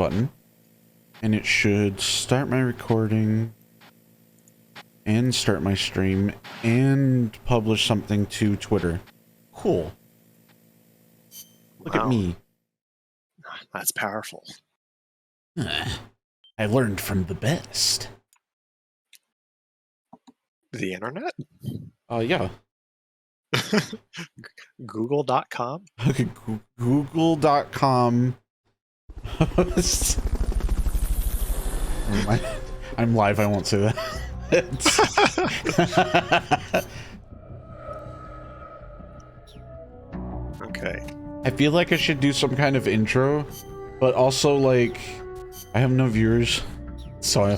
button, and it should start my recording and start my stream and publish something to Twitter. Cool. Look at me. That's powerful. I learned from the best. The internet? Yeah. Google.com? Okay, Google.com. I'm live, I won't say that. Okay. I feel like I should do some kind of intro, but also, like, I have no viewers, so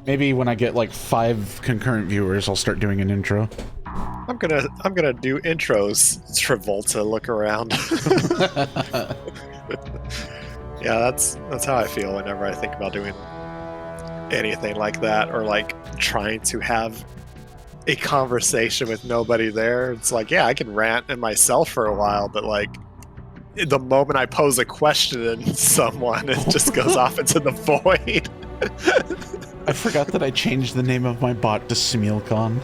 maybe when I get like 5 concurrent viewers, I'll start doing an intro. I'm gonna do intros, Travolta. Look around. Yeah, that's how I feel whenever I think about doing anything like that, or like trying to have a conversation with nobody there. It's like, yeah, I can rant at myself for a while, but like the moment I pose a question to someone, it just goes off into the void. I forgot that I changed the name of my bot to Smilcon.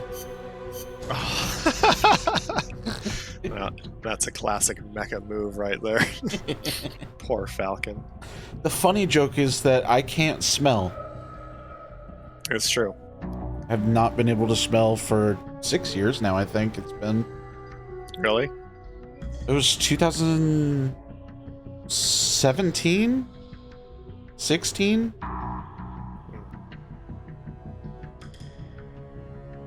Well, that's a classic mecha move right there. Poor Falcon. The funny joke is that I can't smell. It's true. I've not been able to smell for 6 years now, I think it's been. Really? It was 2017? 16?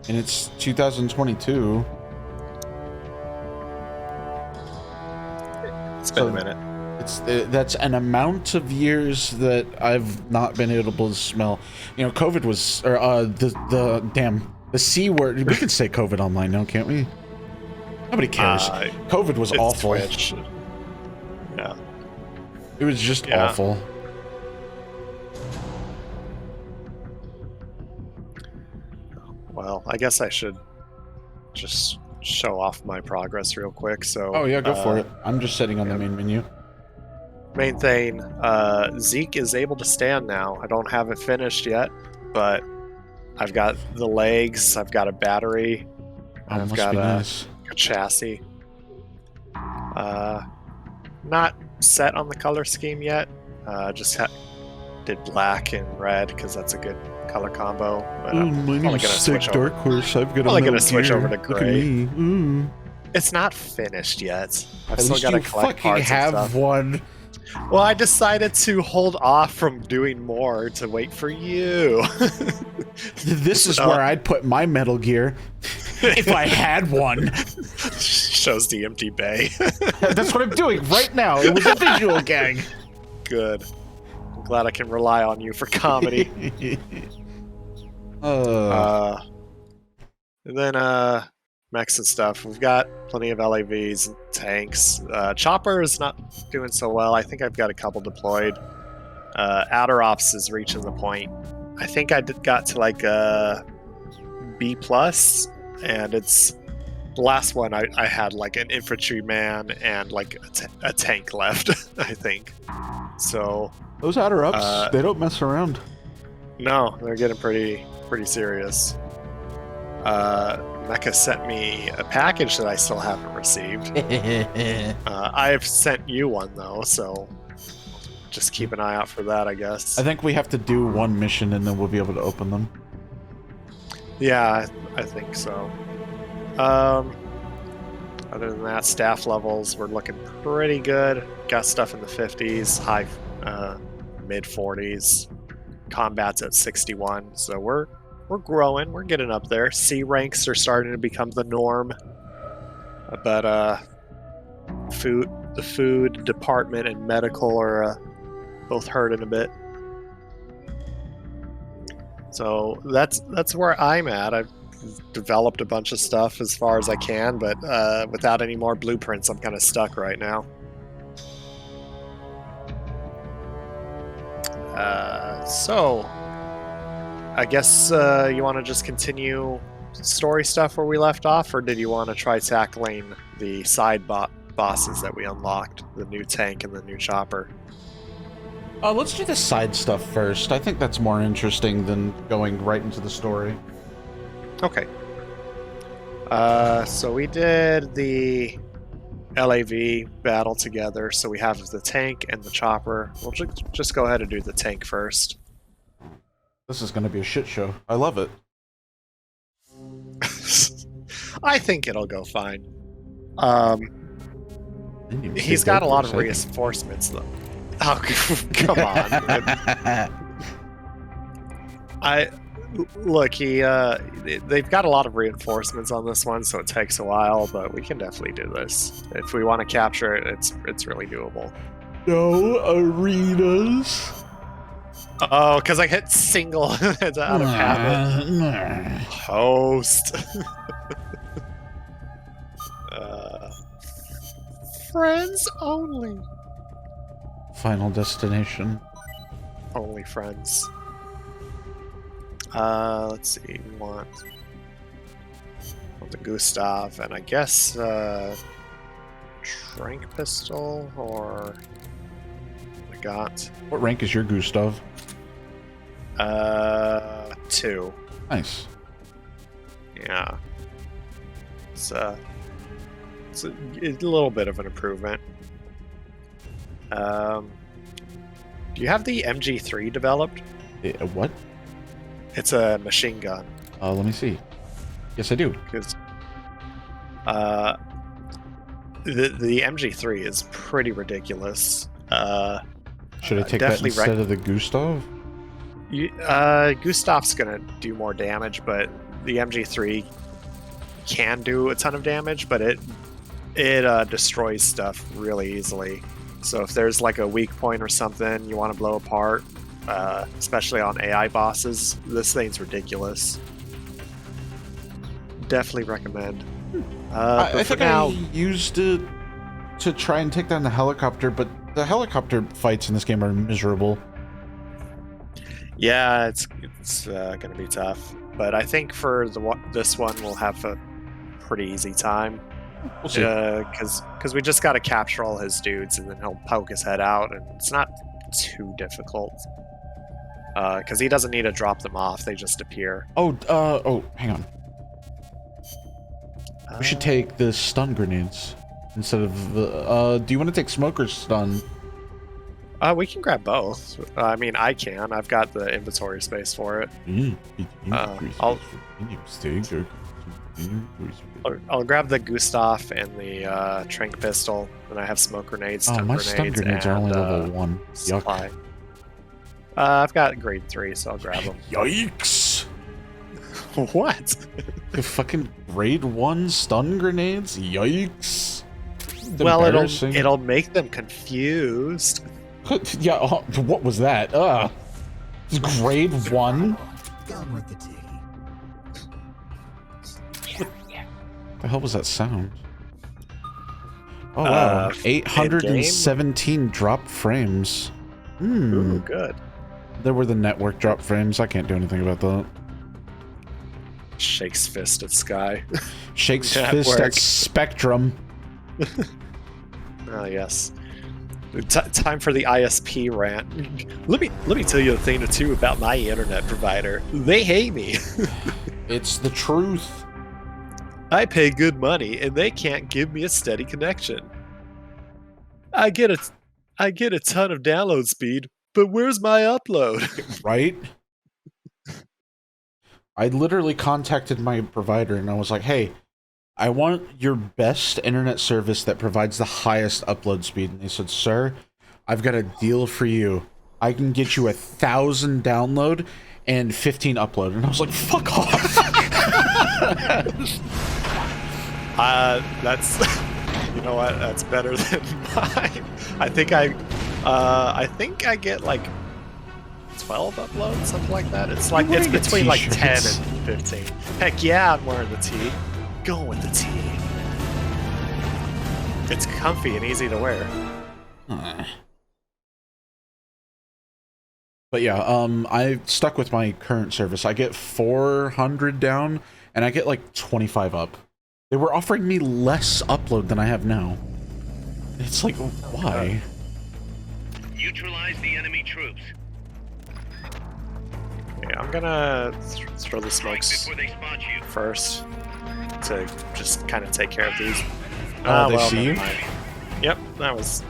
And it's 2022. It's been a minute. That's an amount of years that I've not been able to smell. You know, COVID was, or the C word. We can say COVID online now, can't we? Nobody cares. COVID was awful. Twitch. Yeah. It was just awful. Well, I guess I should just show off my progress real quick. So. Oh yeah, go for it. I'm just sitting on the main menu. Main thing, Zeke is able to stand now. I don't have it finished yet, but I've got the legs, I've got a battery, I've got a chassis. Not set on the color scheme yet. Just did black and red because that's a good color combo. But I'm my name's Steg Dark Horse. I've got probably gonna switch over to Look at gray. me. It's not finished yet. I've At still least got to you collect fucking parts and have stuff. one. Well, I decided to hold off from doing more to wait for you. This is where I'd put my Metal Gear if I had one. Shows the empty bay. That's what I'm doing right now. It was a visual gag. Good. I'm glad I can rely on you for comedy. And then mechs and stuff. We've got plenty of LAVs, tanks. Chopper is not doing so well. I think I've got a couple deployed. Outer Ops is reaching the point. I think I got to like a B+, and it's the last one I had like an infantryman and like a tank left, I think. So those Outer Ups, they don't mess around. No, they're getting pretty serious. Mecha sent me a package that I still haven't received. I have sent you one though, so just keep an eye out for that, I guess. I think we have to do one mission and then we'll be able to open them. Yeah, I think so. Other than that, staff levels, we're looking pretty good. Got stuff in the 50s, high, mid 40s. Combat's at 61, so we're growing. We're getting up there. C ranks are starting to become the norm. But the food department and medical are both hurting a bit. So that's where I'm at. I've developed a bunch of stuff as far as I can, but without any more blueprints, I'm kind of stuck right now. So I guess you want to just continue story stuff where we left off, or did you want to try tackling the side bosses that we unlocked, the new tank and the new chopper? Let's do the side stuff first. I think that's more interesting than going right into the story. Okay. So we did the LAV battle together. So we have the tank and the chopper. We'll just go ahead and do the tank first. This is going to be a shit show. I love it. I think it'll go fine. He's got a lot of reinforcements, though. Oh, come on. They've got a lot of reinforcements on this one, so it takes a while, but we can definitely do this. If we want to capture it, it's really doable. No arenas. Oh, because I hit single out of habit. Host. Friends only. Final destination. Only friends. Let's see. We want the Gustav, and I guess Trank pistol or I got. What rank is your Gustav? 2. Nice. Yeah. It's a little bit of an improvement. Do you have the MG3 developed? What? It's a machine gun. Let me see. Yes, I do. Because the MG3 is pretty ridiculous. Should I take that instead of the Gustav? Gustav's gonna do more damage, but the MG3 can do a ton of damage, but it destroys stuff really easily. So if there's like a weak point or something you want to blow apart, especially on AI bosses, this thing's ridiculous. Definitely recommend. I think I used it to try and take down the helicopter, but the helicopter fights in this game are miserable. Yeah, it's gonna be tough, but I think for this one we'll have a pretty easy time. We'll see. Because we just got to capture all his dudes, and then he'll poke his head out, and it's not too difficult. Because he doesn't need to drop them off; they just appear. Oh, hang on. We should take the stun grenades instead of the. Do you want to take smoke or stun? We can grab both. I mean, I can. I've got the inventory space for it. I'll grab the Gustav and the Trank pistol, and I have smoke grenades. Oh, my stun grenades are only level 1. Supply. I've got grade 3, so I'll grab them. Yikes! What? The fucking grade 1 stun grenades? Yikes! Well, it'll make them confused. Yeah, what was that? It's grade 1? Gone with the tea. The hell was that sound? Oh wow, 817 drop frames. Ooh, good. There were the network drop frames. I can't do anything about that. Shakes fist at Sky. Shakes fist at Spectrum. Oh yes. Time for the ISP rant. Let me tell you a thing or two about my internet provider. They hate me. It's the truth. I pay good money and they can't give me a steady connection. I get a ton of download speed, but where's my upload? Right? I literally contacted my provider and I was like, hey, I want your best internet service that provides the highest upload speed. And they said, sir, I've got a deal for you. I can get you 1,000 download and 15 upload. And I was like, fuck off. That's, you know what? That's better than mine. I think I get like 12 uploads, something like that. It's like it's between like 10 and 15. Heck yeah, I'm wearing the tee. Going with the tee. It's comfy and easy to wear. But yeah, I stuck with my current service. I get 400 down and I get like 25 up. They were offering me less upload than I have now. It's like, why? Neutralize the enemy troops. Okay, I'm gonna throw the Strike smokes before they spot you. first to just kind of take care of these. Oh, they well, see never you? mind. Yep, that was.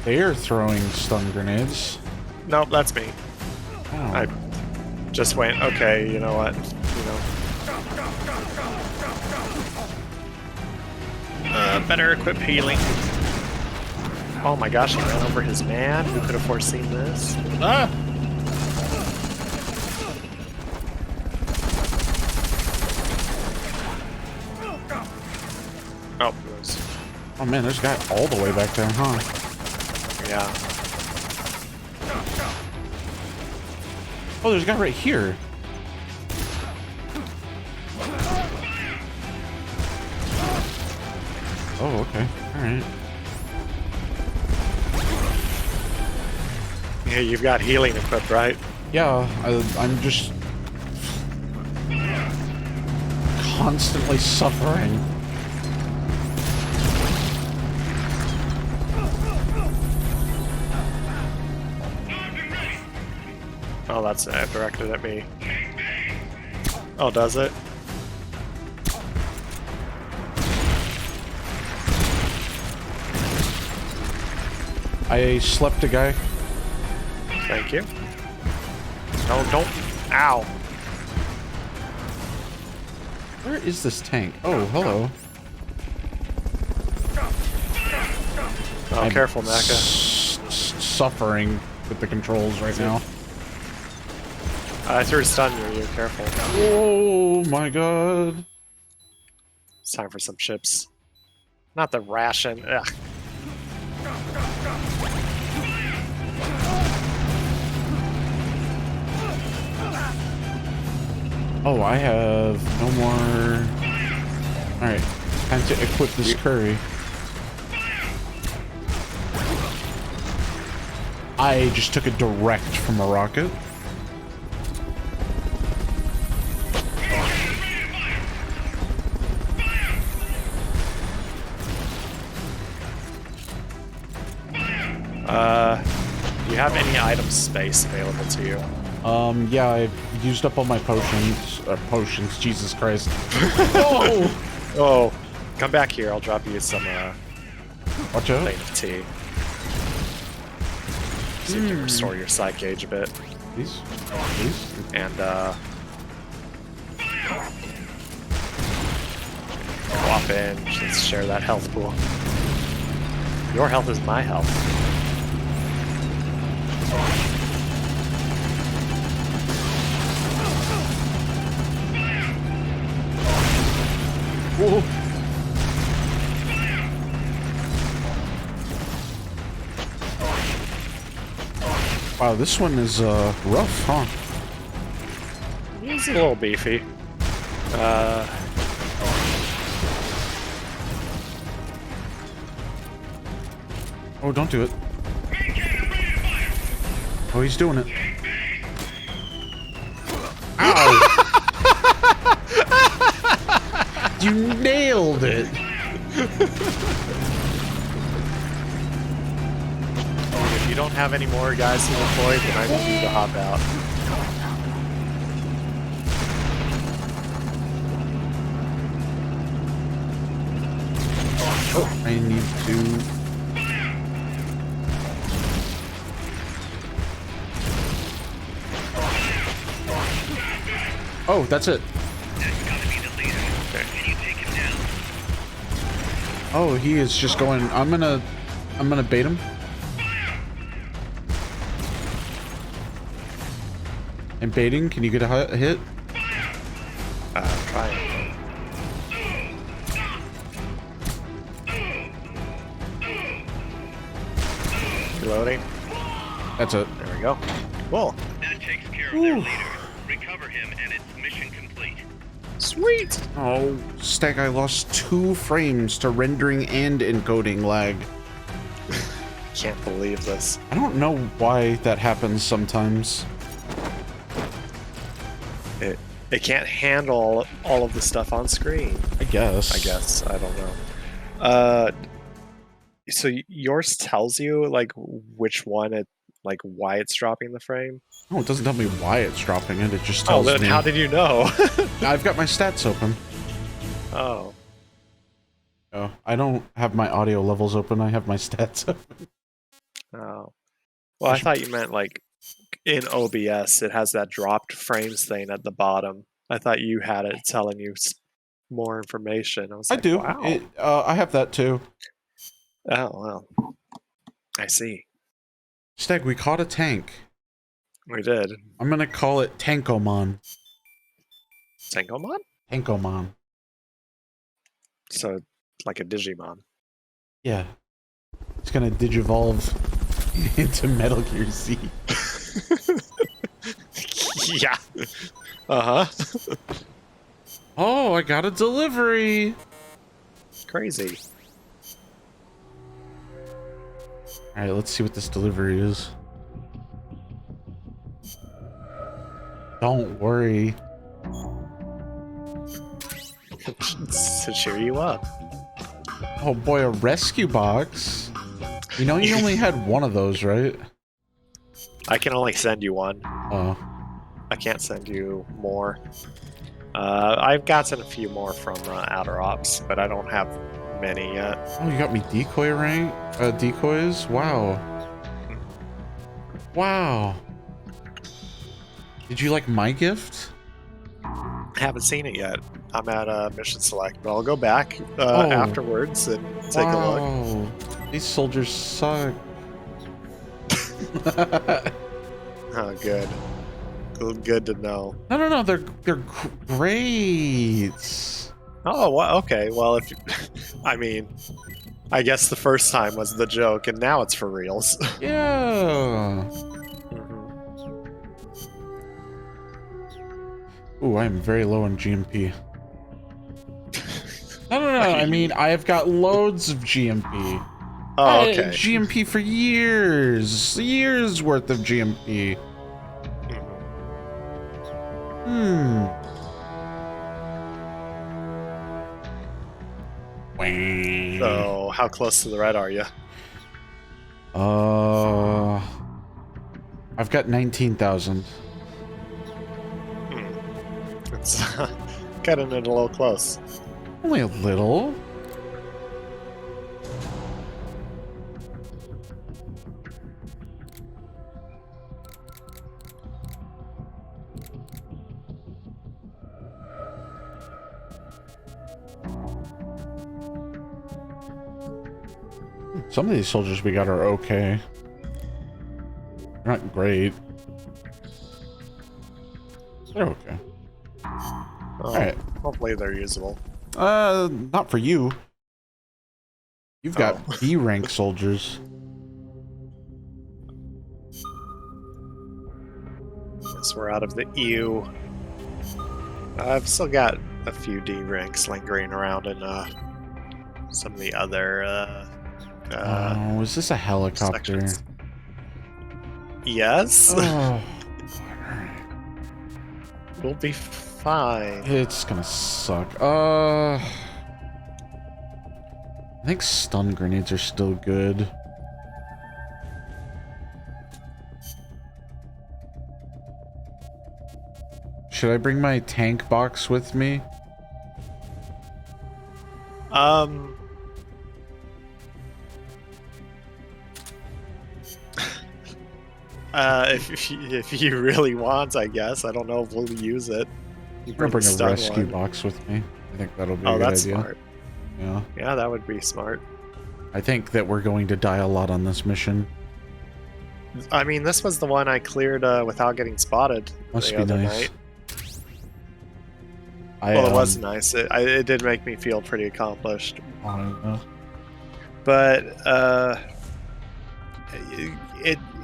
They're throwing stun grenades. Nope, that's me. Oh. I just went, okay, you know what? Better equip healing. Oh my gosh, he ran over his man. Who could have foreseen this? Ah! Oh, he was. Oh man, there's a guy all the way back there, huh? Yeah. Oh, there's a guy right here. Oh, okay. Alright. Yeah, you've got healing equipped, right? Yeah, I'm just constantly suffering. Oh, that's directed at me. Oh, does it? I slept a guy. Thank you. No, don't. Ow. Where is this tank? Oh, hello. Oh, I'm careful, Maka. Suffering with the controls right now. I threw a stun near you. Careful. Oh my god. It's time for some chips. Not the ration. Ugh. Oh, I have no more. Alright, time to equip this curry. I just took it direct from a rocket. Do you have any item space available to you? Yeah, I've used up all my potions. Potions, Jesus Christ. Oh! Oh, come back here. I'll drop you some Watch out. plate of tea. So you can restore your psych gauge a bit. Please? Please? And, swap in. Let's share that health pool. Your health is my health. Whoa. Wow, this one is rough, huh? He's a little beefy. Oh, don't do it. Oh, he's doing it. Ow! You nailed it! If you don't have any more guys to deploy, then I need you to hop out. Oh, I need to... Oh, that's it. That's gotta be the leader. Can you take him down? Oh, he is just going... I'm gonna bait him. I'm baiting. Can you get a hit? I'm trying. Reloading. That's it. There we go. Cool. That takes care of their leader. Recover him and it's mission complete. Sweet. Oh, Steg, I lost 2 frames to rendering and encoding lag. Can't believe this. I don't know why that happens sometimes. it can't handle all of the stuff on screen. I guess. I don't know. So yours tells you like which one it, like why it's dropping the frame. Oh, it doesn't tell me why it's dropping it. It just Oh, tells then me. how did you know? I've got my stats open. Oh. Oh, I don't have my audio levels open. I have my stats open. Oh. Well, I thought you meant like in OBS it has that dropped frames thing at the bottom. I thought you had it telling you more information. I was I like, do. wow. I have that too. Oh, well. I see. Steg, we caught a tank. We did. I'm gonna call it Tankomon. Tenkomon? Tankomon. So, like a Digimon. Yeah. It's gonna digivolve into Metal Gear Z. Yeah. Uh-huh. Oh, I got a delivery. Crazy. Alright, let's see what this delivery is. Don't worry. To cheer you up. Oh boy, a rescue box. You know you only had one of those, right? I can only send you one. Oh. I can't send you more. I've gotten a few more from Outer Ops, but I don't have many yet. Oh, you got me decoy rank? Decoys? Wow. Wow. Did you like my gift? I haven't seen it yet. I'm at Mission Select, but I'll go back Oh. afterwards and take a look. Wow. These soldiers suck. Oh, good. Good to know. No, they're great. Oh, well, okay. Well, if I mean, I guess the first time was the joke, and now it's for reals. Yeah. Ooh, I am very low on GMP. No. I mean, I've got loads of GMP. Oh, I had okay. GMP for years worth of GMP. So, how close to the red are you? I've got 19,000. It's cutting it a little close. Only a little. Some of these soldiers we got are okay. They're not great. They're okay. Alright. Hopefully they're usable. Not for you. You've got B rank soldiers. Guess we're out of the EU. I've still got a few D ranks lingering around in some of the other Oh, is this a helicopter? sections. Yes. Oh, We'll be fine. it's gonna suck. I think stun grenades are still good. Should I bring my tank box with me? If you really want, I guess. I don't know if we'll use it. You I'm gonna bring the a stun rescue one. box with me. I think that'll be a Oh, good that's idea. smart. Yeah. Yeah, that would be smart. I think that we're going to die a lot on this mission. I mean, this was the one I cleared without getting spotted Must the be other nice. night. I, Well, it was nice. It did make me feel pretty accomplished. I don't know. But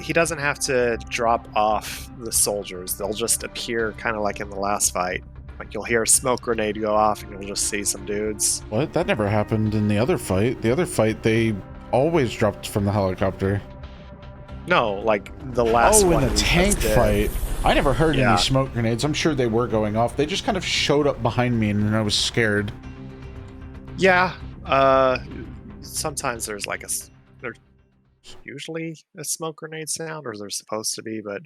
he doesn't have to drop off the soldiers. They'll just appear kind of like in the last fight. Like you'll hear a smoke grenade go off and you'll just see some dudes. What? That never happened in the other fight. The other fight, they always dropped from the helicopter. No, like the last Oh, one. in the we tank just did. fight. I never heard Yeah. any smoke grenades. I'm sure they were going off. They just kind of showed up behind me, and I was scared. Yeah. Sometimes there's like there's usually a smoke grenade sound, or there's supposed to be, but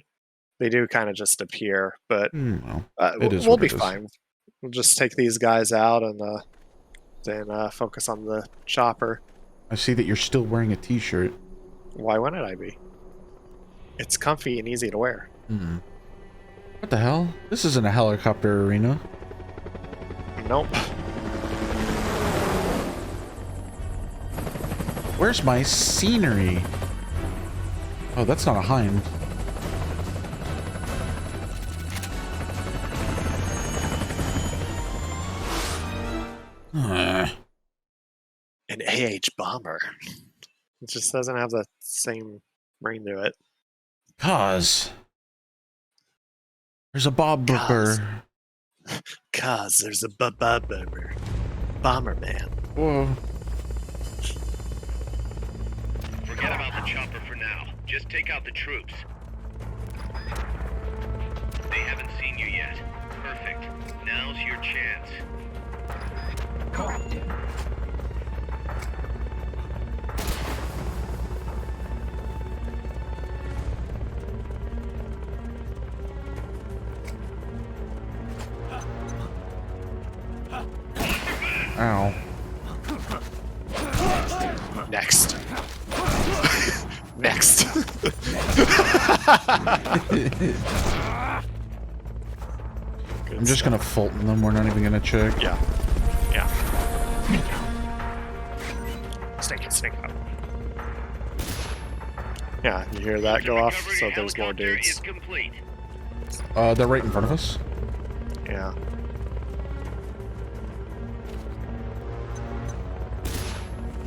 they do kind of just appear. But Well, it is we'll what be it is. fine. We'll just take these guys out and then focus on the chopper. I see that you're still wearing a t-shirt. Why wouldn't I be? It's comfy and easy to wear. What the hell? This isn't a helicopter arena. Nope. Where's my scenery? Oh, that's not a hind. An AH bomber. It just doesn't have the same ring to it. Cause there's a Bob Booker. Cause there's a bomber. Bomber man. Whoa. Forget about the chopper for now. Just take out the troops. They haven't seen you yet. Perfect. Now's your chance. Ow. Next. Next. I'm just gonna Fulton them. We're not even gonna check. Yeah. Yeah. Snake up. Yeah, you hear that go off, so there's more dudes. Is complete. They're right in front of us. Yeah.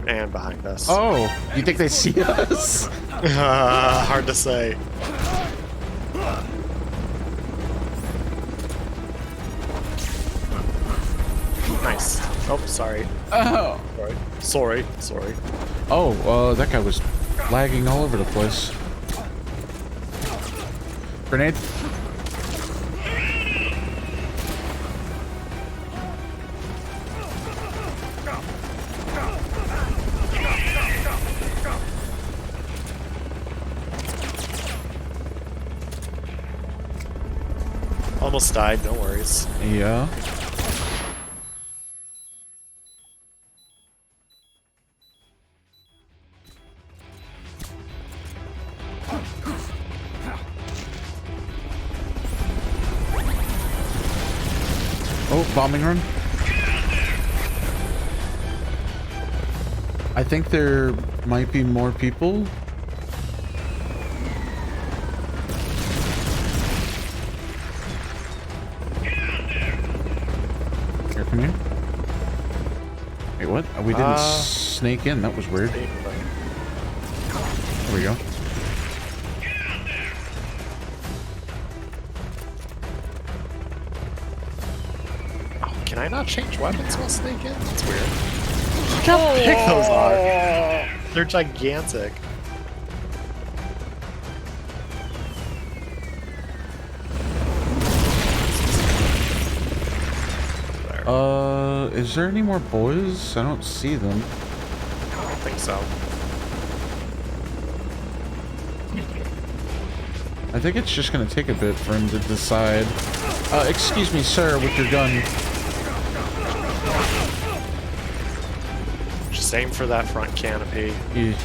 And behind us. Oh, you think they see us? Hard to say. Nice. Oh, sorry. Oh. Sorry. Oh, that guy was lagging all over the place. Grenade. Almost died, no worries. Yeah. Oh, bombing run. I think there might be more people. Here, come here. Wait, what? We didn't snake in. That was weird. There we go. Oh, can I not change weapons while sneak in? That's weird. Look how big those are. They're gigantic. Is there any more boys? I don't see them. I don't think so. I think it's just gonna take a bit for him to decide. Excuse me, sir, with your gun. Just aim for that front canopy. Yeah.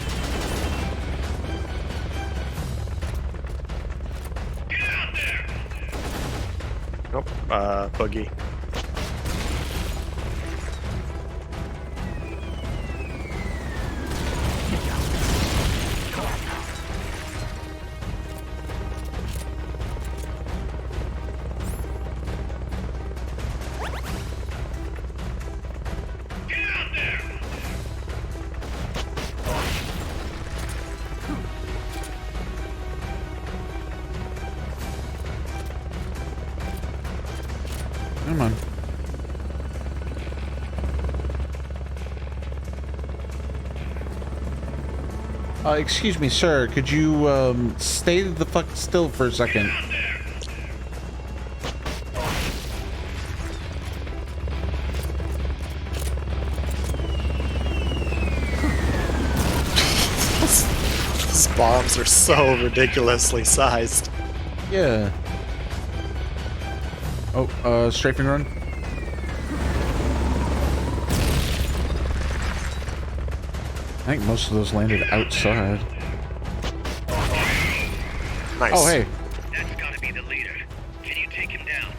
Nope, boogie. Come on. Excuse me, sir. Could you stay the fuck still for a second? These bombs are so ridiculously sized. Yeah. Oh, strafing run. I think most of those landed outside. Nice. Oh, hey. That's gotta be the leader. Can you take him down?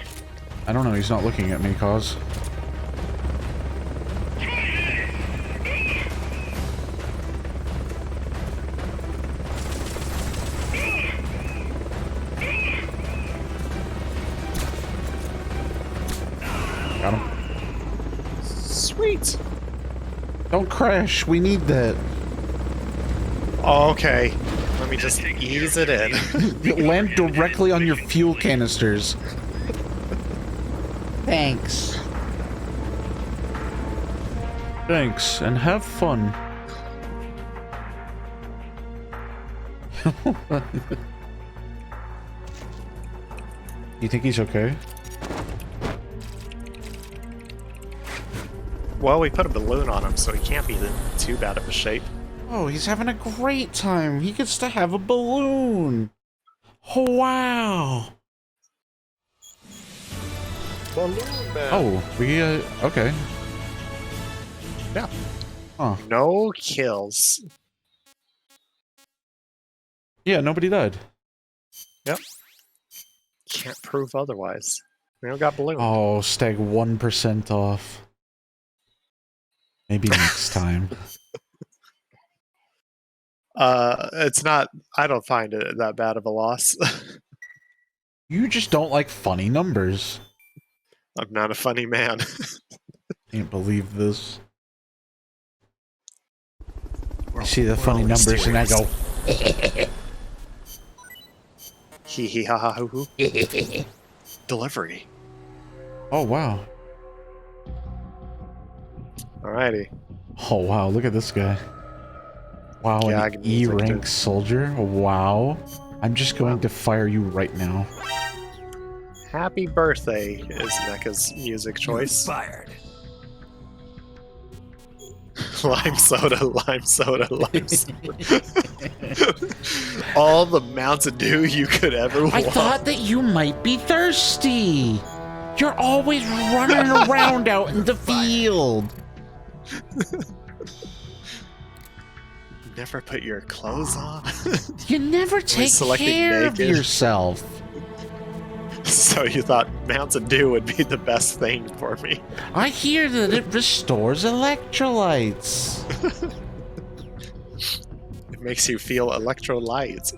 I don't know. He's not looking at me, cause. Got him. Sweet. Don't crash. We need that. Okay. Let me just ease it in. Land directly on your fuel canisters. Thanks. Thanks, and have fun. You think he's okay? Well, we put a balloon on him, so he can't be in too bad of a shape. Oh, he's having a great time. He gets to have a balloon. Oh, wow. Balloon man. Oh, we, okay. Yeah. Huh. No kills. Yeah, nobody died. Yep. Can't prove otherwise. We don't got balloon. Oh, Steg 1% off. Maybe next time. It's not. I don't find it that bad of a loss. You just don't like funny numbers. I'm not a funny man. Can't believe this. I see the We're funny all numbers and I go, hee hee ha ha hoo hoo. Delivery. oh wow. Alrighty. Oh wow, look at this guy. Wow, Gag an music, E-rank dude. soldier. Wow. I'm just going to fire you right now. Happy birthday is NECA's music choice. Fired. Lime soda, lime soda, lime soda. All the Mountain Dew you could ever want. I thought that you might be thirsty. You're always running around out in the field. Never put your clothes on. You never take selecting care of naked? yourself. So you thought Mountain Dew would be the best thing for me. I hear that it restores electrolytes. It makes you feel electrolytes.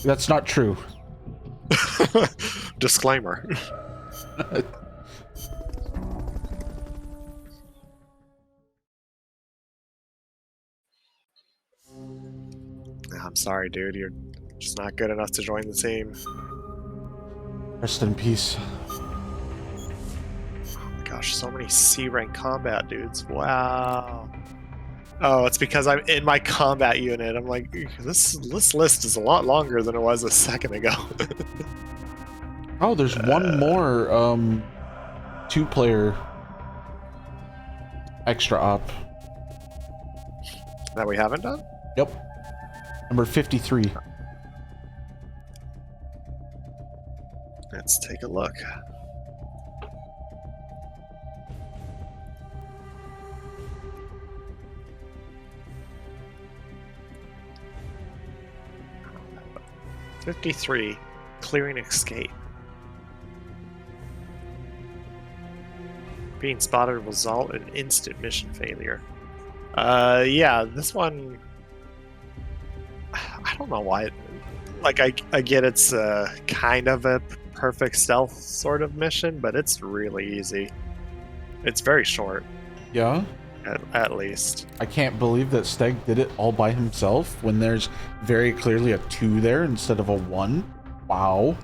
That's not true. Disclaimer. I'm sorry, dude. You're just not good enough to join the team. Rest in peace. Oh my gosh, so many C-rank combat dudes. Wow. Oh, it's because I'm in my combat unit. I'm like, this list is a lot longer than it was a second ago. Oh, there's one more two-player extra op. That we haven't done? Yep. Number 53. Let's take a look. "53, clearing escape. Being spotted will result in instant mission failure." Yeah, this one. I don't know why. Like, I get it's kind of a perfect stealth sort of mission, but it's really easy. It's very short, Yeah? at least. I can't believe that Steg did it all by himself when there's very clearly a 2 there instead of a 1. Wow.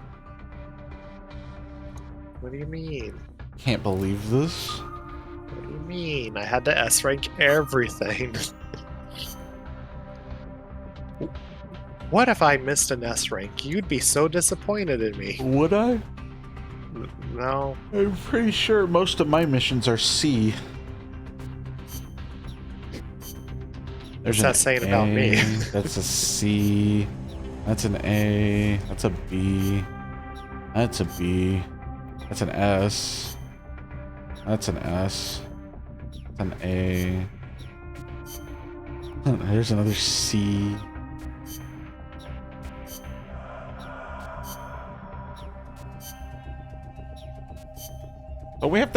What do you mean? Can't believe this. What do you mean? I had to S rank everything. What if I missed an S rank? You'd be so disappointed in me. Would I? No. I'm pretty sure most of my missions are C. There's What's that saying about me? That's a C. That's an A. That's a B. That's a B. That's an S. That's an S. That's an A. There's another C. Oh, we have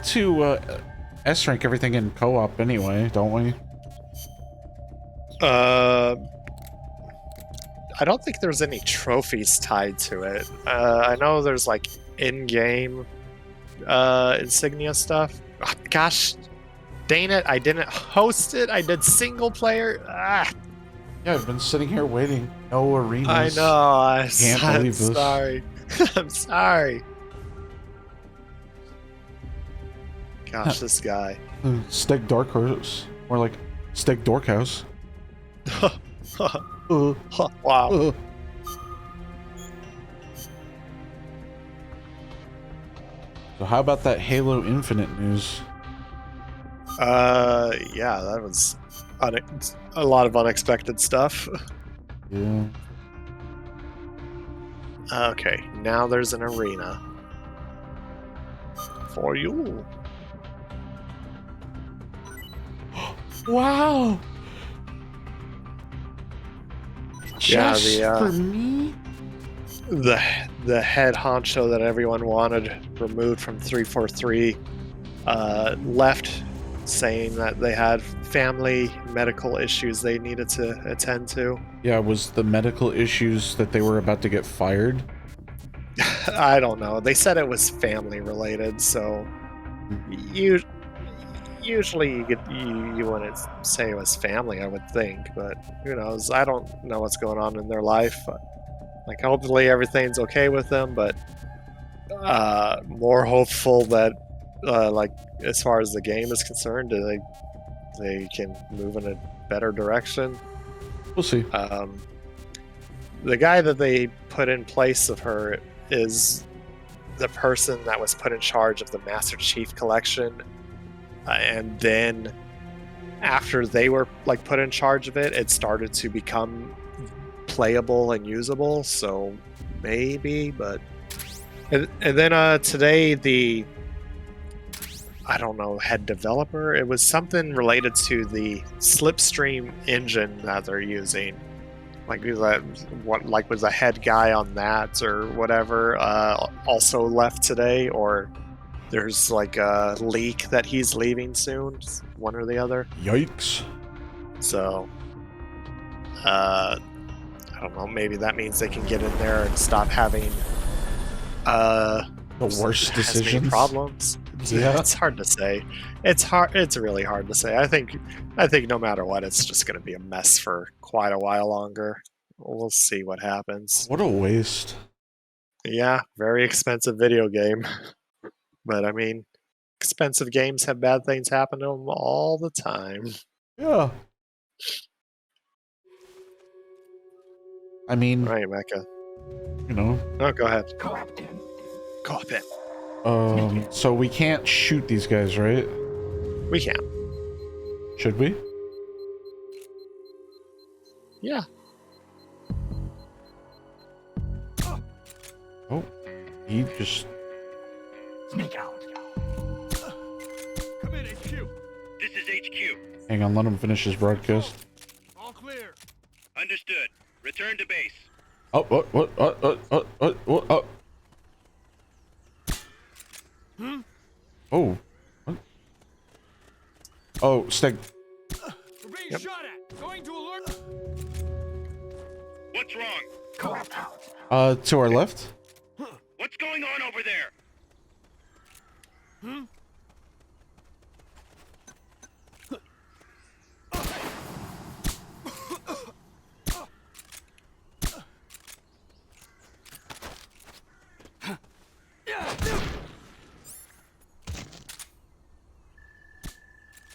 to S rank everything in co-op anyway, don't we? I don't think there's any trophies tied to it. I know there's like in-game insignia stuff. Oh, gosh, dang it! I didn't host it. I did single player. Ah, Yeah, I've been sitting here waiting. No arenas. I know. Can't I'm believe this. sorry. I'm sorry. Gosh, this guy. Steg Dark Horse. More like Steg Dork House. Wow. So how about that Halo Infinite news? Yeah, that was a lot of unexpected stuff. Yeah. Okay, now there's an arena for you. Wow. Yeah, Just the for me? the head honcho that everyone wanted removed from 343 left, saying that they had family medical issues they needed to attend to. Yeah, was the medical issues that they were about to get fired? I don't know. They said it was family related, so you usually you wouldn't say it was family, I would think, but who knows? I don't know what's going on in their life. Like, hopefully everything's okay with them, but more hopeful that like, as far as the game is concerned, they can move in a better direction. We'll see. The guy that they put in place of her is the person that was put in charge of the Master Chief Collection, and then after they were like put in charge of it, it started to become playable and usable. So maybe, but and then today the I don't know, head developer, it was something related to the Slipstream engine that they're using. Like, what was the head guy on that or whatever also left today, or there's like a leak that he's leaving soon, one or the other. Yikes. So I don't know, maybe that means they can get in there and stop having The worst decisions. problems. Yeah. It's hard to say. It's really hard to say. I think no matter what, it's just going to be a mess for quite a while longer. We'll see what happens. What a waste. Yeah, very expensive video game. But I mean, expensive games have bad things happen to them all the time. Yeah. I mean, Right, Mecca. you know. No, go ahead. Go up in. So we can't shoot these guys, right? We can. Should we? Yeah. Oh, he just... Come in, HQ. This is HQ. Hang on, let him finish his broadcast. All clear. Understood. Return to base. Oh, what? Oh. What? Oh, Steg. We're being shot at. Going to alert. What's wrong? To our left? What's going on over there?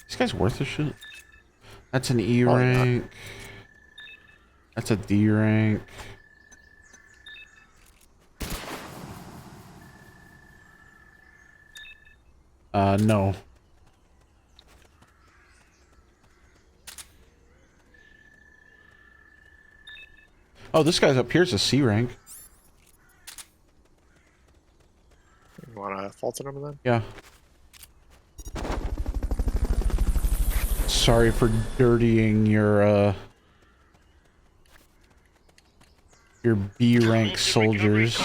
This guy's worth a shit. That's an E rank. That's a D rank. No. Oh, this guy's up here's a C rank. You want to Fulton him then? Yeah. Sorry for dirtying your B rank soldiers.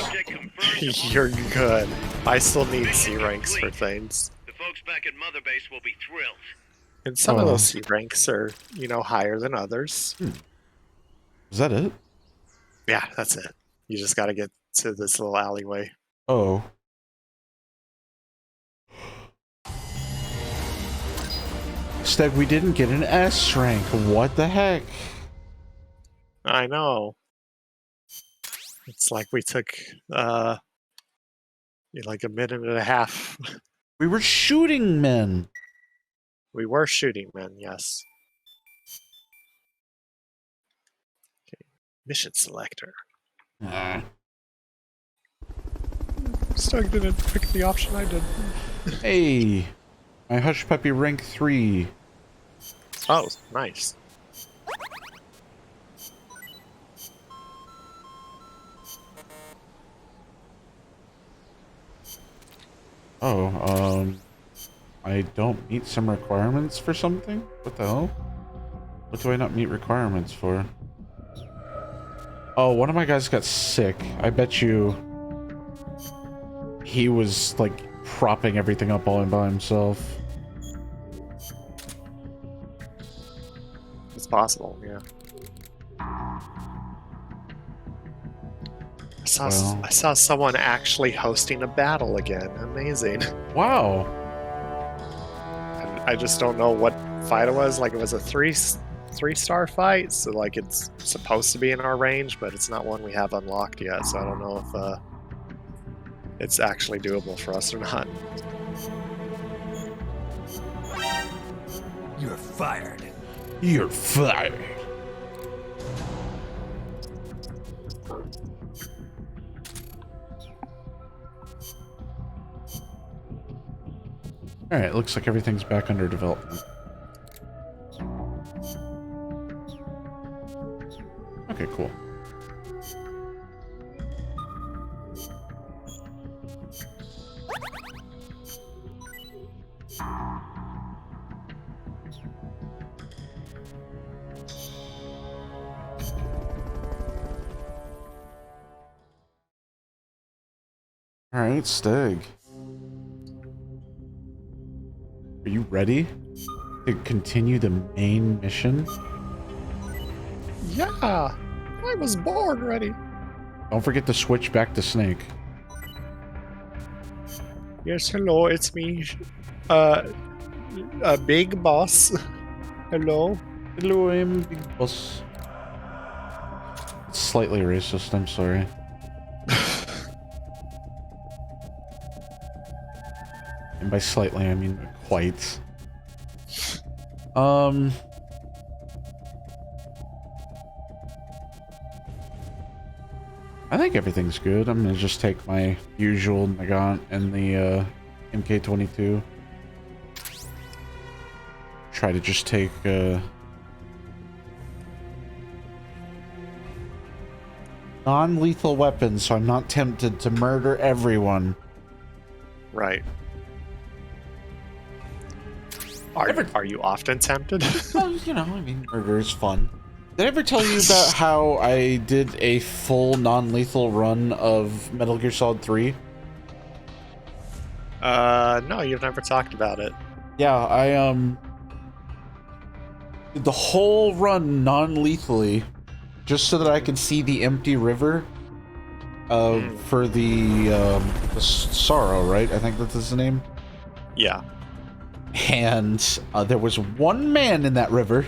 You're good. I still need C ranks for things. The folks back at Mother Base will be thrilled. And some of those C ranks are, you know, higher than others. Is that it? Yeah, that's it. You just got to get to this little alleyway. Oh. Steg, we didn't get an S rank. What the heck? I know. It's like we took like a minute and a half. We were shooting men. We were shooting men, yes. Okay. Mission selector. Stug didn't pick the option I did. Hey, my Hush Puppy rank 3. Oh, nice. Oh, I don't meet some requirements for something? What the hell? What do I not meet requirements for? Oh, one of my guys got sick. I bet you he was, like, propping everything up all by himself. It's possible, yeah. I saw someone actually hosting a battle again. Amazing. Wow. And I just don't know what fight it was. Like, it was a three-star fight, so like it's supposed to be in our range, but it's not one we have unlocked yet. So I don't know if it's actually doable for us or not. You're fired. You're fired. Alright, looks like everything's back under development. Okay, cool. Alright, Steg. Are you ready to continue the main mission? Yeah, I was born ready. Don't forget to switch back to Snake. Yes, hello, it's me, a big boss. Hello. Hello, I'm Big Boss. It's slightly racist, I'm sorry. And by slightly, I mean quite. I think everything's good. I'm gonna just take my usual Nagant and the MK22. Try to just take non-lethal weapons so I'm not tempted to murder everyone. Right. Are you often tempted? Well, you know, I mean, murder is fun. Did I ever tell you about how I did a full non-lethal run of Metal Gear Solid 3? No, you've never talked about it. Yeah, I did the whole run non-lethally just so that I could see the empty river for the Sorrow, right? I think that's his name. Yeah. And there was one man in that river.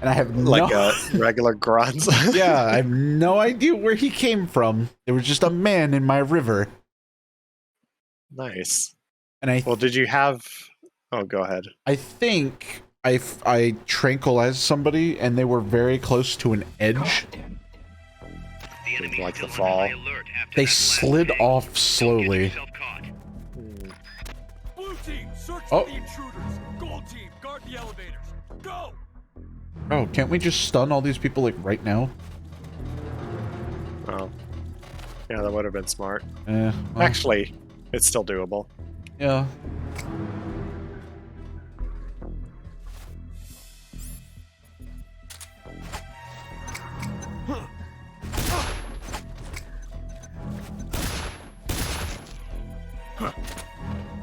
And I have Like no... a regular grunt. Yeah, I have no idea where he came from. There was just a man in my river. Nice. And Well, did you have... Oh, go ahead. I think I tranquilized somebody and they were very close to an edge. The enemy Like the still on high fall. alert after They that last slid ping. off Don't get slowly. yourself caught. Blue team, search Oh. for the intruders. Gold team, guard the elevators. Go! Oh, can't we just stun all these people like right now? Oh. Yeah, that would have been smart. Well, Actually, it's still doable. yeah.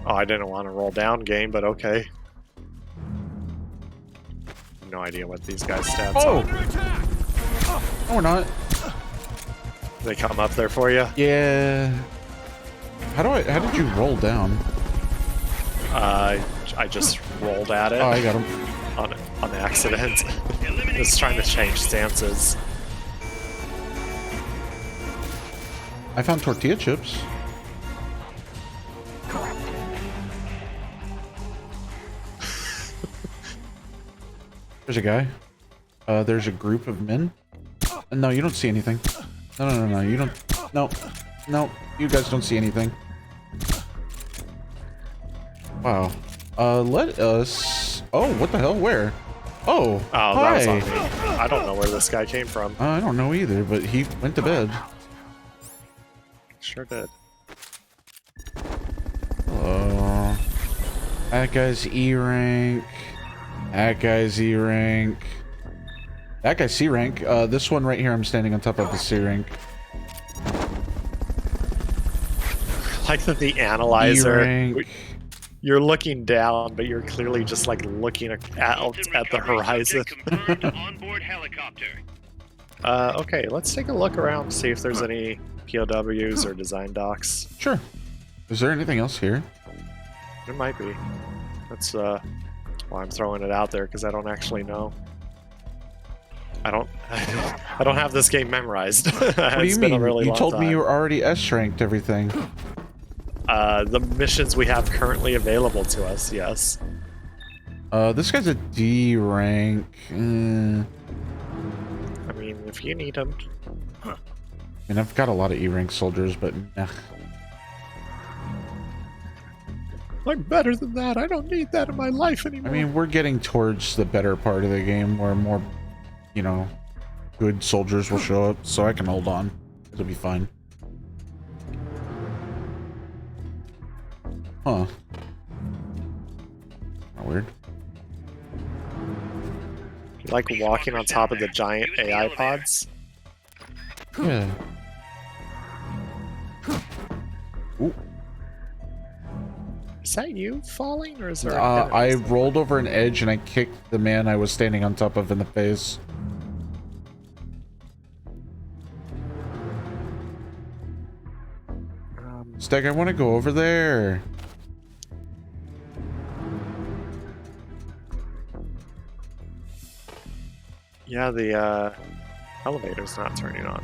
Oh, I didn't want to roll down game, but okay. No idea what these guys' stats Oh! are. Under attack! No, we're not. They come up there for you? Yeah. How did you roll down? I just rolled at it Oh, I got him. on accident. Just trying to change stances. I found tortilla chips. There's a guy. There's a group of men. No, you don't see anything. No, you don't. No, you guys don't see anything. Wow. Let us... Oh, what the hell? Where? Oh, Oh, hi. that was on me. I don't know where this guy came from. I don't know either, but he went to bed. Sure did. Hello. That guy's E rank. That guy's E rank. That guy's C rank. This one right here, I'm standing on top of the C rank. Like that the analyzer. E-rank. You're looking down, but you're clearly just like looking at the horizon. Onboard helicopter. Okay, let's take a look around, see if there's any POWs or design docs. Sure. Is there anything else here? There might be. That's why I'm throwing it out there, because I don't actually know. I don't have this game memorized. What do you mean? You told me you were already S ranked everything. The missions we have currently available to us, yes. This guy's a D rank. I mean, if you need them. I mean, I've got a lot of E rank soldiers, but nah. I'm better than that. I don't need that in my life anymore. I mean, we're getting towards the better part of the game where more, you know, good soldiers will show up, so I can hold on. It'll be fine. Huh. Not weird. You like walking on top of the giant AI pods? Yeah. Ooh. Is that you falling, or is there? I rolled over an edge and I kicked the man I was standing on top of in the face. Steg, I want to go over there. Yeah, the elevator's not turning on.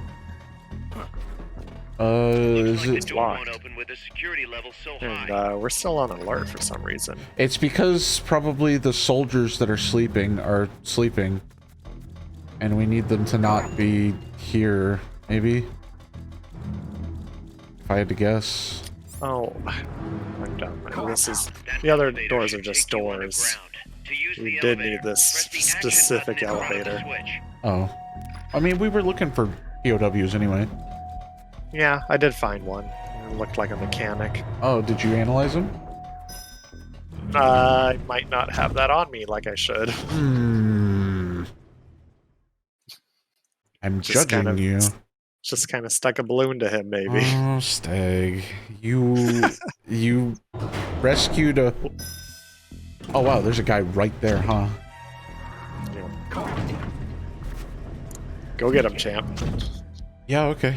Is The it? door won't open with the security level so high. And we're still on alert for some reason. It's because probably the soldiers that are sleeping, and we need them to not be here. Maybe, if I had to guess. Oh, I'm dumb. This is the other doors are just doors. We did need this specific elevator. Oh, I mean, we were looking for POWs anyway. Yeah, I did find one. It looked like a mechanic. Oh, did you analyze them? I might not have that on me like I should. I'm Just judging kind of- you. Just kind of stuck a balloon to him, maybe. Oh, Steg, you rescued a. Oh wow, there's a guy right there, huh? Yeah. Go get him, champ. Yeah, okay.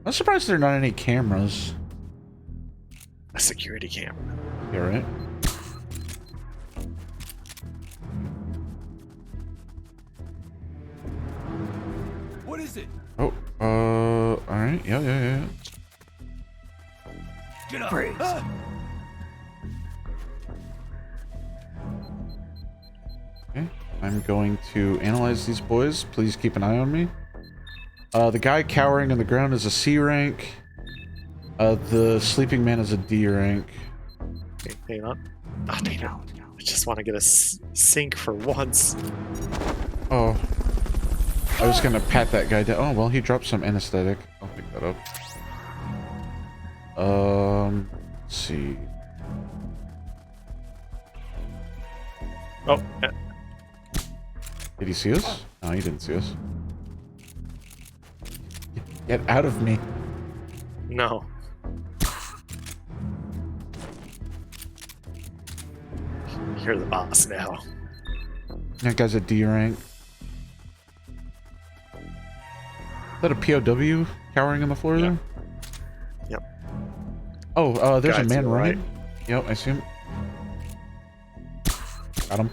I'm surprised there are not any cameras. A security camera. Yeah, right? What is it? Oh, alright, yeah. Get up. Okay, I'm going to analyze these boys. Please keep an eye on me. The guy cowering on the ground is a C rank. The sleeping man is a D rank. Okay, hang on. Oh, dang it. I just want to get a sink for once. Oh. I was gonna pat that guy down. Oh, well, he dropped some anesthetic. I'll pick that up. Let's see. Oh, yeah. Did he see us? No, he didn't see us. Get out of me. No. You're the boss now. That guy's a D rank. Is that a POW cowering on the floor there? Yep. Oh, there's Guy a to man the running. right. Yep, I see him. Got him.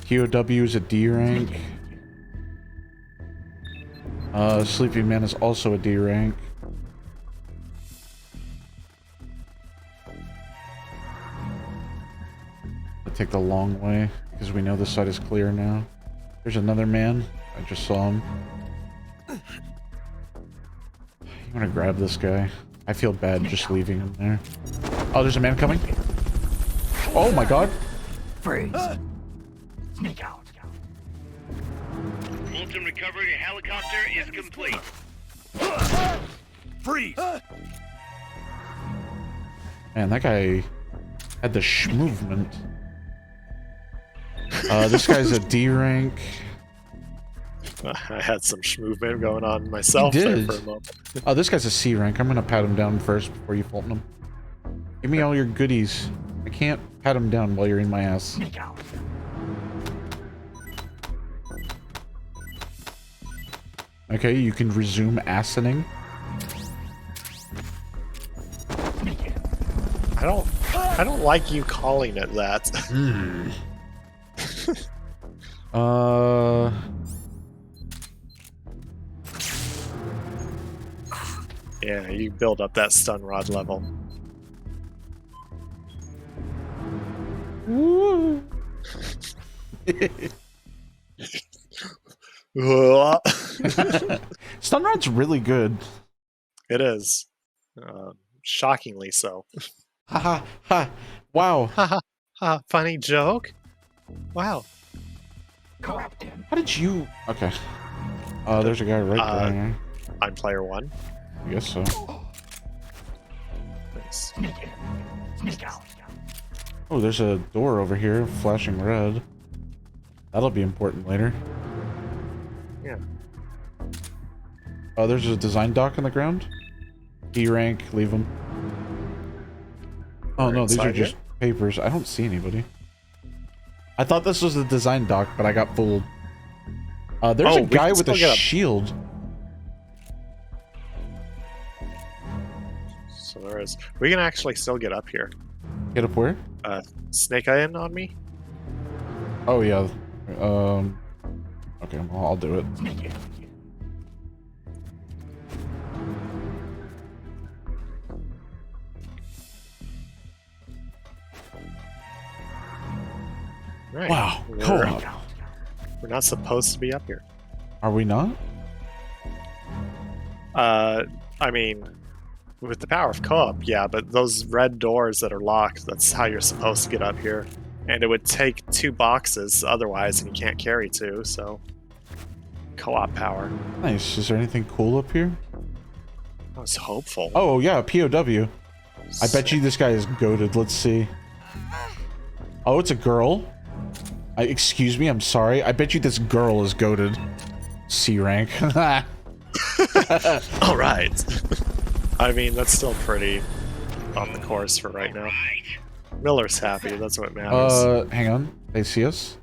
POW is a D rank. Sleeping Man is also a D rank. I'll take the long way because we know this side is clear now. There's another man. I just saw him. You want to grab this guy? I feel bad just leaving him there. Oh, there's a man coming. Oh my god. Freeze. Sneak out. Fulton recovery helicopter is complete. Freeze! Man, that guy had the movement. This guy's a D rank. I had some movement going on myself You there did. for a moment. Oh, this guy's a C rank. I'm gonna pat him down first before you Fulton him. Give me all your goodies. I can't pat him down while you're in my ass. Sneak out. Okay, you can resume assening. I don't like you calling it that. Yeah, you build up that stun rod level. Stun Rod's really good. It is. Shockingly so. Ha ha ha. Wow. Ha, funny joke? Wow. Corrupt him. How did you... Okay. There's a guy right there. I'm player one. I guess so. Nice. Sneak out. Oh, there's a door over here flashing red. That'll be important later. Yeah. Oh, there's a design dock on the ground. D rank, leave them. Oh no, these are Inside here? just papers. I don't see anybody. I thought this was the design dock, but I got fooled. There's Oh, a we guy can with a still get up. shield. So there is. We can actually still get up here. Get up where? Snake eye in on me? Oh yeah. Okay, well, I'll do it. Right. Wow, We're, co-op. we're not supposed to be up here. Are we not? I mean, with the power of co-op, yeah, but those red doors that are locked, that's how you're supposed to get up here. And it would take 2 boxes otherwise, and you can't carry 2, so... Co-op power. Nice. Is there anything cool up here? I was hopeful. Oh yeah, POW. I bet you this guy is goated. Let's see. Oh, it's a girl. Excuse me, I'm sorry. I bet you this girl is goated. C rank. All right. I mean, that's still pretty on the course for right now. Miller's happy. That's what matters. Hang on. They see us?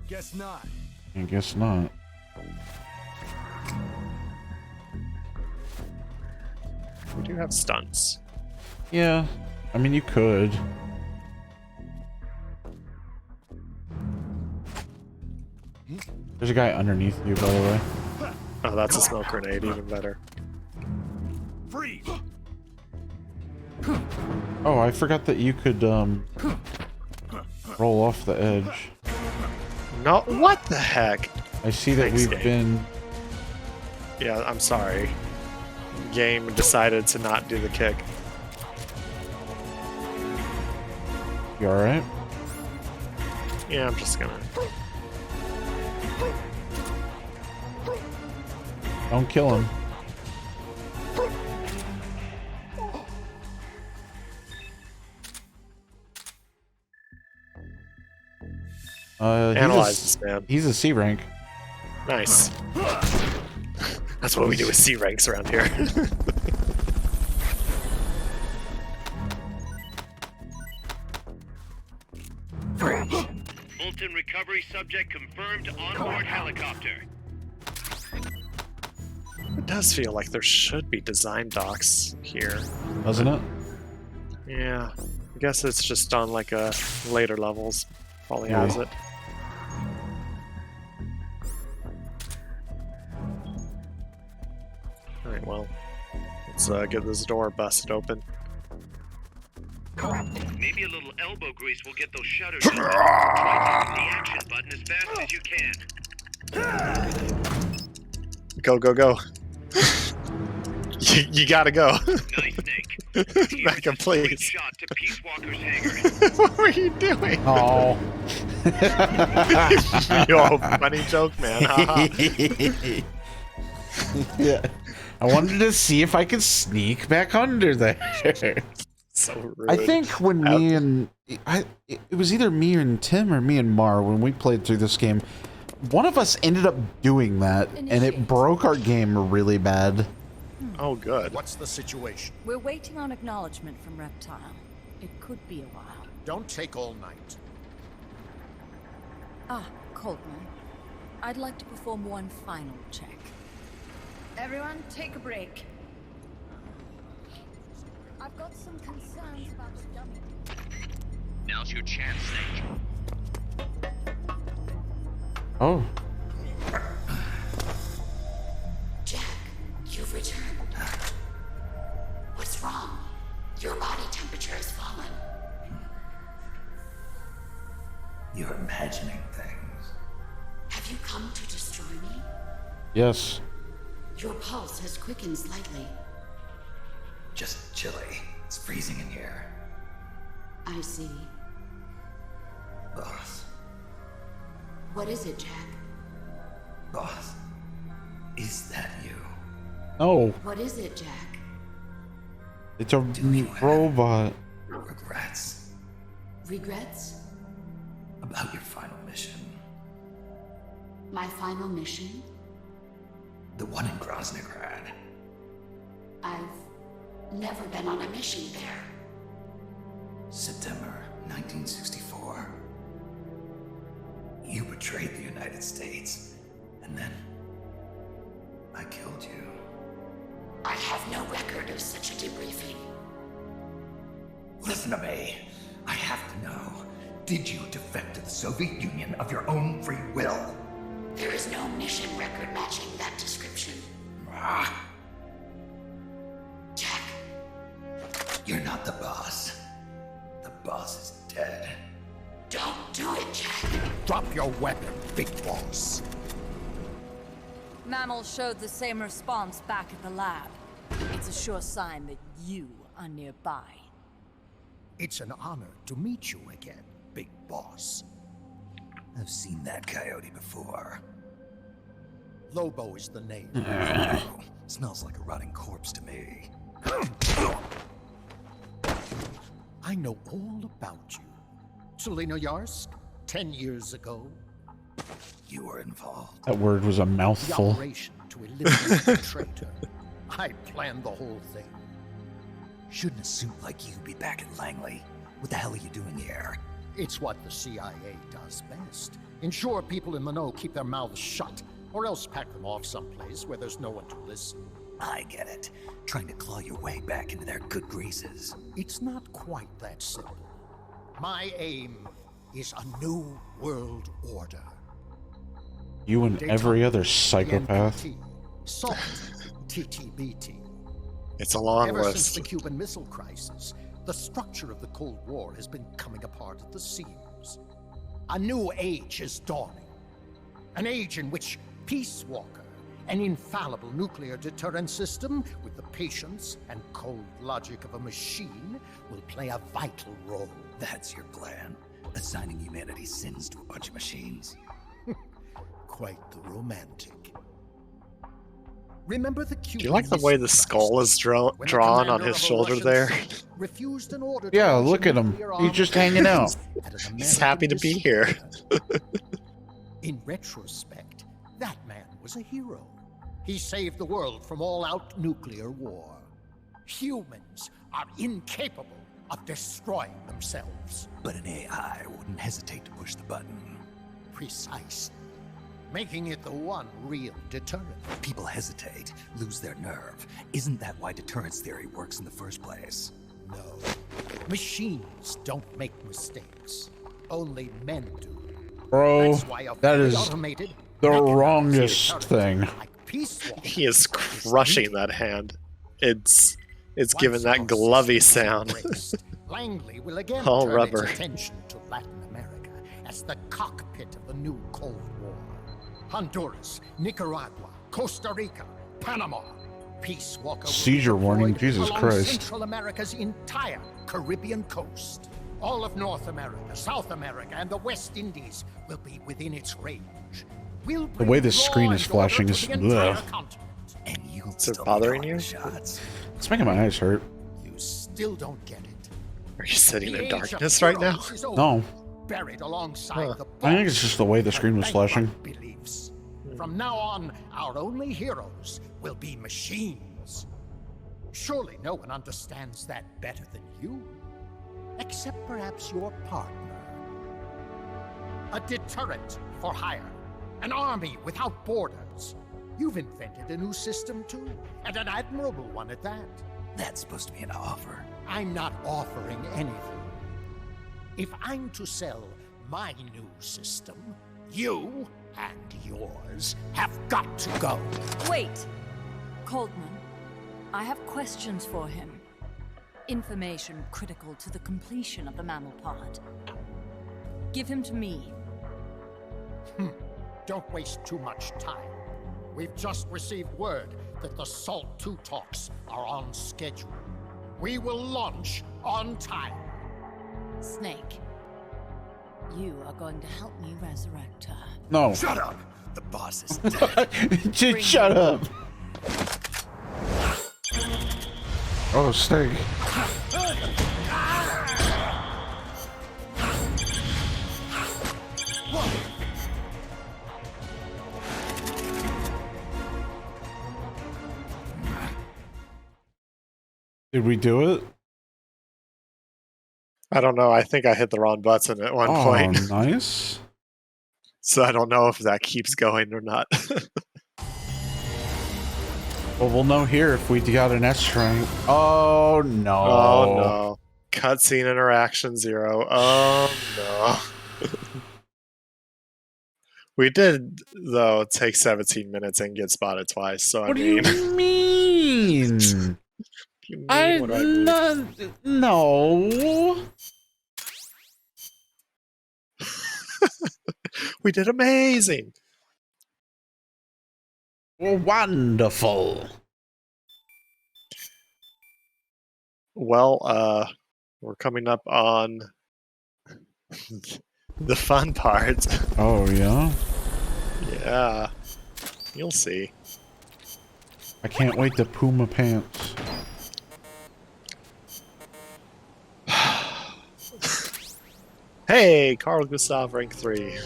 Guess not. I guess not. We do have stunts. Yeah. I mean, you could. There's a guy underneath you, by the way. Oh, that's a smoke grenade. Even better. Freeze! Oh, I forgot that you could, roll off the edge. No, what the heck? I see that Thanks, we've game. been... Yeah, I'm sorry. game decided to not do the kick. You alright? Yeah, I'm just gonna. Don't kill him. Analyze this, man. He's a C rank. Nice. That's what we do with C ranks around here. Freeze. Fulton recovery subject confirmed onboard helicopter. It does feel like there should be design docs here. Doesn't it? Yeah. I guess it's just on like a later levels. Probably has it. Alright, well. Let's get this door busted open. Maybe a little elbow grease will get those shutters open. Try hitting the action button as fast as you can. Go, go, go. you gotta go. Nice, Snake. Becca, please. Great shot to Peace Walker's hangar. What were you doing? Oh. Yo, funny joke, man. Haha. Yeah. I wanted to see if I could sneak back under there. So rude. I think when me and it was either me and Tim or me and Mar when we played through this game, one of us ended up doing that, and it broke our game really bad. Oh, good. What's the situation? We're waiting on acknowledgement from Reptile. It could be a while. Don't take all night. Ah, Coltman. I'd like to perform one final check. Everyone, take a break. I've got some concerns about the dummy. Now's your chance, Snake. Oh. Jack, you've returned. What's wrong? Your body temperature has fallen. You're imagining things. Have you come to destroy me? Yes. Your pulse has quickened slightly. Just chilly. It's freezing in here. I see. Boss. What is it, Jack? Boss. Is that you? Oh, What is it, Jack? it's a Do you have robot. regrets Regrets? about your final mission? My final mission? The one in Groznygrad. I've never been on a mission there. September 1964. You betrayed the United States, and then I killed you. I have no record of such a debriefing. Listen to me. I have to know. Did you defect to the Soviet Union of your own free will? There is no mission record matching that description. Ah, Jack, you're not the boss. The boss is dead. don't do it, Jack. Drop your weapon, big boss. Mammal showed the same response back at the lab. It's a sure sign that you are nearby. It's an honor to meet you again, big boss. I've seen that coyote before. Lobo is the name. Smells like a rotting corpse to me. I know all about you. Selena Yarsk, 10 years ago. You were involved. That word was a The mouthful. operation to eliminate the traitor. I planned the whole thing. Shouldn't a suit like you be back at Langley? What the hell are you doing here? It's what the CIA does best. Ensure people in the know keep their mouths shut, or else pack them off someplace where there's no one to listen. I get it. Trying to claw your way back into their good graces. It's not quite that simple. My aim is a new world order. You and every other psychopath. NPT, SALT, TTBT. It's a long Ever since list. the Cuban Missile Crisis, the structure of the Cold War has been coming apart at the seams. A new age is dawning. An age in which Peace Walker An infallible nuclear deterrent system with the patience and cold logic of a machine will play a vital role. That's your plan. Assigning humanity's sins to a bunch of machines. Quite the romantic. Remember the Do you like the way the skull is drawn on his shoulder there? Refused an order Yeah, to launch look a at him. nuclear He's armed just hanging out. at an He's American happy to be here. distributor. In retrospect, that man was a hero. He saved the world from all-out nuclear war. Humans are incapable of destroying themselves. But an AI wouldn't hesitate to push the button. Precisely. Making it the one real deterrent. People hesitate, lose their nerve. Isn't that why deterrence theory works in the first place? No. Machines don't make mistakes. Only men do. Bro, That's why a that fully is automated, the mechanized wrongest deterrent thing. like Peace Walker He is crushing that hand. It's giving Once that our glovey system sound. embraced, Langley will again All turn rubber. its attention to Latin America as the cockpit of the new Cold War. Honduras, Nicaragua, Costa Rica, Panama. Peace Walker will Seizure be warning, deployed Jesus along Christ. Central America's entire Caribbean coast. All of North America, South America, and the West Indies will be within its range. We'll The way bring this law screen and is order flashing to is- the entire ugh. continent. And you'll Is it still be bothering calling you? the shots. It's making my eyes hurt. You still don't get it. Are you sitting The in age of darkness right now? heroes is over, No, buried alongside Huh. the I think it's just the way the screen was flashing. beliefs. From now on, our only heroes will be machines. Surely no one understands that better than you, except perhaps your partner. A deterrent for hire, an army without borders. You've invented a new system too, and an admirable one at that. That's supposed to be an offer. I'm not offering anything. If I'm to sell my new system, you and yours have got to go. Wait! Coldman, I have questions for him. Information critical to the completion of the mammal pod. Give him to me. Don't waste too much time. We've just received word that the SALT II talks are on schedule. We will launch on time. Snake, you are going to help me resurrect her. No. Shut up! The boss is dead. Just shut up. Oh, Steg. Did we do it? I don't know. I think I hit the wrong button at one Oh, point. nice. So I don't know if that keeps going or not. Well, we'll know here if we got an S rank. Oh, no. Oh no. Cutscene interaction 0. Oh no. We did, though, take 17 minutes and get spotted twice, so What I do you mean... mean? You mean I what I mean. no. We did amazing! Wonderful. Well, we're coming up on the fun part. Oh, yeah? Yeah. You'll see. I can't wait to poo my pants. Hey, Carl Gustav, rank 3.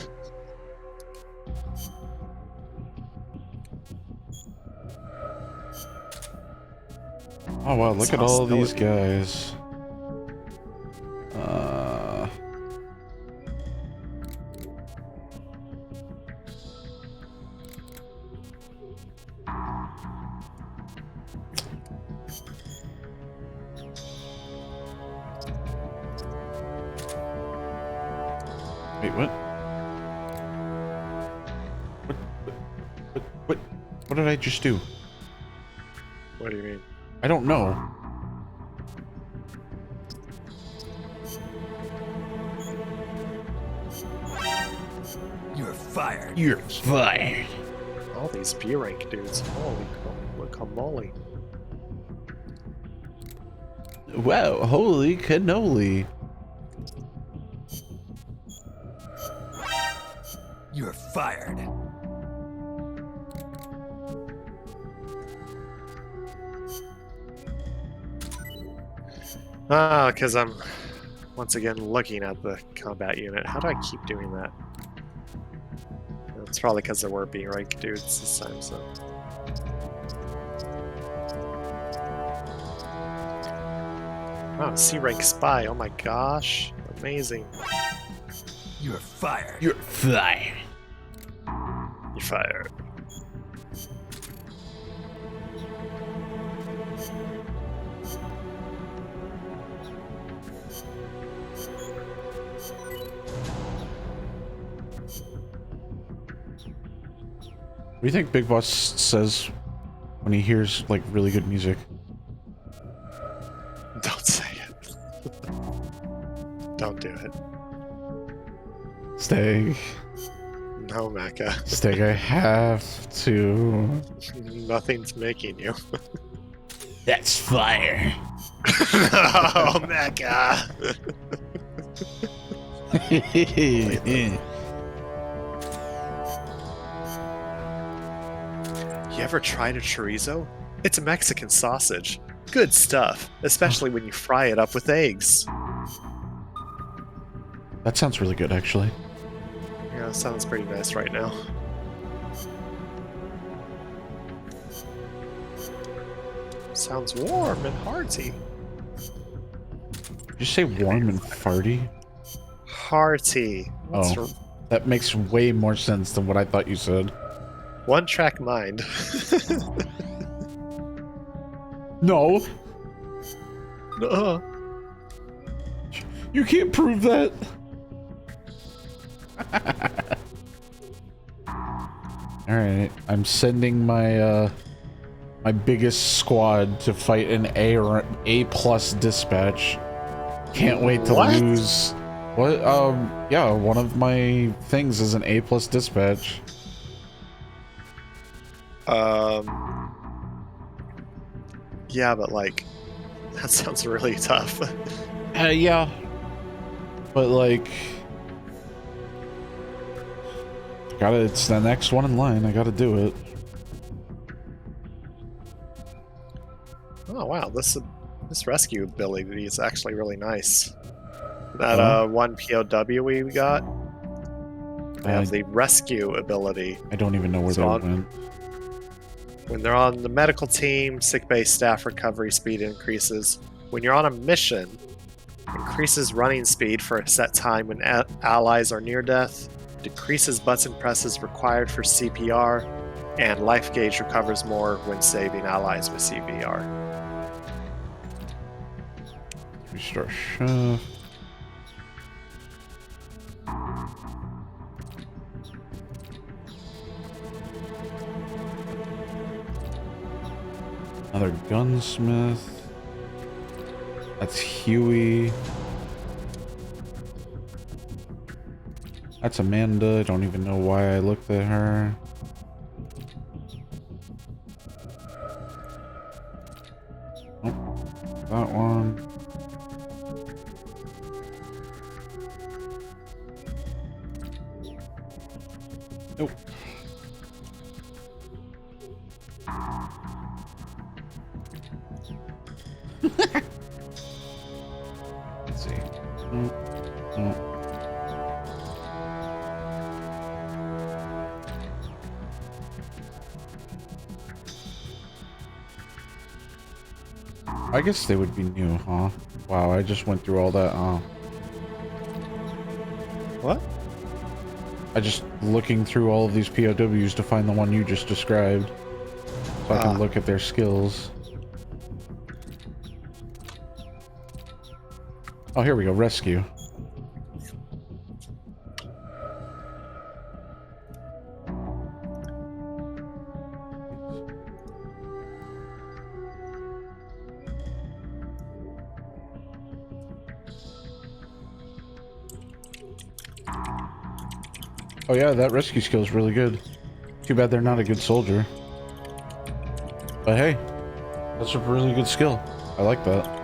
Oh, wow, look It's at all of these hostility. guys. Wait, what? What did I just do? What do you mean? I don't know. You're fired. You're fired. All these B rank dudes. Holy guacamole. Wow, holy cannoli. You're fired. Ah, because I'm once again looking at the combat unit. How do I keep doing that? It's probably because there were B rank dudes this time, so. Wow, C rank spy. Oh my gosh. Amazing. You're fired. You're fired. You're fired. What do you think Big Boss says when he hears like really good music? Don't say it. Don't do it. Steg. No, Mecca. Steg, I have to. Nothing's making you. That's fire. Oh, Mecca. You ever tried a chorizo? It's a Mexican sausage. Good stuff, especially when you fry it up with eggs. That sounds really good, actually. Yeah, sounds pretty nice right now. Sounds warm and hearty. Did you say warm and farty? Hearty. What's Oh, that makes way more sense than what I thought you said. one track mind. No, Uh, you can't prove that. All right, I'm sending my my biggest squad to fight an A plus dispatch. Can't wait to What? lose. What? Yeah, one of my things is an A plus dispatch. Yeah, but like, that sounds really tough. Yeah, but like, it's the next one in line. I gotta do it. Oh wow, this rescue ability is actually really nice. That one POW we got, they have the rescue ability. I don't even know where So they on- went. When they're on the medical team, sickbay staff recovery speed increases. When you're on a mission, increases running speed for a set time when allies are near death, decreases button presses required for CPR, and life gauge recovers more when saving allies with CPR. Restart shift. Another gunsmith. That's Huey. That's Amanda. I don't even know why I looked at her. Oh, that one. Nope. Let's see. I guess they would be new, huh? Wow, I just went through all that, What? I just looking through all of these POWs to find the one you just described. So I can look at their skills. Oh, here we go. Rescue. Oh yeah, that rescue skill is really good. Too bad they're not a good soldier. But hey, that's a really good skill. I like that.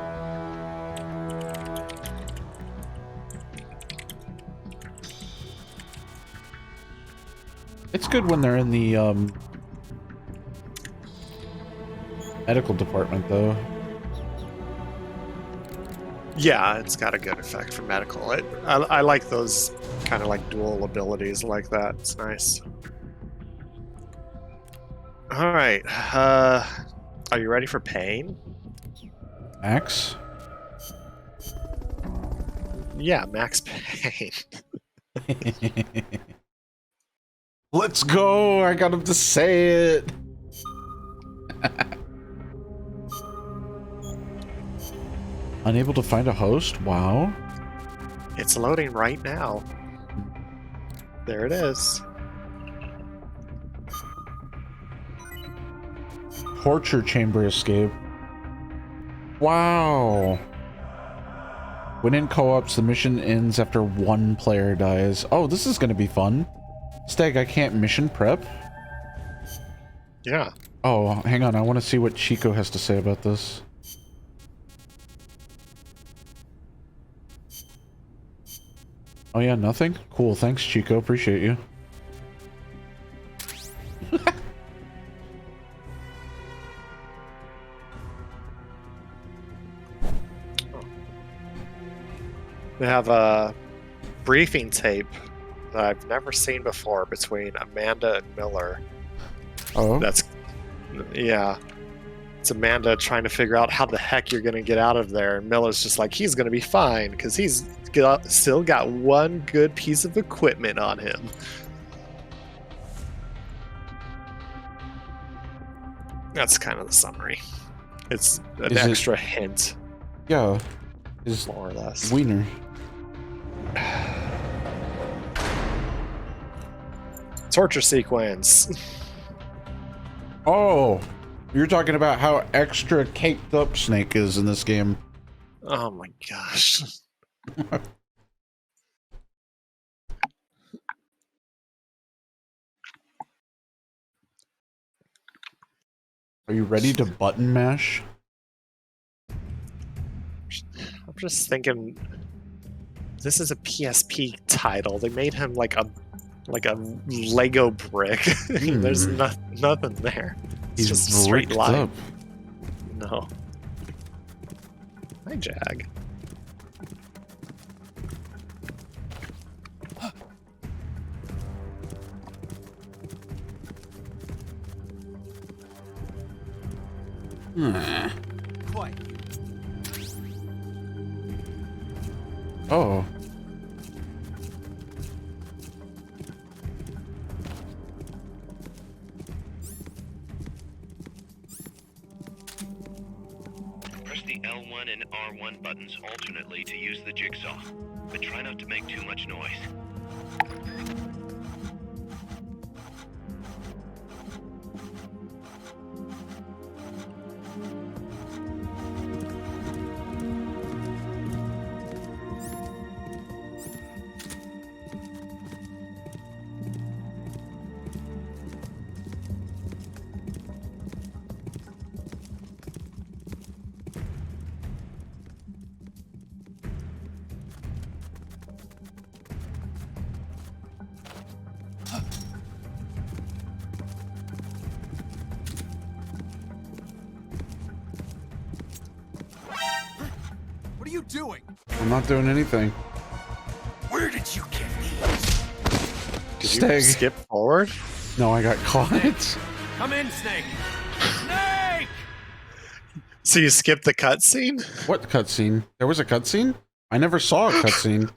It's good when they're in the medical department, though. Yeah, it's got a good effect for medical. I like those kind of like dual abilities like that. It's nice. All right. Are you ready for pain? Max? Yeah, max pain. Let's go! I got him to say it! Unable to find a host? Wow. It's loading right now. There it is. Torture chamber escape. Wow. When in co-ops, the mission ends after one player dies. Oh, this is gonna be fun. Steg, I can't mission prep? Yeah. Oh, hang on. I want to see what Chico has to say about this. Oh yeah, nothing? Cool, thanks Chico, appreciate you. We have a briefing tape that I've never seen before between Amanda and Miller. Oh? Yeah. It's Amanda trying to figure out how the heck you're going to get out of there. And Miller's just like, he's going to be fine because he's still got one good piece of equipment on him. That's kind of the summary. It's an extra hint. Yeah. Is more or less. Wiener. Torture sequence. Oh, you're talking about how extra caked up Snake is in this game. Oh my gosh. Are you ready to button mash? I'm just thinking, this is a PSP title. They made him like a Lego brick. There's nothing there. It's He's just a straight bricked line. up. No. Hi, Jag. Quiet. Oh. Press the L1 and R1 buttons alternately to use the jigsaw, but try not to make too much noise. What are you doing? I'm not doing anything. Where did you get these? Did you Steg. skip forward? No, I got caught. Come in, Snake. Snake! So you skipped the cutscene? What cutscene? There was a cutscene? I never saw a cutscene.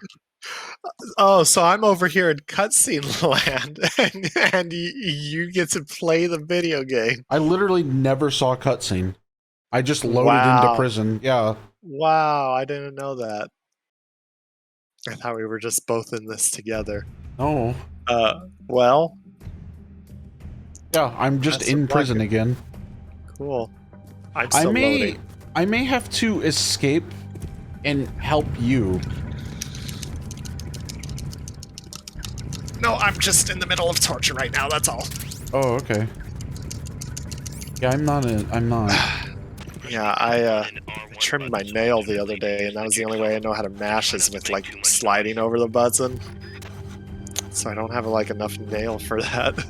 Oh, so I'm over here in cutscene land, and you get to play the video game. I literally never saw a cutscene. I just loaded Wow. into prison. Yeah. Wow, I didn't know that. I thought we were just both in this together. Oh. Well, Yeah, I'm just That's in a prison bracket. again. cool. I'm still loading. I may have to escape and help you. No, I'm just in the middle of torture right now, that's all. Oh, okay. Yeah, I'm not. Yeah, I trimmed my nail the other day, and that was the only way I know how to mash is with like sliding over the button. So I don't have like enough nail for that.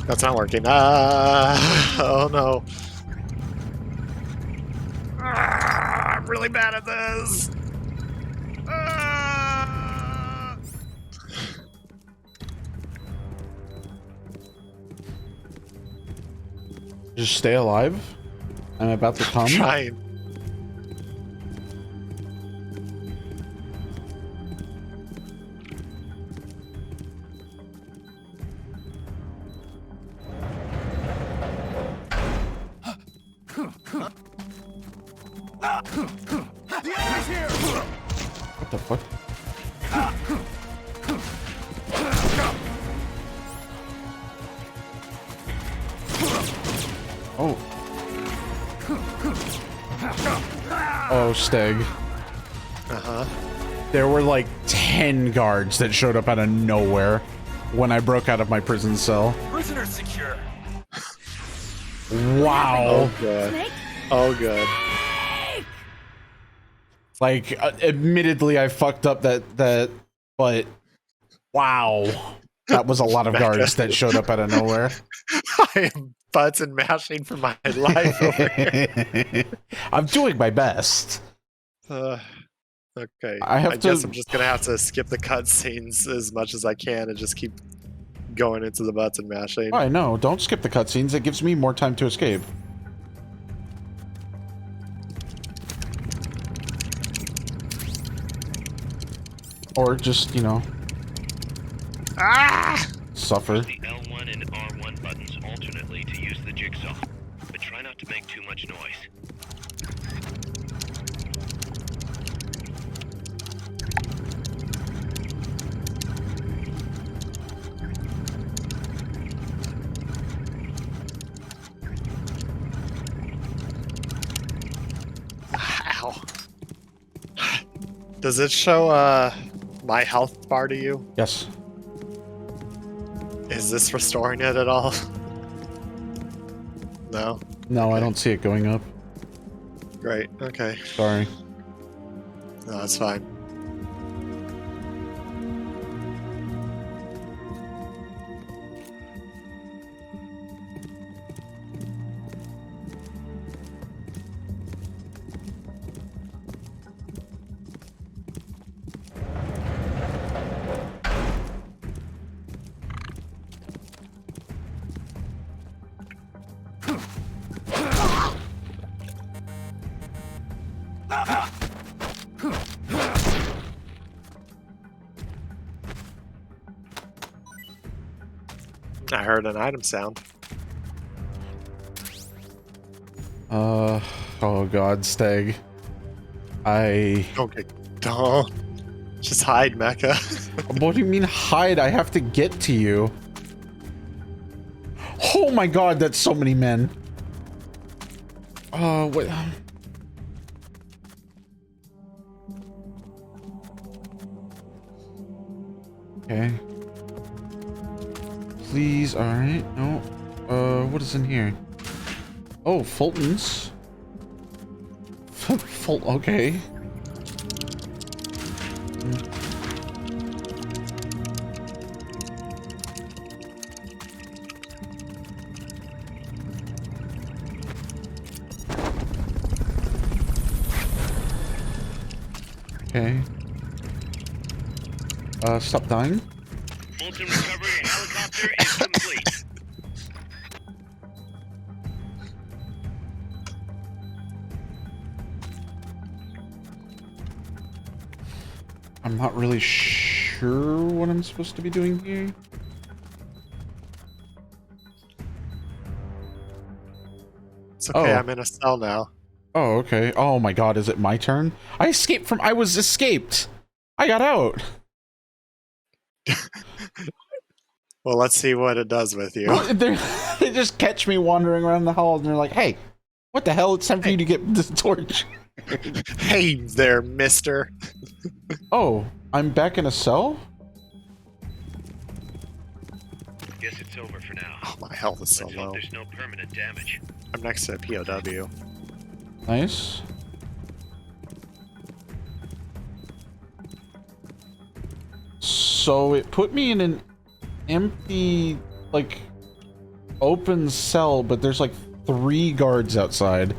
That's not working. Oh no. I'm really bad at this. Just stay alive. I'm about to come. Trying. What the fuck? Oh. Oh, Steg. Uh-huh. There were like 10 guards that showed up out of nowhere when I broke out of my prison cell. Prisoner secure. Wow. Oh good. Oh good. Like, admittedly, I fucked up that, but wow. That was a lot of guards that showed up out of nowhere. I am butts and mashing for my life over here. I'm doing my best. Okay. I guess I'm just gonna have to skip the cutscenes as much as I can and just keep going into the butts and mashing. I know. Don't skip the cutscenes. It gives me more time to escape. Or just, you know, suffer. Use the L1 and R1 buttons alternately to use the jigsaw, but try not to make too much noise. Ow. Does it show my health bar to you? Yes. Is this restoring it at all? No? No, I don't see it going up. Great, okay. Sorry. No, that's fine. I heard an item sound. Oh god, Steg. Okay, don't. Just hide, Mecha. What do you mean hide? I have to get to you. Oh my god, that's so many men. Wait. Okay. Please, alright. No. What is in here? Oh, Fulton's. Okay. Okay. Stop dying. Fulton recovery helicopter is complete. I'm not really sure what I'm supposed to be doing here. It's okay, Oh. I'm in a cell now. Oh, okay. Oh my god, is it my turn? I escaped from- I was escaped! I got out! Well, let's see what it does with you. They just catch me wandering around the halls and they're like, hey, what the hell? It's time for you to get this torch. Hey there, mister. Oh, I'm back in a cell? Guess it's over for now. Oh, my health is so Let's hope low. there's no permanent damage. I'm next to a POW. Nice. So it put me in an empty, like, open cell, but there's like 3 guards outside.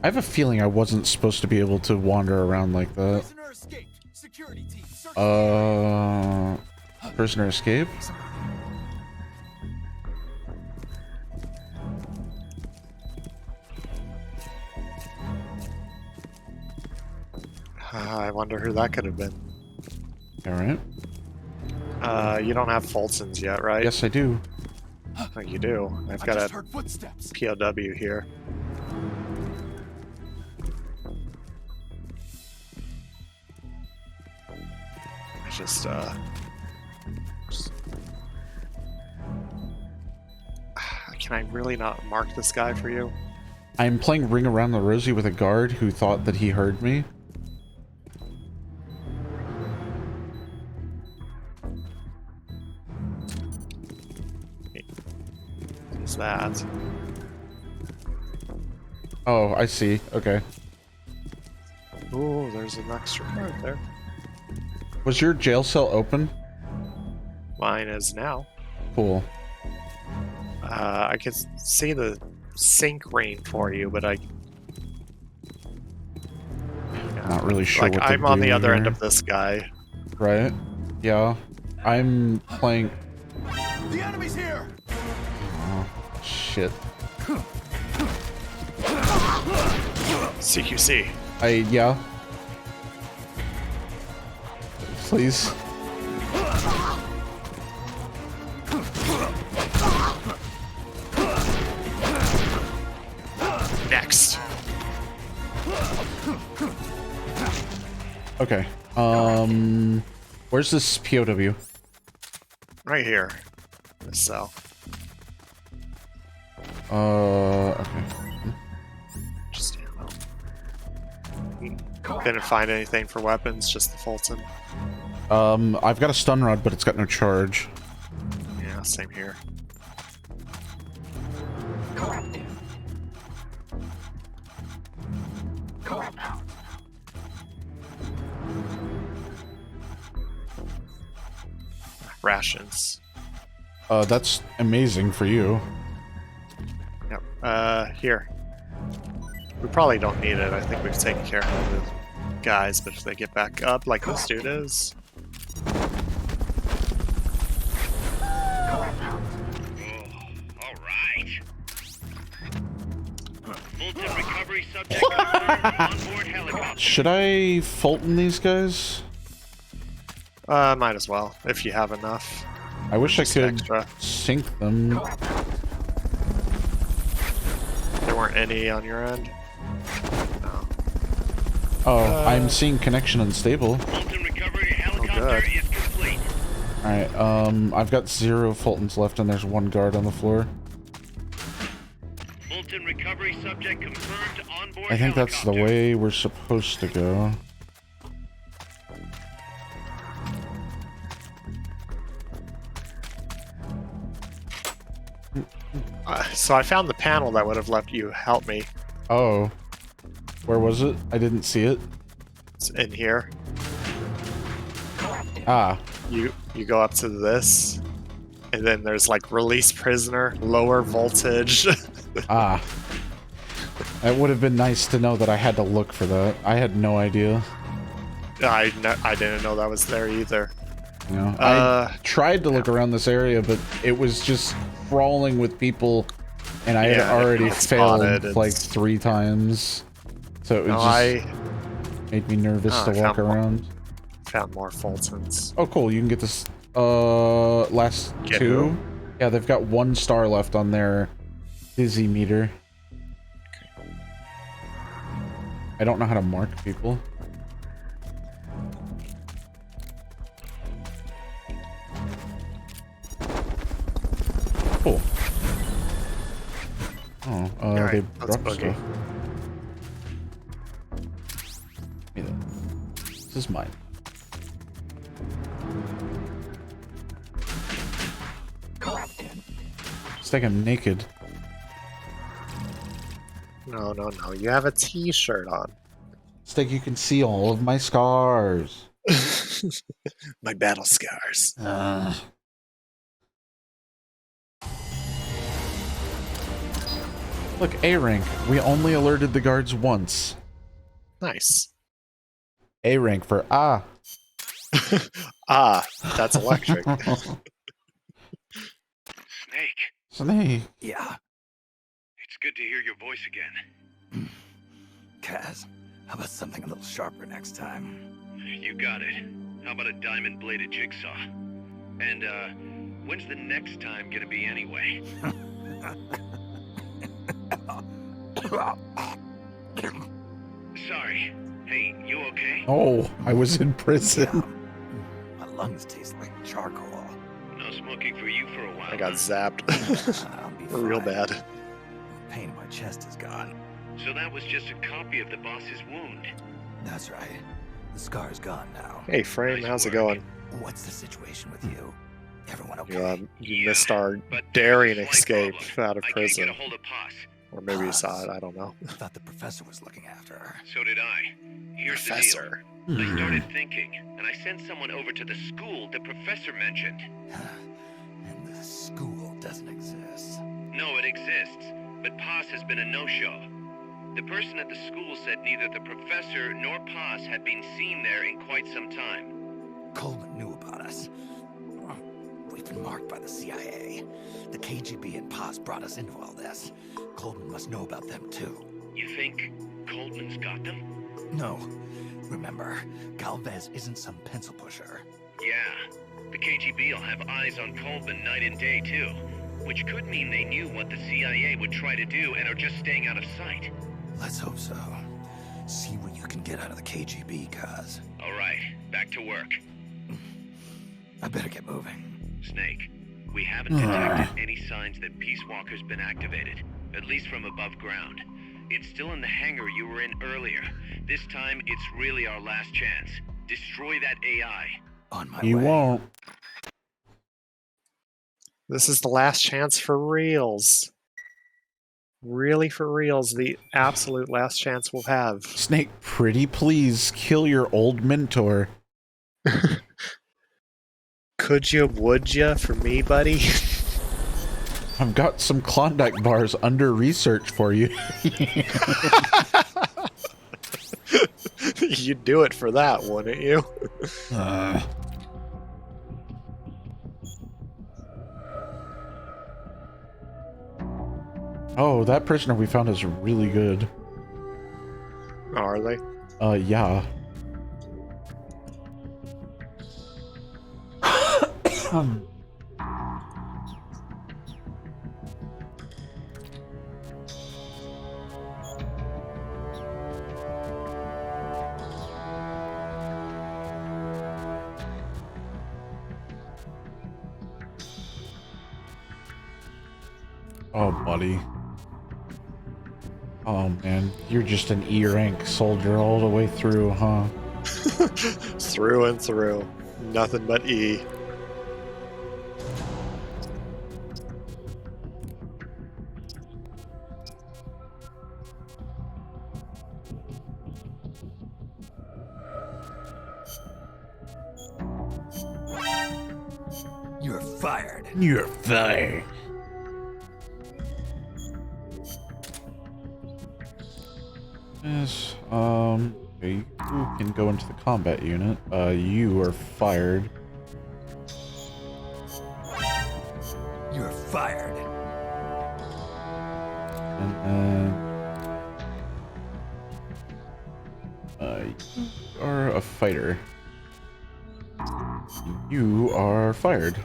I have a feeling I wasn't supposed to be able to wander around like that. Prisoner escaped. Security team, search Prisoner escape? I wonder who that could have been. Alright. You don't have Fultons yet, right? Yes, I do. Oh, you do. I've I got just a heard footsteps. POW here. Just can I really not mark this guy for you? I'm playing Ring Around the Rosie with a guard who thought that he heard me. Who's that? Oh, I see. Okay. Oh, there's an extra card there. Was your jail cell open? Mine is now. Cool. I can see the sync ring for you, but I Not really sure like what to I'm on do the other end here. of this guy. Right? Yeah. I'm playing... The enemy's here. Oh, shit. CQC. Yeah. Please. Next. Okay. Where's this POW? Right here. This cell. Okay. Just ammo. Didn't find anything for weapons, just the Fulton. I've got a stun rod, but it's got no charge. Yeah, same here. Rations. That's amazing for you. Yep. Here. We probably don't need it. I think we've taken care of the guys, but if they get back up like this dude is. All right. Fulton recovery subject confirmed onboard helicopter. Should I Fulton these guys? Might as well, if you have enough. I wish I Just could extra. sink them. There weren't any on your end? No. Oh, I'm seeing connection unstable. Fulton recovery helicopter good. is complete. Alright, I've got 0 Fultons left and there's 1 guard on the floor. Fulton recovery subject confirmed onboard I think that's the helicopter. way we're supposed to go. So I found the panel that would have let you help me. Oh. Where was it? I didn't see it. It's in here. Ah. You go up to this, And then there's like release prisoner, lower voltage. Ah. It would have been nice to know that I had to look for that. I had no idea. I didn't know that was there either. You know, I tried to look around this area, but it was just crawling with people, and I had already failed like 3 times. So it was just made me nervous to walk around. Found more Fultons. Oh, cool. You can get this last Get 2. who? Yeah, they've got 1 star left on their dizzy meter. I don't know how to mark people. Cool. Oh, Alright, they let's dropped boogie. stuff. Give me that. This is mine. Steg, I'm naked. No. You have a t-shirt on. Steg, you can see all of my scars. My battle scars. Look, A rank. We only alerted the guards once. Nice. A rank for That's electric. Snake, Snake. Yeah, it's good to hear your voice again. Kaz, how about something a little sharper next time? You got it. How about a diamond-bladed jigsaw? And, when's the next time gonna be anyway? Sorry. Hey, you okay? Oh, I was in prison. My lungs taste like charcoal. No smoking for you for a while. I got zapped. I'll be Real fine. bad. The pain in my chest is gone. So that was just a copy of the boss's wound. That's right. The scar's gone now. Hey, Frame, Nice how's it work. going? What's the situation with you? Everyone okay? You missed our But daring there's a escape slight out of I can't prison. get a hold of Paz. Or maybe you saw it, I don't know. I thought the professor was looking after her. So did I. Here's Professor. the deal. I started thinking, and I sent someone over to the school the professor mentioned. And the school doesn't exist. No, it exists, but Paz has been a no-show. The person at the school said neither the professor nor Paz had been seen there in quite some time. Coleman knew about us. We've been marked by the CIA. The KGB and Paz brought us into all this. Coleman must know about them too. You think Coleman's got them? No. Remember, Galvez isn't some pencil pusher. Yeah. The KGB will have eyes on Coleman night and day, too. Which could mean they knew what the CIA would try to do and are just staying out of sight. Let's hope so. See what you can get out of the KGB, Kaz. All right, back to work. I better get moving. Snake, we haven't detected any signs that Peace Walker's been activated, at least from above ground. It's still in the hangar you were in earlier. This time, it's really our last chance. Destroy that AI. On my You way. won't. This is the last chance for reals. Really for reals, the absolute last chance we'll have. Snake, pretty please kill your old mentor. Could you, would you, for me, buddy? I've got some Klondike bars under research for you. You'd do it for that, wouldn't you? Oh, that prisoner we found is really good. Are they? Yeah. Oh, buddy. Oh, man. You're just an E-rank soldier all the way through, huh? Through and through. Nothing but E. You're fired. You're fired. Yes, okay, you can go into the combat unit. You are fired. You're fired. And then... you are a fighter. You are fired.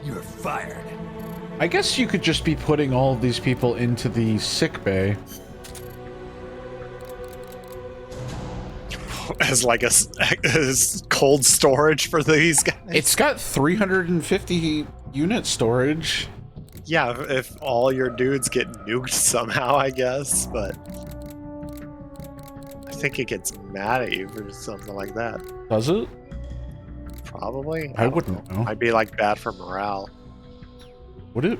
You're fired. I guess you could just be putting all of these people into the sick bay. As like as cold storage for these guys. It's got 350 unit storage. Yeah, if all your dudes get nuked somehow, I guess, but I think it gets mad at you for something like that. Does it? Probably. I wouldn't know. Might be like bad for morale. Would it?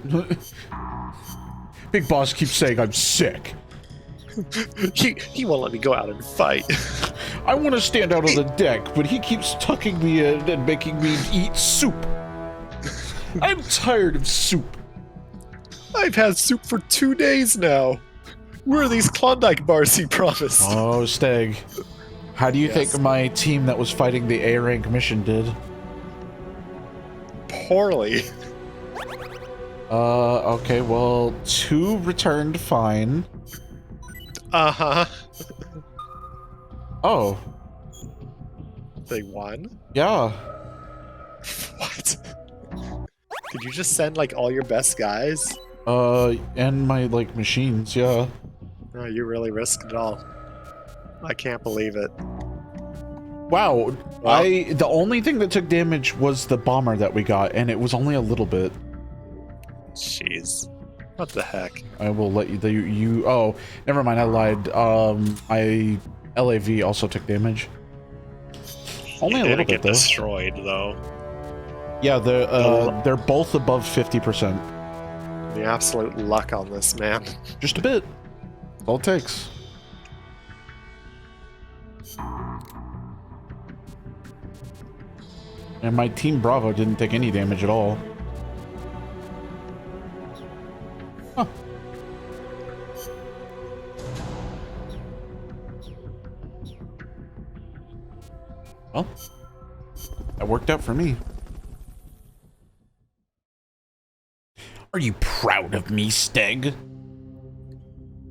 Big Boss keeps saying I'm sick. He won't let me go out and fight. I want to stand out on the deck, but he keeps tucking me in and making me eat soup. I'm tired of soup. I've had soup for 2 days now. Where are these Klondike bars he promised? Oh, Steg. How do you Yes. think my team that was fighting the A rank mission did? Poorly. Okay, well, 2 returned fine. Uh-huh. Oh, They won? yeah. What? Did you just send like all your best guys? And my, like, machines, yeah. Oh, you really risked it all. I can't believe it. Wow, Well- the only thing that took damage was the bomber that we got, and it was only a little bit. Jeez. What the heck? I will let you, oh, never mind, I lied. LAV also took damage. Only a You little didn't bit, get though. destroyed, though. Yeah, they're both above 50%. The absolute luck on this, man. Just a bit. That's all it takes. And my Team Bravo didn't take any damage at all. Huh. Well, that worked out for me. Are you proud of me, Steg?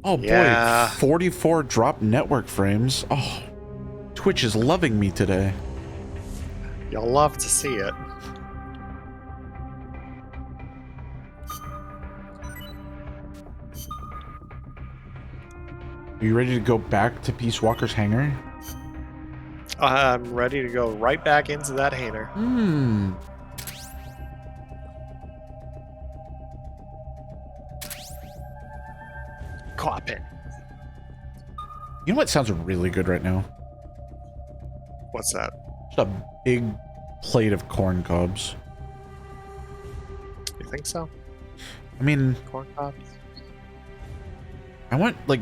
Oh boy, Yeah. 44 drop network frames. Oh, Twitch is loving me today. You'll love to see it. Are you ready to go back to Peace Walker's hangar? I'm ready to go right back into that hangar. Hmm. Coppin. You know what sounds really good right now? What's that? Just a big plate of corn cobs. You think so? I mean, Corn cobs? I want like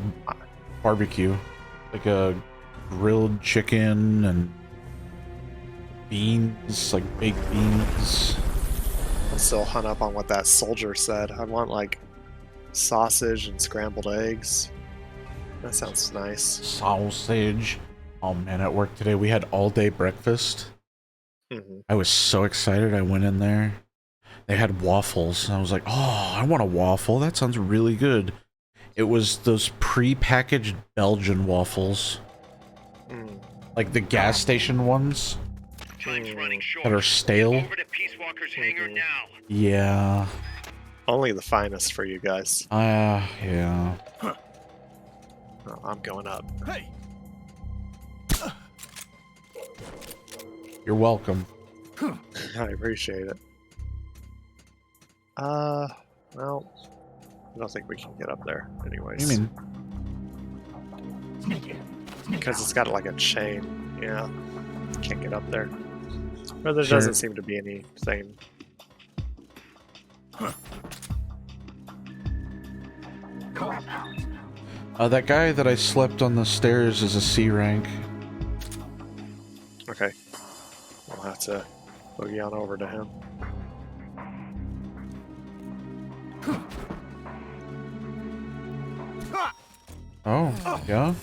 barbecue, like a grilled chicken and beans, like baked beans. I'm still hung up on what that soldier said. I want like sausage and scrambled eggs. That sounds nice. Sausage. Oh man, at work today we had all day breakfast. Hmm. I was so excited. I went in there. They had waffles. And I was like, oh, I want a waffle. That sounds really good. It was those pre-packaged Belgian waffles. Mm. Like the gas station ones Time's running short. that are stale. Over to Peace Walker's hangar now. Yeah. Only the finest for you guys. Yeah. Oh, I'm going up. Hey, You're welcome. I appreciate it. Well, I don't think we can get up there anyways. What do you mean? Because it's got like a chain. Yeah. Can't get up there. Or there Sure. doesn't seem to be anything. That guy that I slept on the stairs is a C rank. Okay. We'll have to boogie on over to him. Oh, yeah.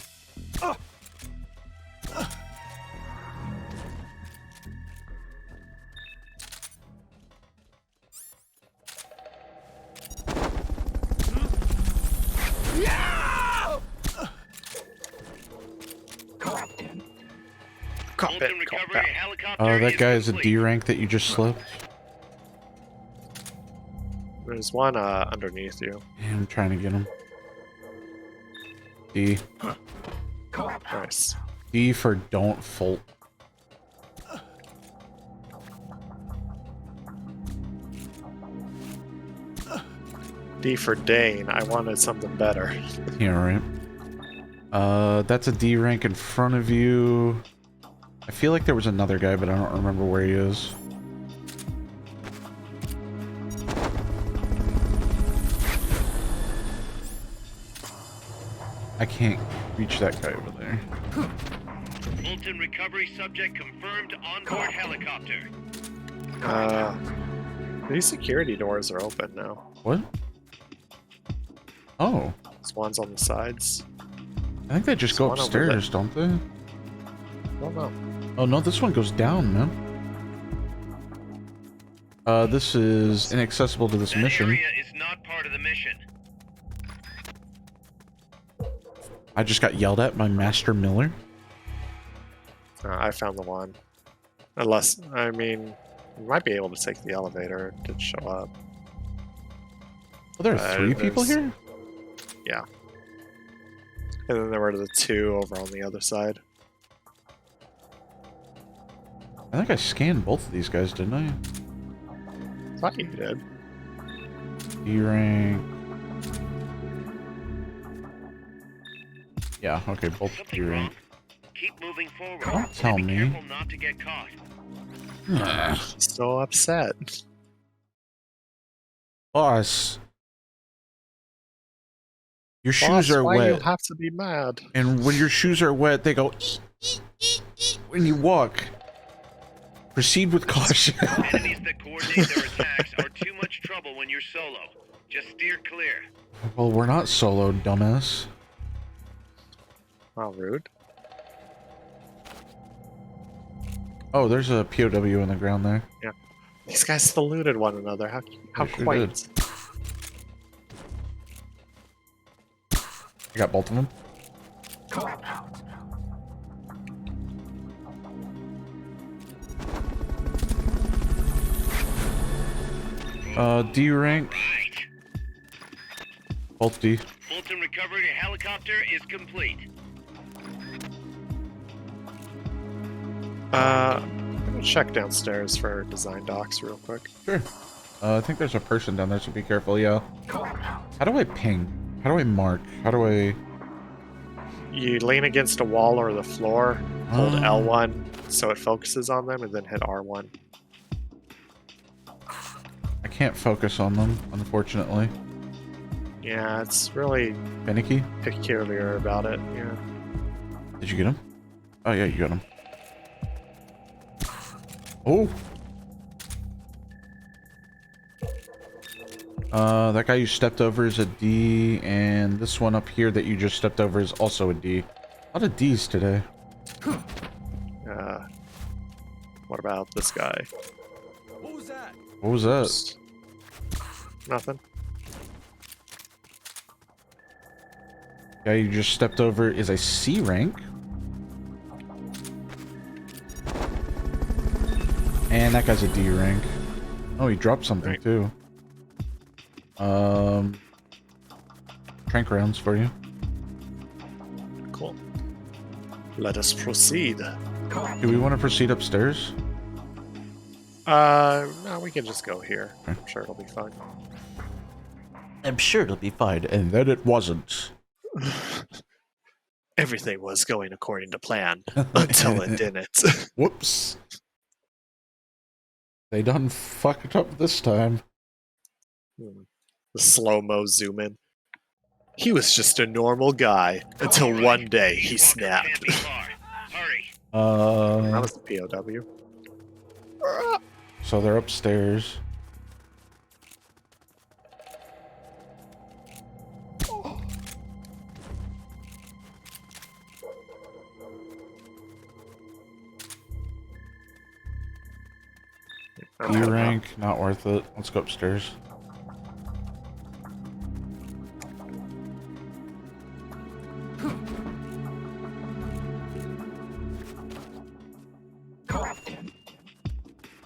Cockpit. Fulton recovery helicopter Oh, that is guy is a complete. D rank that you just slipped. There's one underneath you. Yeah, I'm trying to get him. D. Nice. D for don't fault. D for Dane. I wanted something better. Yeah, right. That's a D rank in front of you. I feel like there was another guy, but I don't remember where he is. I can't reach that guy over there. Fulton recovery subject confirmed onboard helicopter. These security doors are open now. What? Oh, There's ones on the sides. I think they just go There's one over upstairs, don't they? I don't know. Oh no, this one goes down, man. This is inaccessible to this That mission. area is not part of the mission. I just got yelled at by Master Miller. I found the one. Unless, I mean, you might be able to take the elevator. It did show up. Oh, there are 3 people there's- here? Yeah. And then there were the 2 over on the other side. I think I scanned both of these guys, didn't I? Thought you did. D rank. Yeah, okay, both D Something wrong? rank. Keep moving forward. Don't tell and be me. careful not to get caught. So upset. Boss. Your shoes Boss, are why wet. you have to be mad? And when your shoes are wet, they go when you walk. Proceed with caution. Enemies that coordinate their attacks are too much trouble when you're solo. Just steer clear. Well, we're not solo, dumbass. Wow, rude. Oh, there's a POW on the ground there. These guys saluted one another. How They sure quaint. I got both of them. D rank. Right. Both D. Fulton recovery helicopter is complete. I'm gonna check downstairs for design docs real quick. Sure. I think there's a person down there, so be careful, yeah. How do I ping? How do I mark? How do I... You lean against a wall or the floor, hold Oh. L1 so it focuses on them, and then hit R1. I can't focus on them, unfortunately. Yeah, it's really Finicky? peculiar about it. Yeah. Did you get him? Oh, yeah, you got him. Oh! That guy you stepped over is a D, and this one up here that you just stepped over is also a D. A lot of D's today. What about this guy? What was that? What was that? Just nothing. Guy you just stepped over is a C rank. And that guy's a D rank. Oh, he dropped something Right. too. Trank rounds for you. Cool. Let us proceed. Do we want to proceed upstairs? No, we can just go here. Okay. I'm sure it'll be fine. I'm sure it'll be fine. And then it wasn't. Everything was going according to plan until it didn't. Whoops. They done fucked up this time. The slow-mo zoom in. He was just a normal guy until one day he Peace Walker can't snapped. be far. Hurry. That was the POW. So they're upstairs. E rank, not worth it. Let's go upstairs.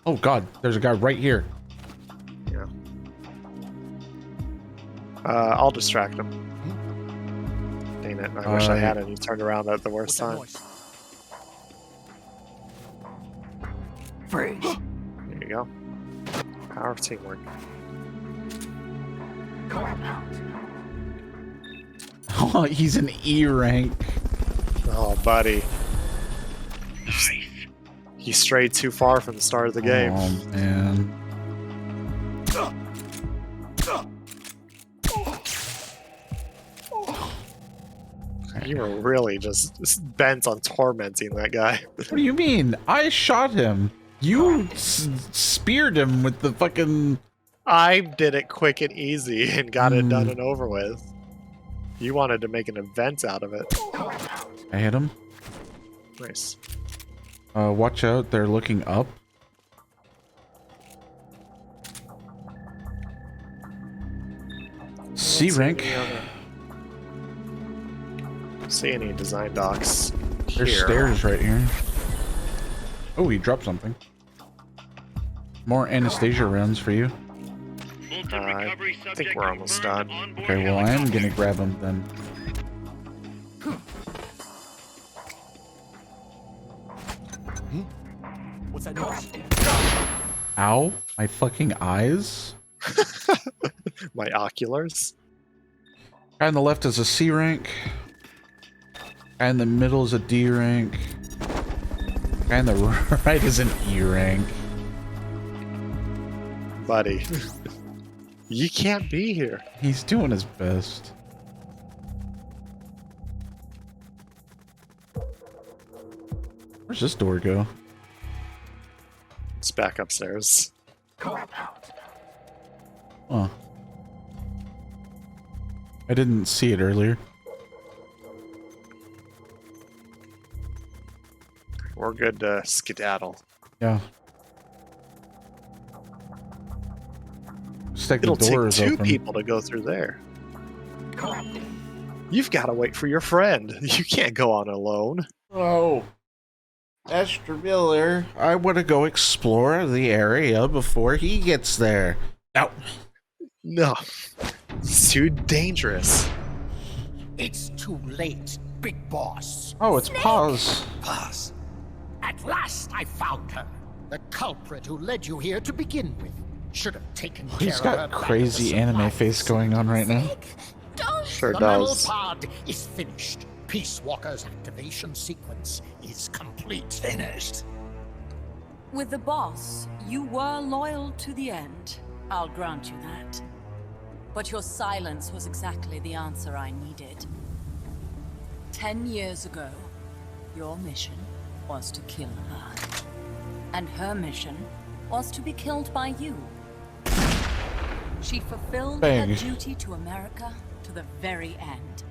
Oh god, there's a guy right here. Yeah. I'll distract him. Dang it, I wish I had it. He turned around at the worst time. Freeze. There you go. Power of teamwork. Oh, he's an E rank. Oh, buddy. Nice. He strayed too far from the start of the game. Oh, man. You were really just bent on tormenting that guy. What do you mean? I shot him. You speared him with the fucking... I did it quick and easy and got it done and over with. You wanted to make an event out of it. I hit him. Nice. Watch out, they're looking up. C rank. See any design docs There's here. stairs right here. Oh, he dropped something. More Anastasia rounds for you. I think we're almost done. Okay, well, I am gonna grab him then. What's that noise? Ow, my fucking eyes. My oculars. Guy on the left is a C rank. Guy in the middle is a D rank. Guy on the right is an E rank. Buddy. You can't be here. He's doing his best. Where's this door go? It's back upstairs. Huh. I didn't see it earlier. We're good to skedaddle. Yeah. Steg, the It'll door take is two open. people to go through there. You've got to wait for your friend. You can't go on alone. Oh. Esther Miller, I want to go explore the area before he gets there. No. No. It's too dangerous. It's too late, big boss. Oh, it's pause. Pause. At last I found her. The culprit who led you here to begin with. Should have taken care He's of her got back at crazy the anime supply face going on right now. Sure The mammal does. pod is finished. Peace Walker's activation sequence is complete. Finished. With the boss, you were loyal to the end. I'll grant you that. But your silence was exactly the answer I needed. 10 years ago, your mission was to kill her. And her mission was to be killed by you. She fulfilled Bang. her duty to America to the very end.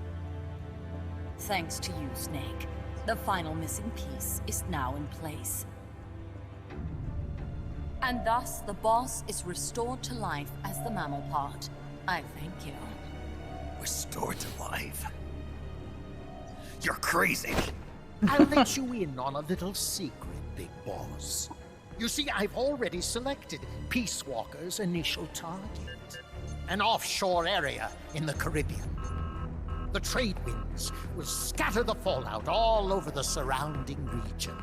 Thanks to you, Snake, the final missing piece is now in place. And thus, the boss is restored to life as the mammal pod. I thank you. Restored to life. You're crazy. I'll let you in on a little secret, big boss. You see, I've already selected Peace Walker's initial target. An offshore area in the Caribbean. The trade winds will scatter the fallout all over the surrounding region.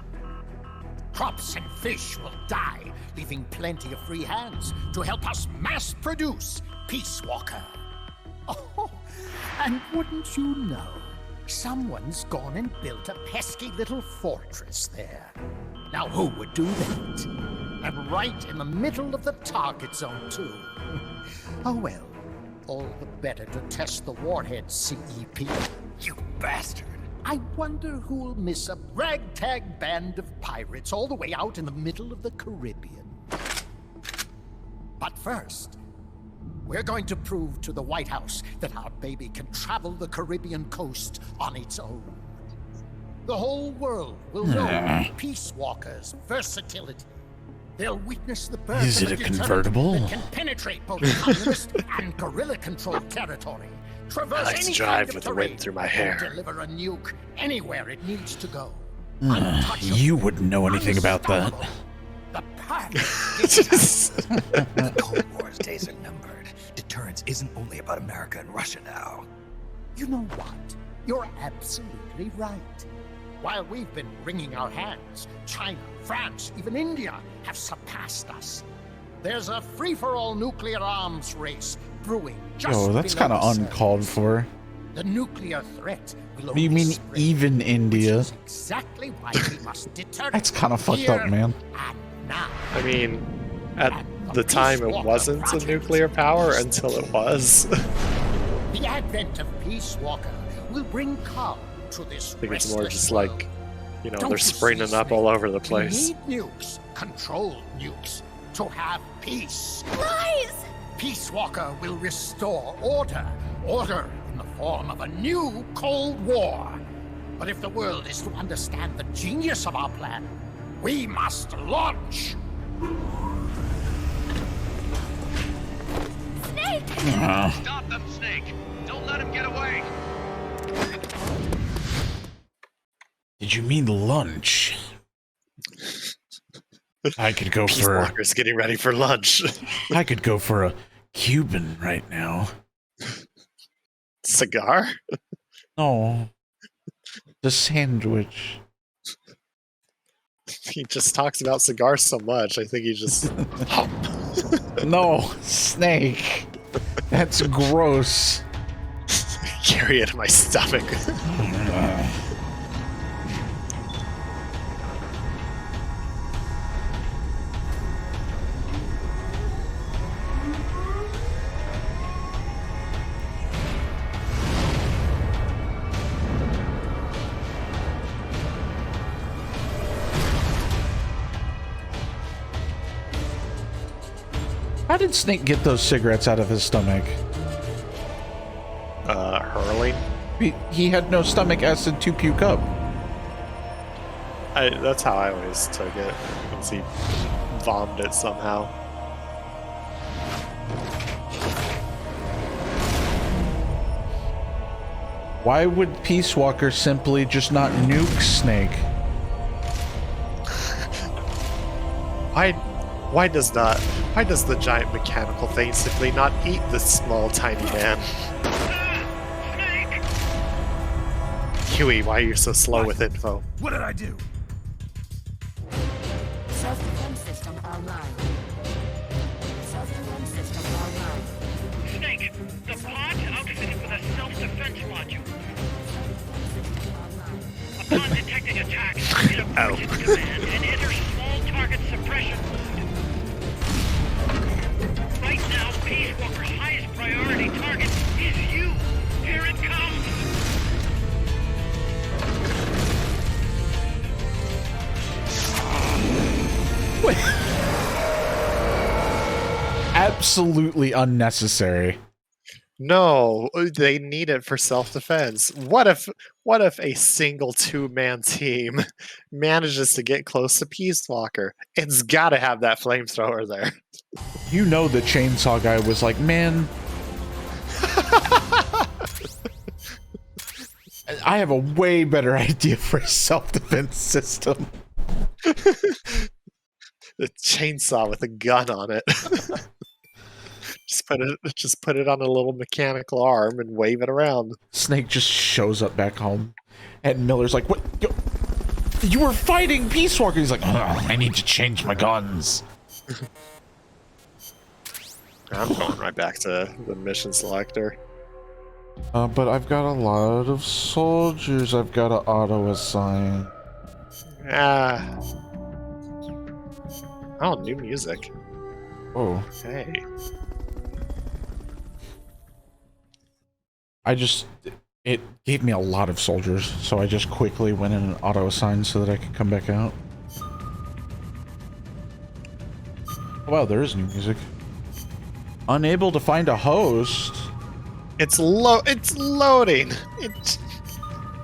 Crops and fish will die, leaving plenty of free hands to help us mass produce Peace Walker. Oh, and wouldn't you know, someone's gone and built a pesky little fortress there. Now who would do that? And right in the middle of the target zone, too. Oh well, all the better to test the warhead, CEP. You bastard. I wonder who'll miss a ragtag band of pirates all the way out in the middle of the Caribbean. But first, we're going to prove to the White House that our baby can travel the Caribbean coast on its own. The whole world will know Peace Walker's versatility, They'll witness the birth Is of it a deterrent convertible? that can penetrate both communist and guerrilla-controlled territory. Traverse I like to any drive kind of with the terrain wind through my and hair. deliver a nuke anywhere it needs to go. You wouldn't know anything about that. The path. The Cold War's days are numbered. Deterrence isn't only about America and Russia now. You know what? You're absolutely right. While we've been wringing our hands, China, France, even India have surpassed us. There's a free-for-all nuclear arms race brewing just Yo, that's below kind of the surface. uncalled for. The nuclear threat will What do you only mean, spread, even which India? is exactly why we must deter it That's kind of fucked here up, man. and now. I mean, at the time it wasn't a nuclear power until it was. The advent of Peace Walker will bring calm to this I think it's more restless just world. like, you know, Don't they're you springing see, up all Snake? over the place. We need nukes, controlled nukes, to have peace. Lies! Peace Walker will restore order. Order in the form of a new Cold War. But if the world is to understand the genius of our plan, we must launch. Snake! Stop them, Snake! Don't let him get away! Did you mean lunch? I could go Peace for Walker's getting ready for lunch. I could go for a Cuban right now. Cigar? No. The sandwich. He just talks about cigars so much. I think he just. No, Snake. That's gross. Carry it in my stomach. How did Snake get those cigarettes out of his stomach? Hurling? He had no stomach acid to puke up. That's how I always took it. Once he vomited it somehow. Why would Peace Walker simply just not nuke Snake? Why does the giant mechanical basically not eat the small tiny man? Huey, why are you so slow with info? What did I do? Self-defense system online. Self-defense system online. Snake, the pod's outfitted with a self-defense module. Upon detecting attack, it aborts its command and enters small target suppression mode. Right now, Peace Walker's highest priority target is you. Here it comes. Wait. Absolutely unnecessary. No, they need it for self-defense. What if a single two-man team manages to get close to Peace Walker? It's got to have that flamethrower there. You know the chainsaw guy was like, man, I have a way better idea for a self-defense system. The chainsaw with a gun on it. Just put it on a little mechanical arm and wave it around. Snake just shows up back home, and Miller's like, "What? You were fighting Peace Walker." He's like, "I need to change my guns." I'm going right back to the mission selector. But I've got a lot of soldiers I've got to auto-assign. Oh, new music. Oh. Hey. It gave me a lot of soldiers, so I just quickly went in and auto-assigned so that I could come back out. Oh, wow, there is new music. Unable to find a host. It's loading.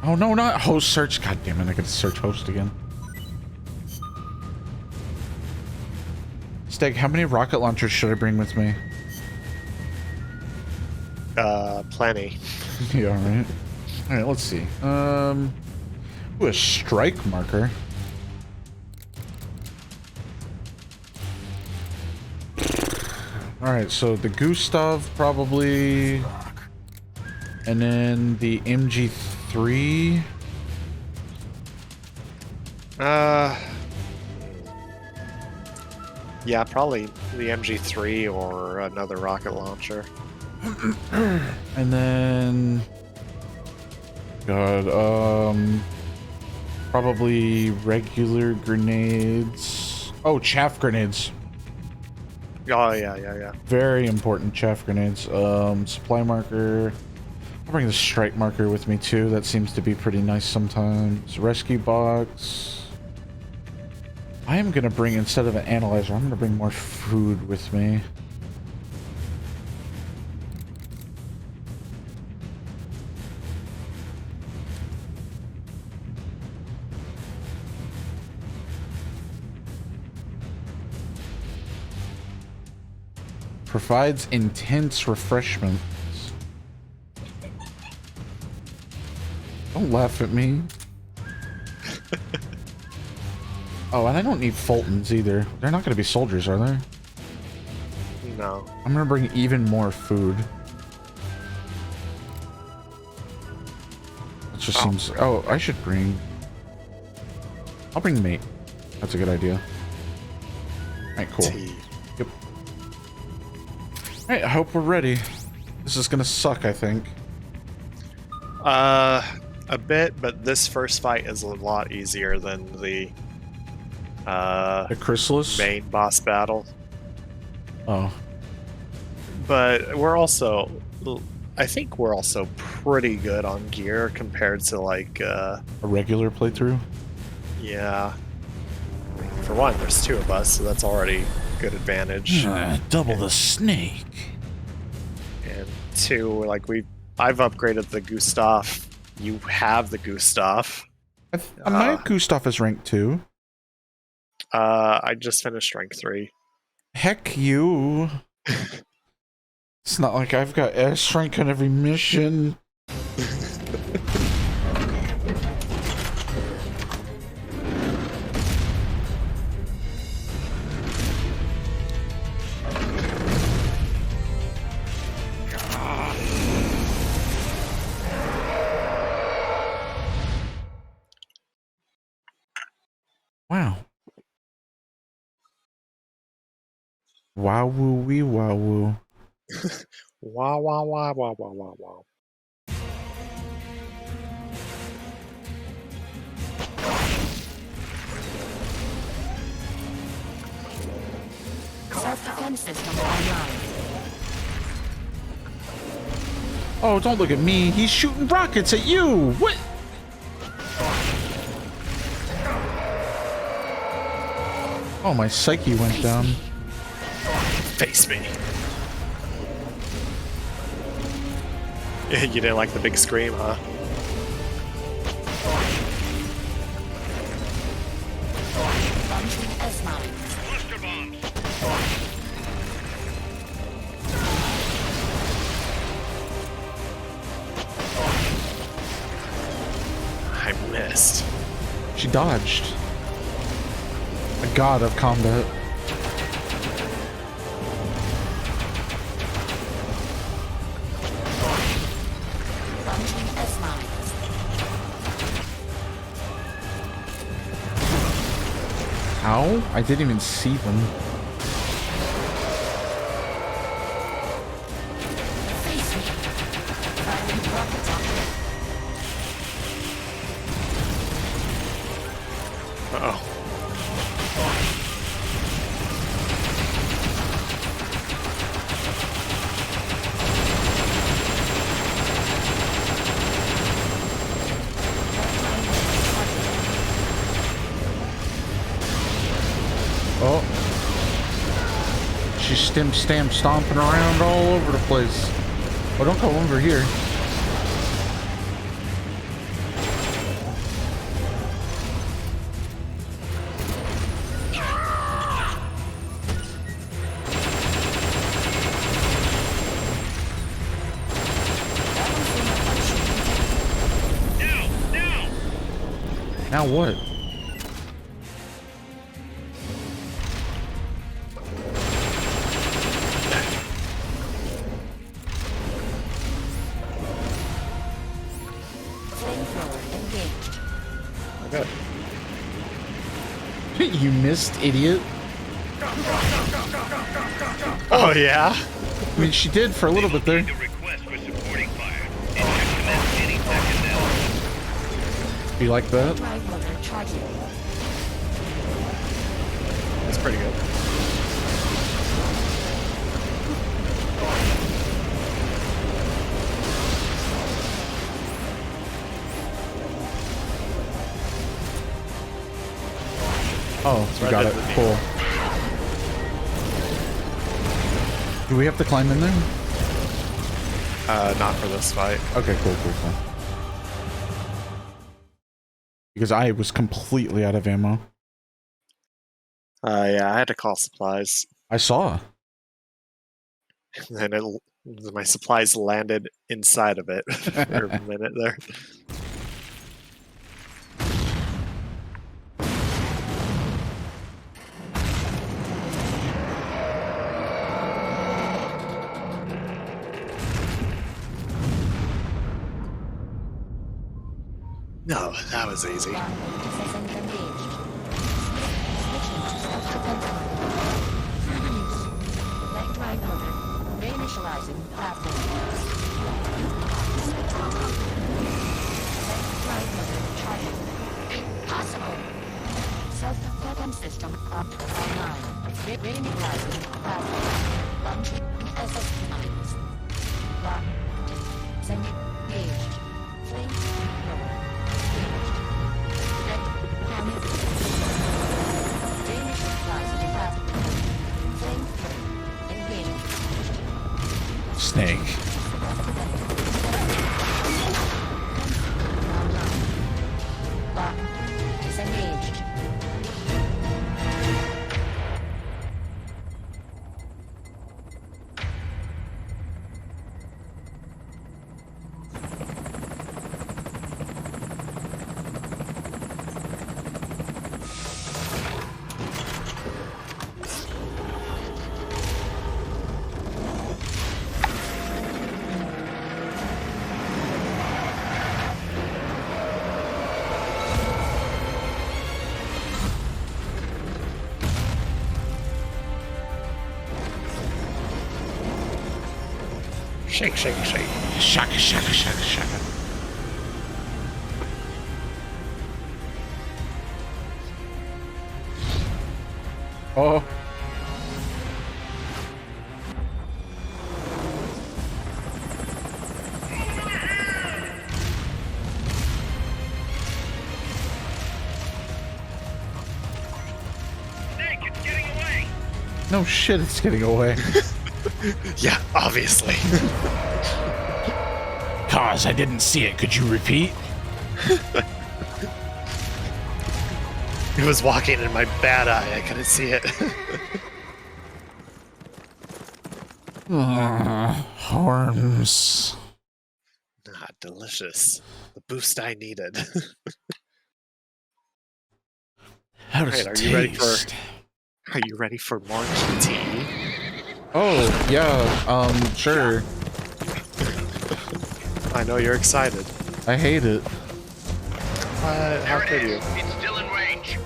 Oh no, not host search. God damn it, I gotta search host again. Steg, how many rocket launchers should I bring with me? Plenty. Yeah, right. All right, let's see. Ooh, a strike marker. All right, so the Gustav probably, and then the MG3. Yeah, probably the MG3 or another rocket launcher. And then, God, probably regular grenades. Oh, chaff grenades. Oh, yeah. Very important chaff grenades. Supply marker. I'll bring the strike marker with me too. That seems to be pretty nice sometimes. Rescue box. I am gonna bring, instead of an analyzer, I'm gonna bring more food with me. Provides intense refreshments. Don't laugh at me. Oh, and I don't need Fultons either. They're not going to be soldiers, are they? No. I'm going to bring even more food. That just seems... Oh, I should bring... I'll bring mate. That's a good idea. Alright, cool. Yep. Alright, I hope we're ready. This is going to suck, I think. A bit, but this first fight is a lot easier than the Chrysalis? main boss battle. Oh. But we're also, I think we're also pretty good on gear compared to like a regular playthrough? Yeah. For one, there's two of us, so that's already good advantage. Double the snake. And two, like I've upgraded the Gustav. You have the Gustav. My Gustav is rank 2. I just finished rank 3. Heck you. It's not like I've got S rank on every mission. Wow. Wow woo wee wow woo. Wow, wow, wow, wow, wow, wow, wow. Self-defense system online. Oh, don't look at me. He's shooting rockets at you. What? Oh, my psyche went down. Face me. You didn't like the big scream, huh? Cluster bombs. I missed. She dodged. A god of combat. Ow? I didn't even see them. Uh-oh. Oh. She's stomping around all over the place. Oh, don't come over here. Now what? Okay. You missed, idiot. Oh yeah. I mean, she did for a little bit there. The request for supporting fire. It should commence any second now. You like that? Drive motor charging. That's pretty good. Oh, you got it. Cool. Do we have to climb in there? Not for this fight. Okay, cool. Because I was completely out of ammo. Yeah, I had to call supplies, I saw. and my supplies landed inside of it for a minute there. No, that was easy. Reinitializing platform. Drive motor charging. Impossible. Self-propellant system up online. Reinitializing platform. Launching SS mines. Lock. Engaged. Flame thrower. Snake. Disengaged. Shake, shake, shake. Shaka, shaka, shaka, shaka. Oh. Snake, it's getting away! No shit, it's getting away. Yeah, obviously. Cause I didn't see it. Could you repeat? It was walking in my bad eye. I couldn't see it. Horns. Ah, delicious. The boost I needed. How does Alright, it are you ready for? taste? Are you ready for more GT? Oh, yeah, sure. I know you're excited. I hate it. How could you? It's still in range.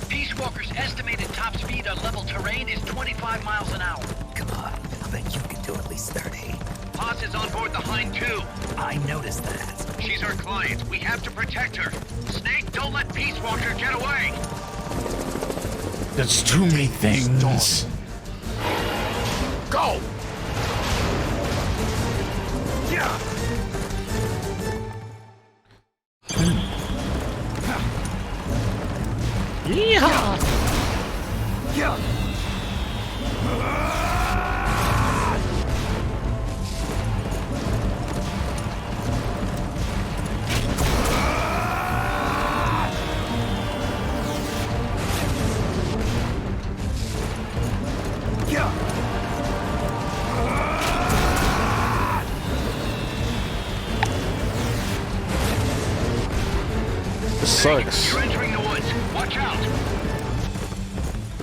Peace Walker's estimated top speed on level terrain is 25 miles an hour. Come on, I bet you can do at least 30. Paz is on board the Hind too. I noticed that. She's our client. We have to protect her. Snake, don't let Peace Walker get away. That's too many things. Go! Yeah. Yeah. sucks. You're entering the woods. Watch out.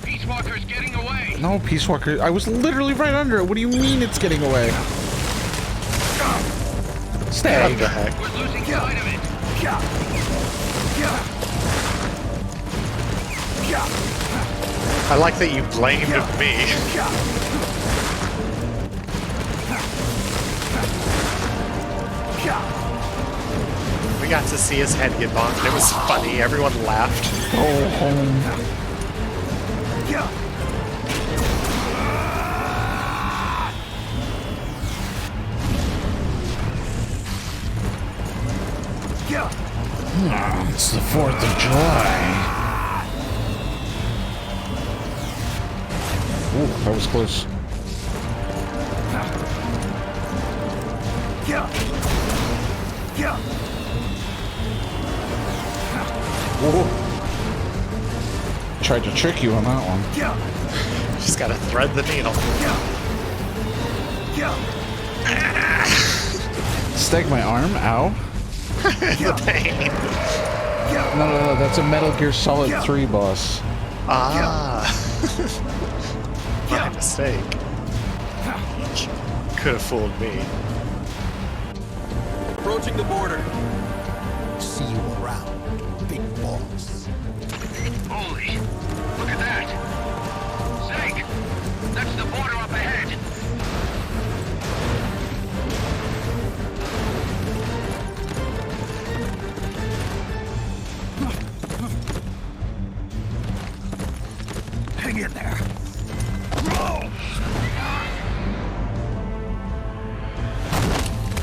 Peace Walker's getting away. No, Peace Walker. I was literally right under it. What do you mean it's getting away? Stag. What the heck? We're losing sight of it. I like that you blamed me. We got to see his head get bonked. It was funny. Everyone laughed. Go home. It's the 4th of July. Ooh, that was close. Whoa. Tried to trick you on that one. Just gotta thread the needle. Steg my arm. Ow. The pain. No, that's a Metal Gear Solid 3 boss. Ah. My mistake. Could have fooled me. Approaching the border. See you around, big boss. Holy, look at that. Snake, that's the border up ahead. Hang in there.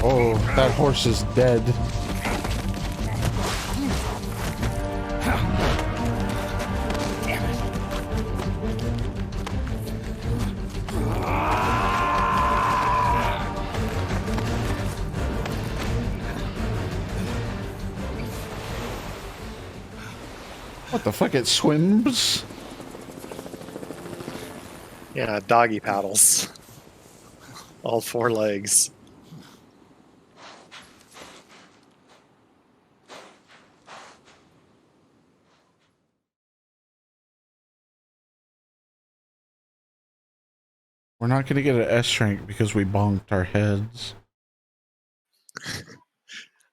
Oh, that horse is dead. What the fuck? It swims? Yeah, doggy paddles. All 4 legs. We're not gonna get an S rank because we bonked our heads.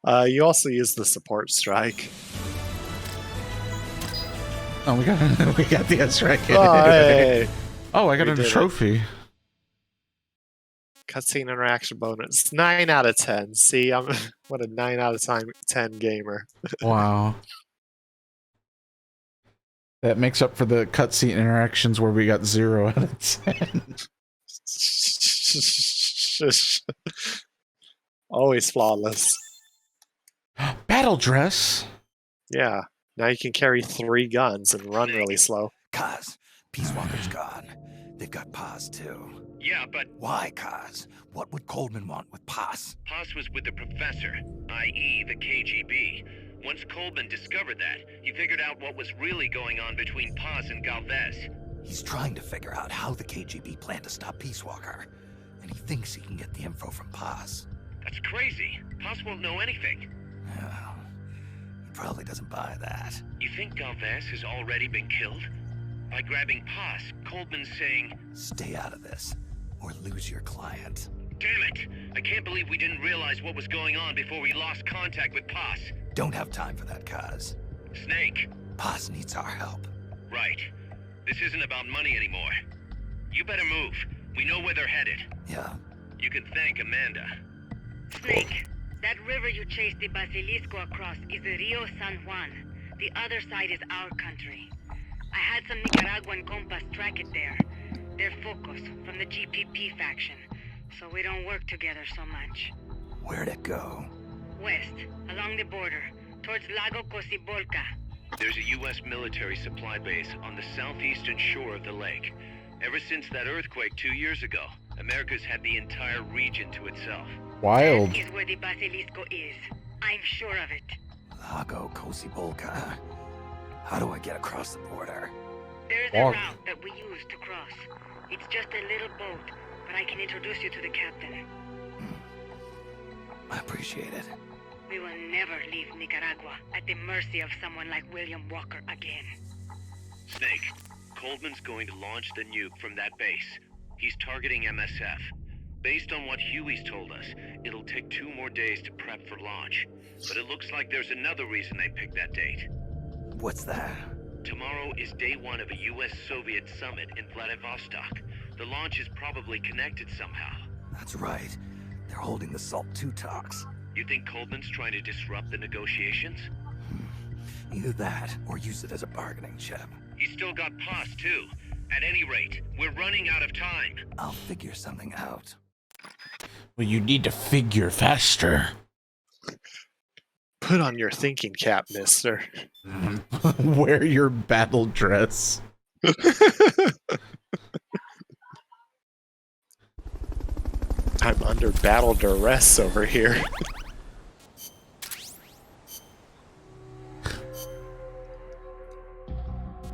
You also use the support strike. Oh, we got the S rank. Oh, hey. Oh, I got We a did it. trophy. Cutscene interaction bonus. 9 out of 10. See, I'm what a 9 out of 10 gamer. Wow. That makes up for the cutscene interactions where we got 0 out of 10. Always flawless. Battle dress. Yeah. Now you can carry 3 guns and run really slow. Kaz, Peace Walker's gone. They've got Paz too. Yeah, but Why, Kaz? What would Coleman want with Paz? Paz was with the professor, i.e. the KGB. Once Coleman discovered that, he figured out what was really going on between Paz and Galvez. He's trying to figure out how the KGB plan to stop Peace Walker, and he thinks he can get the info from Paz. That's crazy. Paz won't know anything. Well, he probably doesn't buy that. You think Galvez has already been killed? By grabbing Paz, Coleman's saying, Stay out of this, or lose your client. damn it! I can't believe we didn't realize what was going on before we lost contact with Paz. Don't have time for that, Kaz. Snake. Paz needs our help. Right. This isn't about money anymore. You better move. We know where they're headed. Yeah. You can thank Amanda. Snake, that river you chased the Basilisco across is the Rio San Juan. The other side is our country. I had some Nicaraguan compas track it there. They're focus from the GPP faction, so we don't work together so much. Where'd it go? West, along the border, towards Lago Cocibolca. There's a U.S. military supply base on the southeastern shore of the lake. Ever since that earthquake 2 years ago, America's had the entire region to itself. Wild. That is where the Basilisco is. I'm sure of it. Lago Cocibolca. How do I get across the border? There's a Walk. route that we use to cross. It's just a little boat, but I can introduce you to the captain. I appreciate it. We will never leave Nicaragua at the mercy of someone like William Walker again. Snake, Coldman's going to launch the nuke from that base. He's targeting MSF. Based on what Huey's told us, it'll take 2 more days to prep for launch. But it looks like there's another reason they picked that date. What's that? Tomorrow is day 1 of a US-Soviet summit in Vladivostok. The launch is probably connected somehow. That's right. They're holding the SALT II talks. You think Coldman's trying to disrupt the negotiations? Either that, or use it as a bargaining chip. He's still got POS, too. At any rate, we're running out of time. I'll figure something out. Well, you need to figure faster. Put on your thinking cap, mister. Wear your battle dress. I'm under battle duress over here.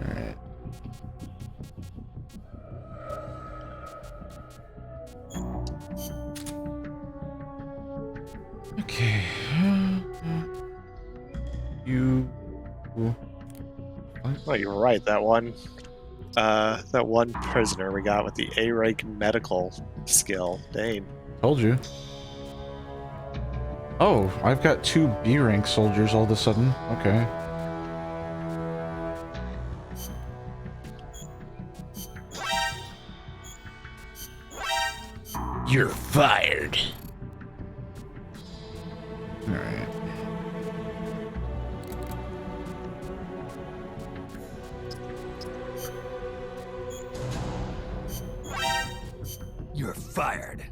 Alright. Okay. You. Oh, you're right. That one prisoner we got with the A-rank medical skill. Dane. Told you. Oh, I've got 2 B-rank soldiers all of a sudden. Okay. You're fired. All right. You're fired.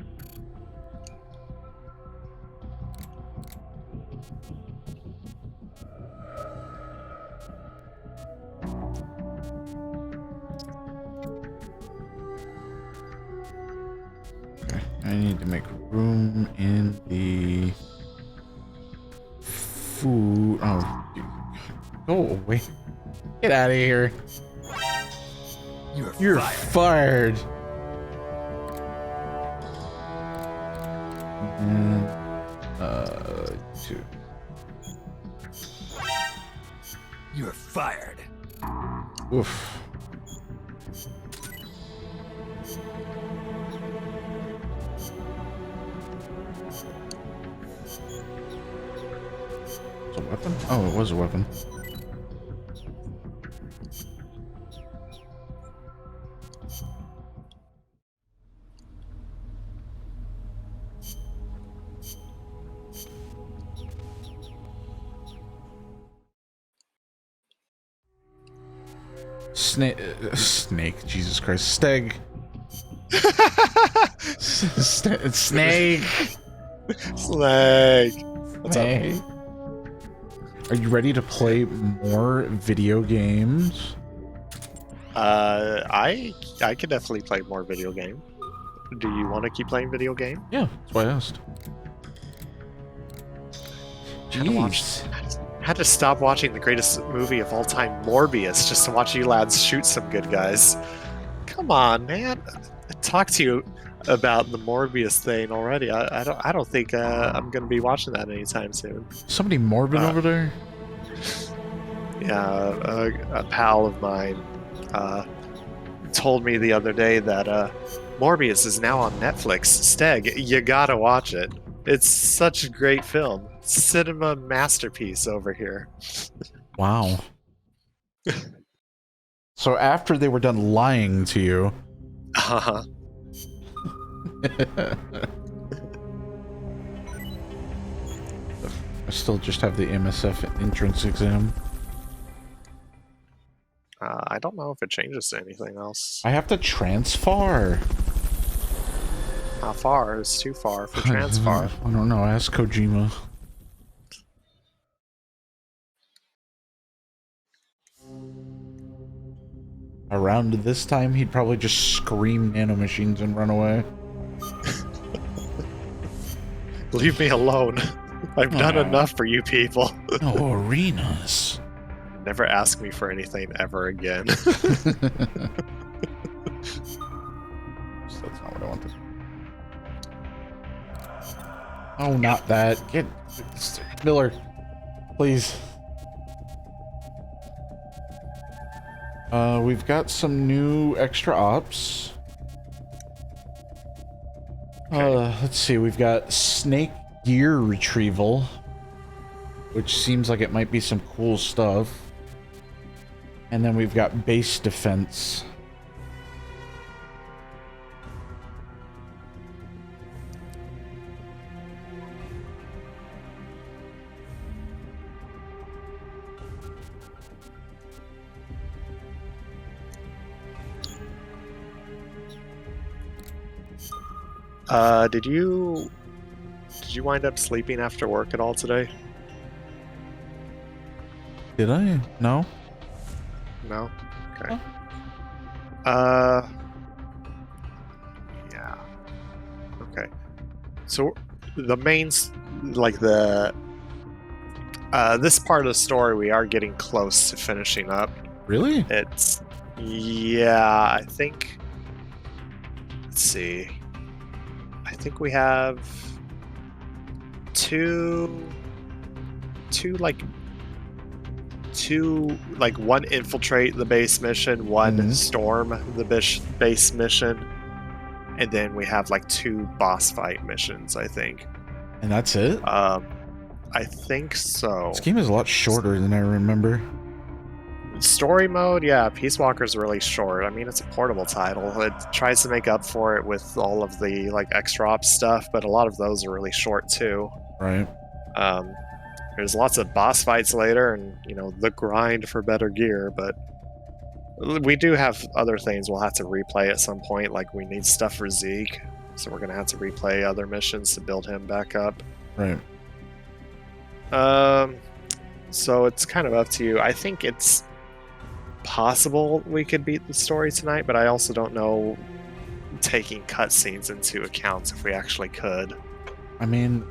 Okay. I need to make room in the food. Oh, go away. Get out of here. You're fired. And, 2. You're fired. Oof. It's a weapon? Oh, it was a weapon. Snake, Jesus Christ, Steg. Snake. Snake. What's up? Are you ready to play more video games? I could definitely play more video game. Do you want to keep playing video game? Yeah, that's why I asked. Jeez. I had to stop watching the greatest movie of all time, Morbius, just to watch you lads shoot some good guys. Come on, man. I talked to you about the Morbius thing already. I don't think I'm gonna be watching that anytime soon. Somebody morbid over there? Yeah, a pal of mine told me the other day that Morbius is now on Netflix. Steg, you gotta watch it. It's such a great film. Cinema masterpiece over here. Wow. So after they were done lying to you... Uh-huh. I still just have the MSF entrance exam. I don't know if it changes to anything else. I have to transfer. How far is too far for transfer? I don't know. Ask Kojima. Around this time, he'd probably just scream nanomachines and run away. Leave me alone. I've done enough for you people. No arenas. Never ask me for anything ever again. That's not what I wanted. Oh, not that. Get... Miller, please. We've got some new extra ops. Let's see, we've got snake gear retrieval, which seems like it might be some cool stuff. And then we've got base defense. Did you wind up sleeping after work at all today? Did I? No. No? Okay. Yeah. Okay. So the main, like this part of the story, we are getting close to finishing up. Really? Yeah, I think, let's see. I think we have two, one infiltrate the base mission, one storm the base mission, and then we have like 2 boss fight missions, I think. And that's it? I think so. This game is a lot shorter than I remember. Story mode, yeah, Peace Walker's really short. I mean, it's a portable title. It tries to make up for it with all of the like extra ops stuff, but a lot of those are really short too. Right. There's lots of boss fights later, and the grind for better gear. But we do have other things we'll have to replay at some point. Like we need stuff for Zeke, so we're gonna have to replay other missions to build him back up. Right. So it's kind of up to you. I think it's possible we could beat the story tonight, but I also don't know, taking cutscenes into account, if we actually could. I mean,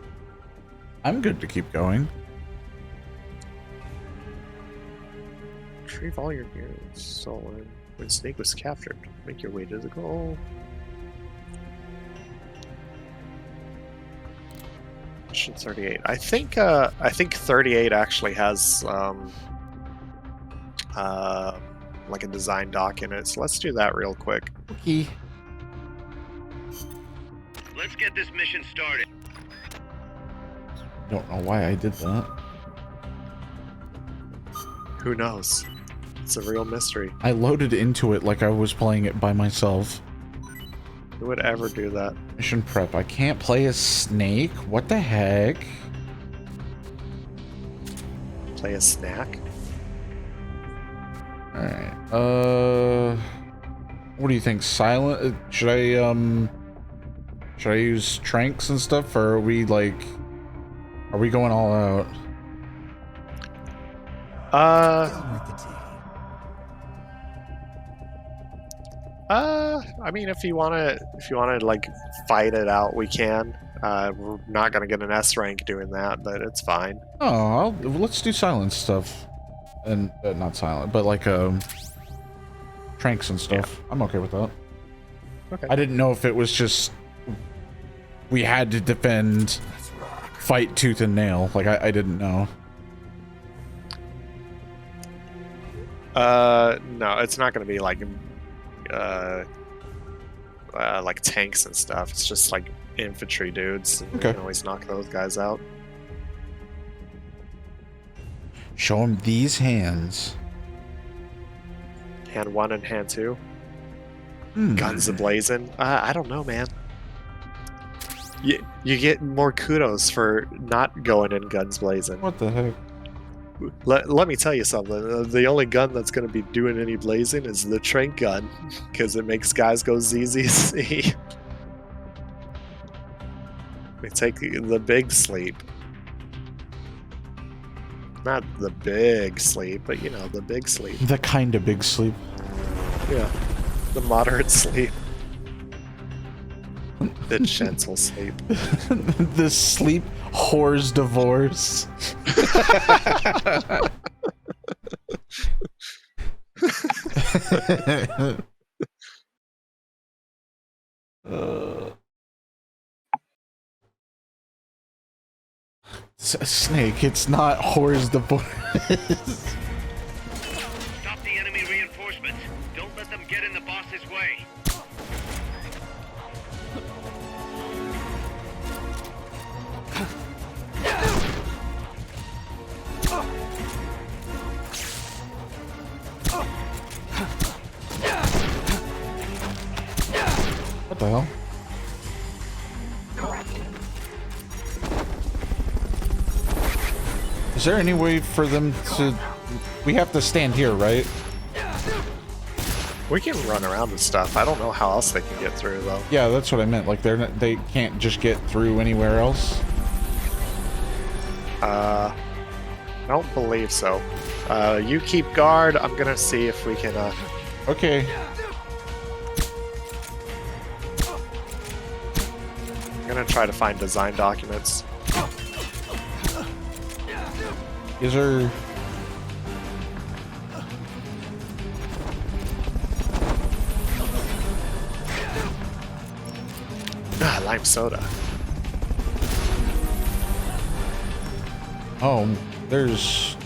I'm good to keep going. Retrieve all your gear stolen when Snake was captured. Make your way to the goal. Mission 38. I think 38 actually has like a design doc in it. So let's do that real quick. Okay. Let's get this mission started. Don't know why I did that. Who knows? It's a real mystery. I loaded into it like I was playing it by myself. Who would ever do that? Mission prep. I can't play as Snake? What the heck? Play a snack? Alright. What do you think? Silent? Should I use tranks and stuff, or are we like... Are we going all out? I mean, if you wanna like fight it out, we can. We're not gonna get an S rank doing that, but it's fine. Oh, let's do silent stuff, and not silent, but like tranks and stuff. Yeah. I'm okay with that. Okay. I didn't know if it was just we had to defend, fight tooth and nail. Like I didn't know. No, it's not gonna be like tanks and stuff. It's just like infantry dudes. Okay. You can always knock those guys out. Show them these hands. Hand 1 and hand 2. Guns a-blazing. I don't know, man. You get more kudos for not going in guns blazing. What the heck? Let me tell you something. The only gun that's going to be doing any blazing is the trank gun, because it makes guys go ZZC. We take the big sleep. Not the big sleep, but the big sleep. The kind of big sleep. Yeah. The moderate sleep. The gentle sleep. The sleep whore's divorce. Snake, it's not whores the boys. Stop the enemy reinforcements. Don't let them get in the boss's way. What the hell? Is there any way for them to... We have to stand here, right? We can run around and stuff. I don't know how else they can get through, though. Yeah, that's what I meant. Like, they can't just get through anywhere else? I don't believe so. You keep guard. I'm gonna see if we can, Okay. I'm gonna try to find design documents. Is there... Ah, lime soda. Oh, there's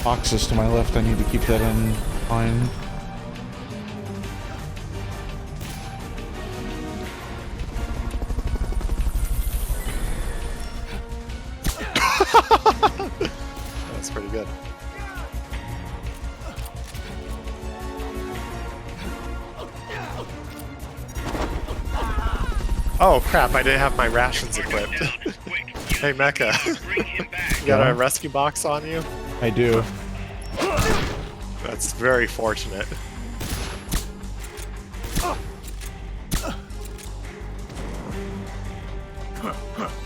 boxes to my left. I need to keep that in mind. That's pretty good. Oh crap, I didn't have my rations equipped. Hey Mecha, you got a rescue box on you? I do. That's very fortunate.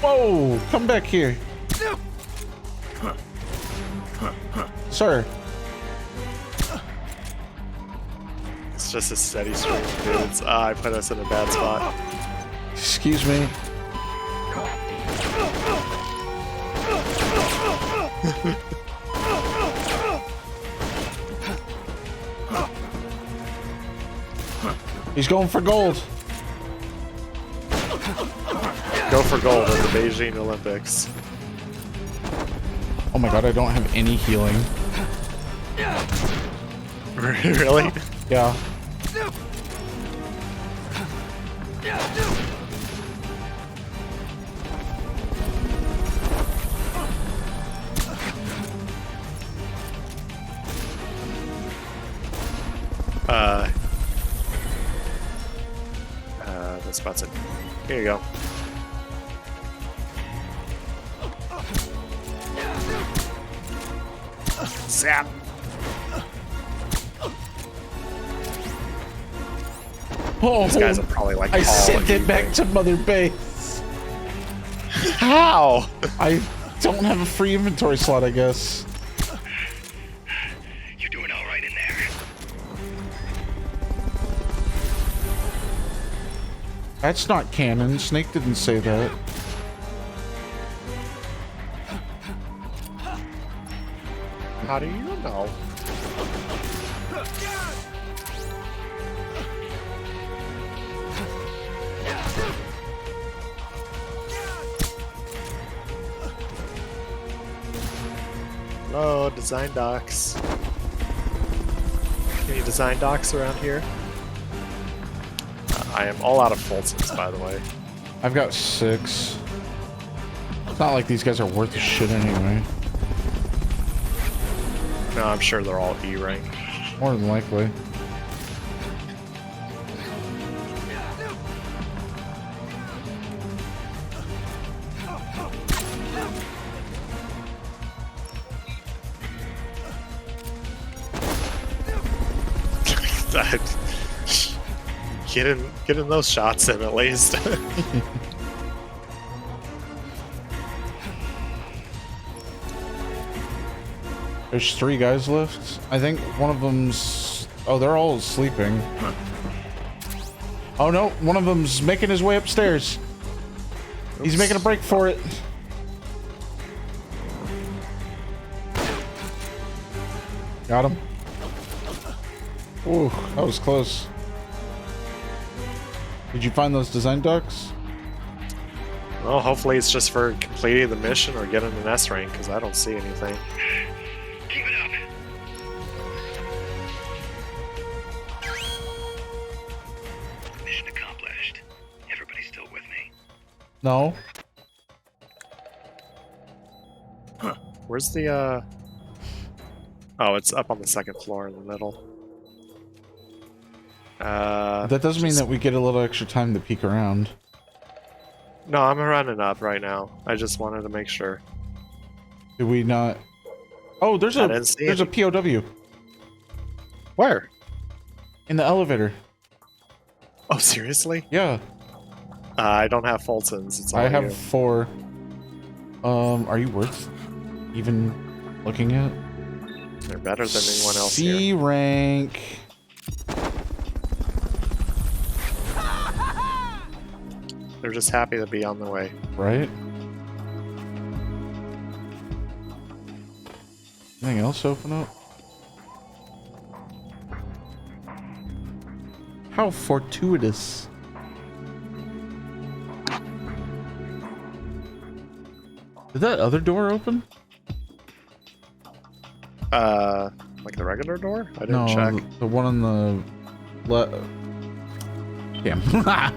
Whoa! Come back here. Sir. It's just a steady stream of dudes. Ah, I put us in a bad spot. Excuse me. He's going for gold. Go for gold at the Beijing Olympics. Oh my god, I don't have any healing. Really? Yeah. This spot's it. Here you go. Zap! Oh, These guys are probably like I all sent it evil. back to Mother Base. How? I don't have a free inventory slot, I guess. You're doing all right in there. That's not canon. Snake didn't say that. How do you know? Hello, design docs. Any design docs around here? I am all out of Fultons, by the way. I've got 6. It's not like these guys are worth a shit anyway. No, I'm sure they're all E rank. More than likely. Get in those shots in at least. There's 3 guys left. I think one of them's... Oh, they're all sleeping. Oh no, one of them's making his way upstairs. He's making a break for it. Got him. Ooh, that was close. Did you find those design docs? Well, hopefully it's just for completing the mission or getting an S rank, because I don't see anything. Keep it up. Mission accomplished. Everybody still with me? No. Where's the, Oh, it's up on the second floor in the middle. That doesn't mean that we get a little extra time to peek around. No, I'm running up right now. I just wanted to make sure. Did we not? Oh, there's I a didn't see there's any. a POW Where? in the elevator. Oh, seriously? Yeah, I don't have Fultons. It's all I have you. 4. Are you worth even looking at? They're better than anyone else C here. rank. They're just happy to be on the way. Right? Anything else open up? How fortuitous. Did that other door open? Like the regular door? I No, didn't check. the one on the left. Damn,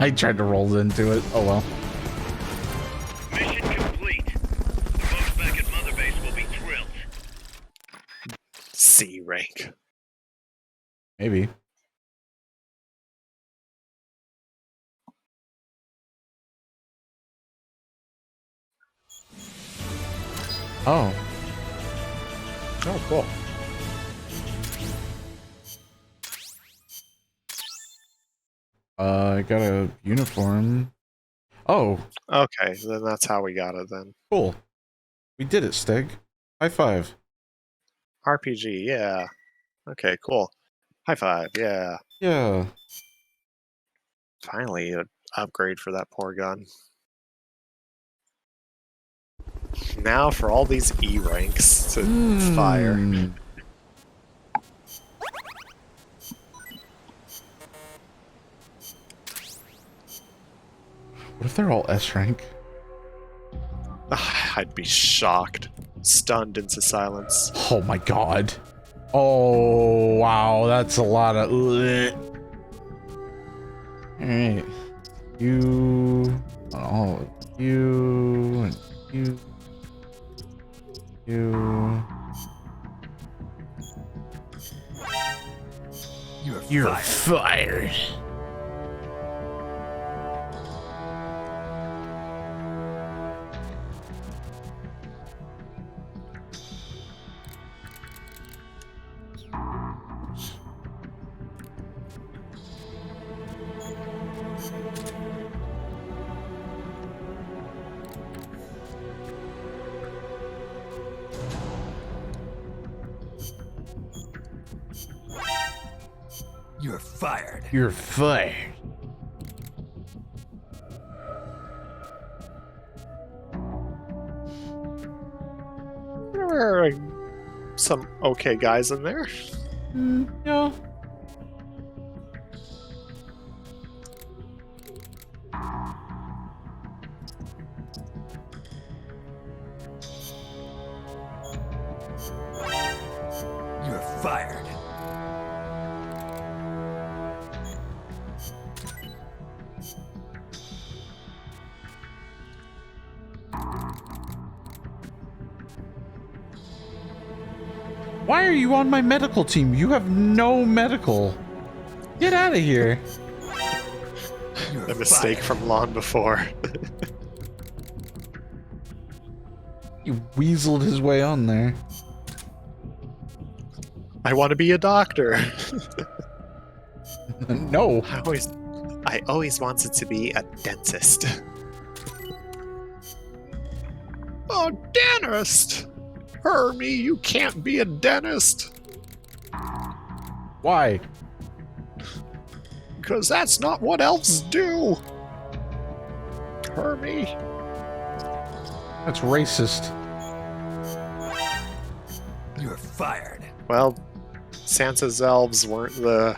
I tried to roll into it. Oh well. Mission complete. The folks back at Mother Base will be thrilled. C rank. Maybe. Oh. Oh, cool. I got a uniform. Oh, Okay, then that's how we got it then. cool. We did it, Steg. High five. RPG, yeah. Okay, cool. High five, yeah. Yeah. Finally, an upgrade for that poor gun. Now for all these E ranks to fire. Hmm. What if they're all S rank? I'd be shocked. Stunned into silence. Oh my god. Oh, wow. That's a lot of... Alright. You... All of you... And you... You... You're fired. You're fired. You're fired. There are some okay guys in there. Yeah. You're fired. Why are you on my medical team? You have no medical. Get out of here. You're A mistake fired. from long before. He weaseled his way on there. I want to be a doctor. No. I always wanted to be a dentist. A dentist? Hermie, you can't be a dentist. Why? Because that's not what elves do. Hermie. That's racist. You're fired. Well, Santa's elves weren't the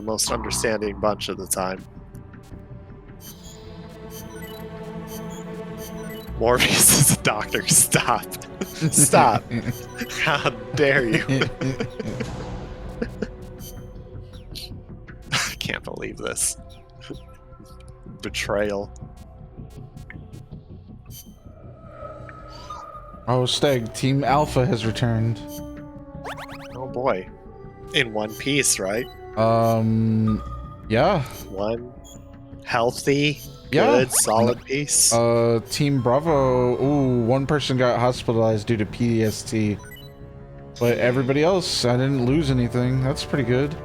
most understanding bunch at the time. Morbius is a doctor. Stop. Stop. How dare you? I can't believe this. Betrayal. Oh, Steg, Team Alpha has returned. Oh boy. In one piece, right? Yeah. One healthy, Yeah. good, solid piece. Team Bravo, ooh, one person got hospitalized due to PTSD. But everybody else, I didn't lose anything. That's pretty good.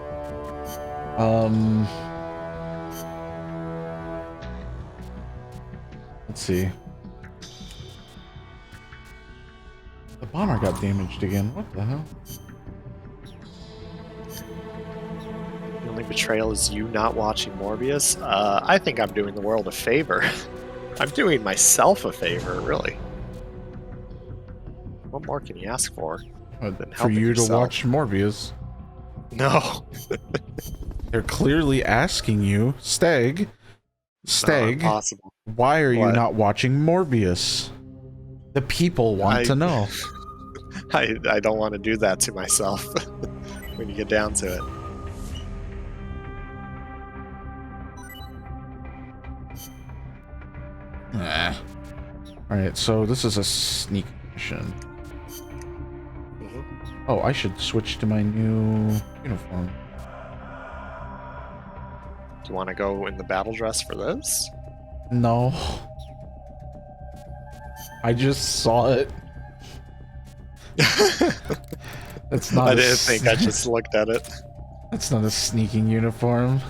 Let's see. The bomber got damaged again. What the hell? The only betrayal is you not watching Morbius. I think I'm doing the world a favor. I'm doing myself a favor, really. What more can you ask for? than For helping you yourself? to watch Morbius. No. They're clearly asking you, Steg. Steg, Impossible. why are you What? not watching Morbius? The people want to know. I don't want to do that to myself when you get down to it. Nah. Alright, so this is a sneak mission. Oh, I should switch to my new uniform. Do you want to go in the battle dress for this? No. I just saw it. That's not I didn't think, I just looked at it. That's not a sneaking uniform.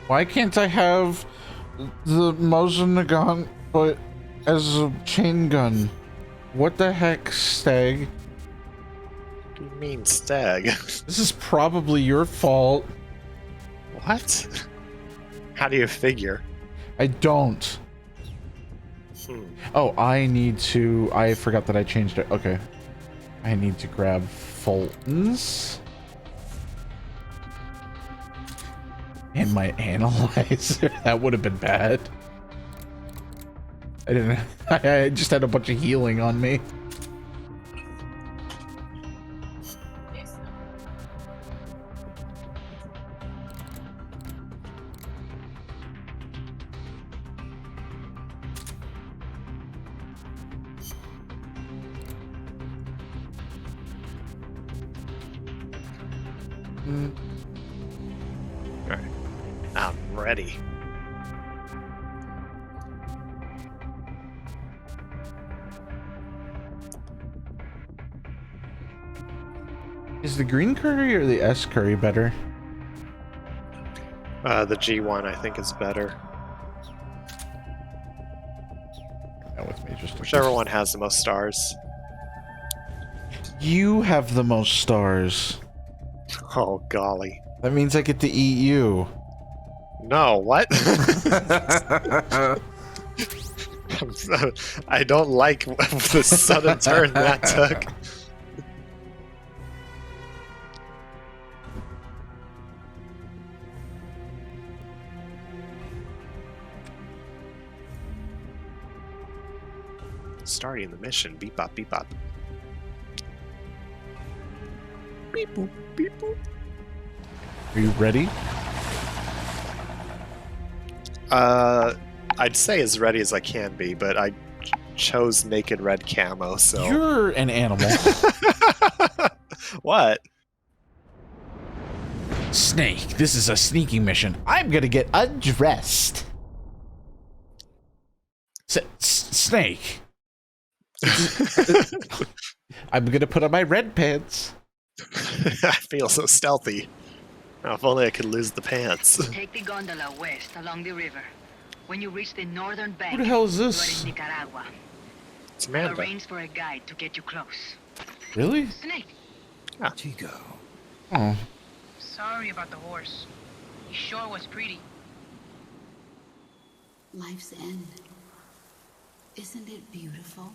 Why can't I have the Mosin Nagant but as a chain gun? What the heck, Steg? What do you mean, Stag? This is probably your fault. What? How do you figure? I don't. Oh, I forgot that I changed it. Okay. I need to grab Fulton's. And my analyzer. That would have been bad. I didn't. I just had a bunch of healing on me. Alright. I'm ready. Is the green curry or the S curry better? The G1 I think is better. That with me, just Whichever one has the most stars. You have the most stars. Oh golly. That means I get to eat you. No, what? I don't like the sudden turn that took. Starting the mission. Beep bop, beep bop. Beep boop, beep boop. Are you ready? I'd say as ready as I can be, but I chose naked red camo, so. You're an animal. What? Snake, this is a sneaking mission. I'm gonna get undressed. Snake. I'm gonna put on my red pants. I feel so stealthy. Now, if only I could lose the pants. Take the gondola west along the river. When you reach the northern bank, Who the hell is you this? are in Nicaragua. It's I'll Amanda. arrange for a guide to get you close. Really? Snake, Chico. Oh. Sorry about the horse. He sure was pretty. Life's end. Isn't it beautiful?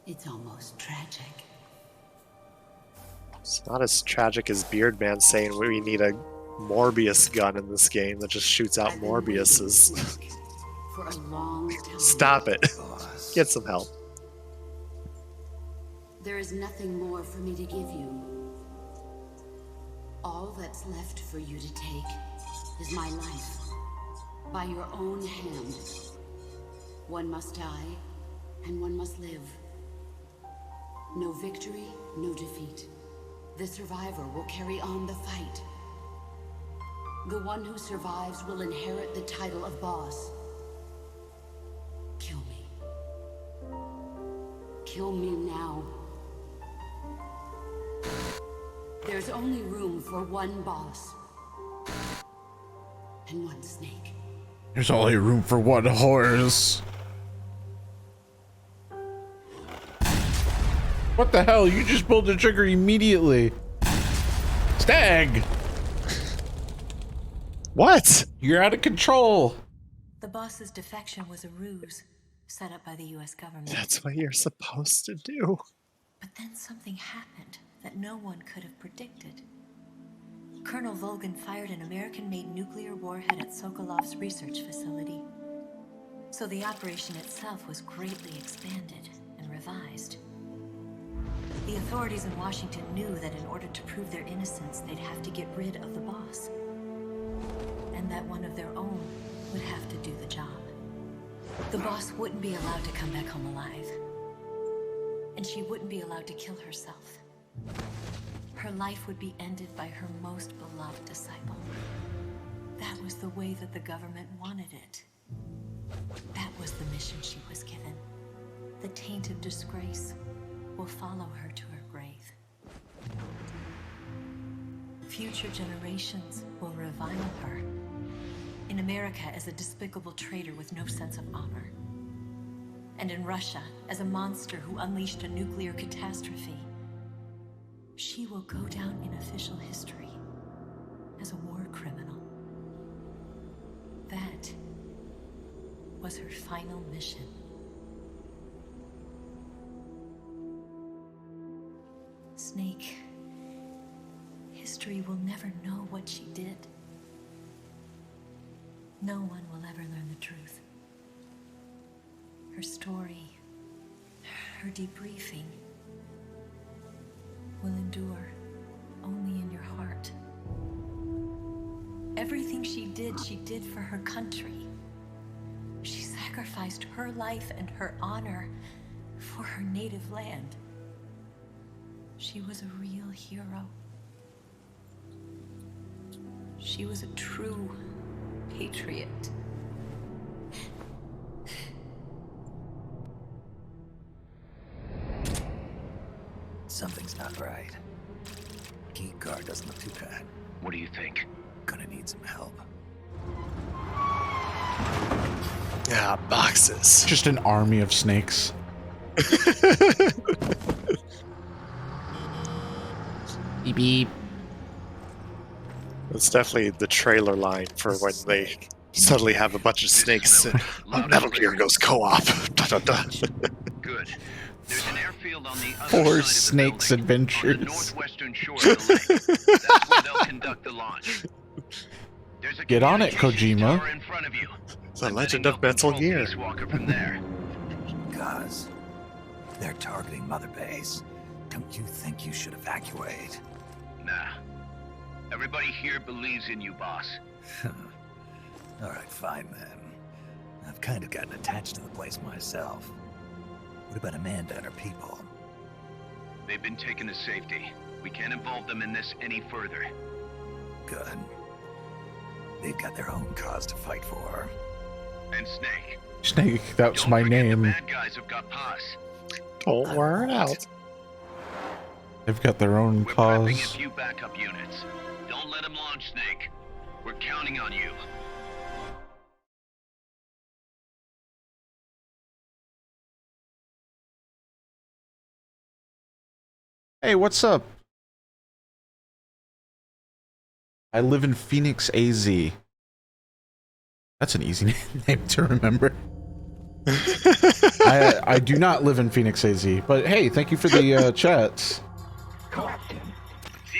It's almost tragic. It's not as tragic as Beardman saying we need a Morbius gun in this game that just shoots out I've been waiting Morbiuses. for a long time. Stop it. Boss. Get some help. There is nothing more for me to give you. All that's left for you to take is my life. By your own hand. One must die, and one must live. No victory, no defeat. The survivor will carry on the fight. The one who survives will inherit the title of boss. Kill me. Kill me now. There's only room for one boss. And one snake. There's only room for one horse. What the hell? You just pulled the trigger immediately. Stag! What? You're out of control. The boss's defection was a ruse set up by the US government. That's what you're supposed to do. But then something happened that no one could have predicted. Colonel Volgan fired an American-made nuclear warhead at Sokolov's research facility. So the operation itself was greatly expanded and revised. The authorities in Washington knew that in order to prove their innocence, they'd have to get rid of the boss. And that one of their own would have to do the job. The boss wouldn't be allowed to come back home alive. And she wouldn't be allowed to kill herself. Her life would be ended by her most beloved disciple. That was the way that the government wanted it. That was the mission she was given. The taint of disgrace will follow her to her grave. Future generations will revile her. In America as a despicable traitor with no sense of honor. And in Russia as a monster who unleashed a nuclear catastrophe. She will go down in official history as a war criminal. That was her final mission. Snake, history will never know what she did. No one will ever learn the truth. Her story, her debriefing, will endure only in your heart. Everything she did for her country. She sacrificed her life and her honor for her native land. She was a real hero. She was a true patriot. Something's not right. Key card doesn't look too bad. What do you think? Gonna need some help. Yeah, boxes. Just an army of snakes. Beep beep. That's definitely the trailer line for when they suddenly have a bunch of snakes. Metal Gear goes co-op. Dun, dun, dun. Good. There's an airfield on the other Four side of the snakes building, adventures. on the northwestern shore of the lake. That's where they'll conduct the launch. There's a Get on it, communications Kojima. tower in front of you. The I'm Legend betting of they'll Metal control Gear. Peace Walker from there. Cause they're targeting Mother Base. Don't you think you should evacuate? Nah. Everybody here believes in you, boss. Alright, fine then. I've kind of gotten attached to the place myself. What about Amanda and her people? They've been taken to safety. We can't involve them in this any further. Good. They've got their own cause to fight for. And Snake. Snake, that's Don't my forget name. The bad guys have got Paz. Don't wear it out. They've got their own We're prepping a cause. few backup units. Don't let them launch, Snake. We're counting on you. Hey, what's up? I live in Phoenix, AZ. That's an easy name to remember. I do not live in Phoenix, AZ, but hey, thank you for the chats.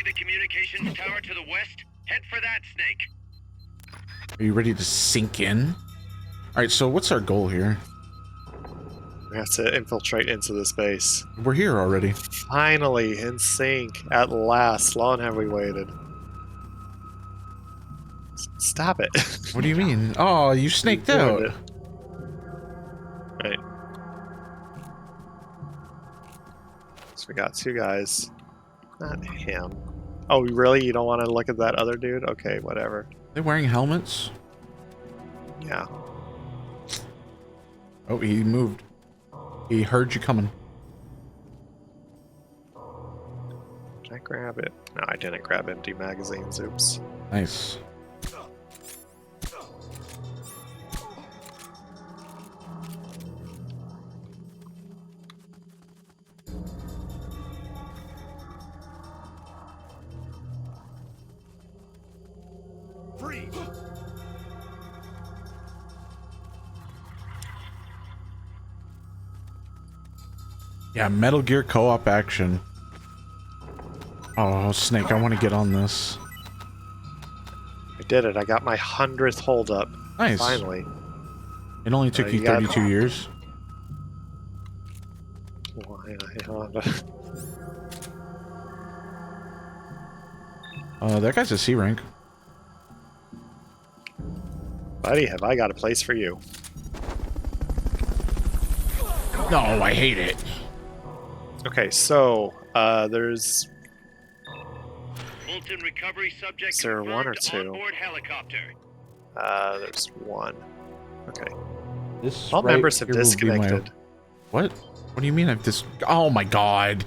the communications tower to the west? Head for that, Snake. Are you ready to sink in? Alright, so what's our goal here? We have to infiltrate into this base. We're here already. Finally, in sync. At last. Long have we waited. Stop it. What do you mean? Oh, you snaked out. Right. So we got 2 guys. Not him. Oh, really? You don't want to look at that other dude? Okay, whatever. They wearing helmets? Yeah. Oh, he moved. He heard you coming. Did I grab it? No, I didn't grab empty magazines. Oops. Nice. Free. Yeah, Metal Gear co-op action. Oh, Snake, I want to get on this. I did it. I got my 100th holdup. Nice. Finally. It only took you 32 years. That guy's a C rank. Buddy, have I got a place for you? No, I hate it. Okay, so there's. Fulton recovery subject Is there 1 or 2? onboard helicopter. There's 1. Okay. This All right members have here will be my- disconnected. What? What do you mean I've Oh my god.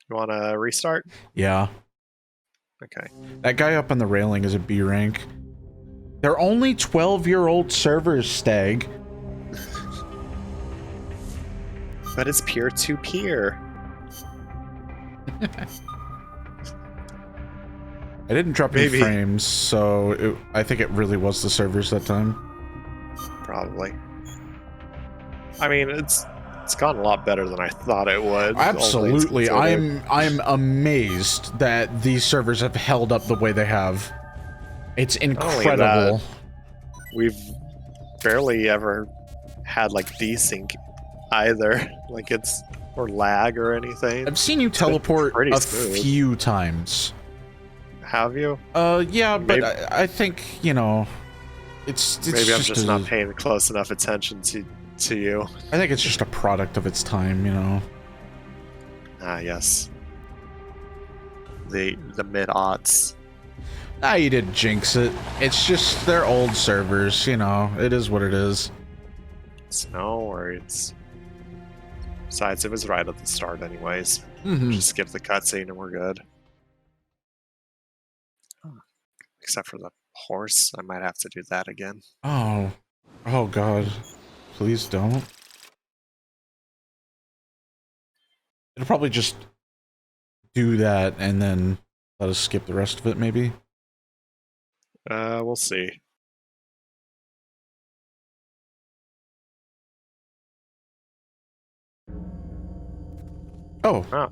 You want to restart? Yeah. Okay. That guy up on the railing is a B rank. They're only 12-year-old servers, Steg. But it's peer-to-peer. I didn't drop any Maybe. frames, so I think it really was the servers that time. Probably. I mean, it's gone a lot better than I thought it would. Absolutely. I'm amazed that these servers have held up the way they have. It's incredible. We've barely ever had like desync either. Like or lag or anything. I've seen you teleport a smooth. few times. Have you? Yeah, but Maybe- I think, you know, it's Maybe I'm just a- not paying close enough attention to you. I think it's just a product of its time, you know. Ah, yes. The mid-aughts. Ah, you did jinx it. It's just they're old servers, you know. It is what it is. It's no worries. Besides, it was right at the start anyways. Mhm. Just skip the cutscene and we're good. Except for the horse. I might have to do that again. Oh. Oh god. Please don't. It'll probably just do that and then let us skip the rest of it, maybe. We'll see. Oh. Oh,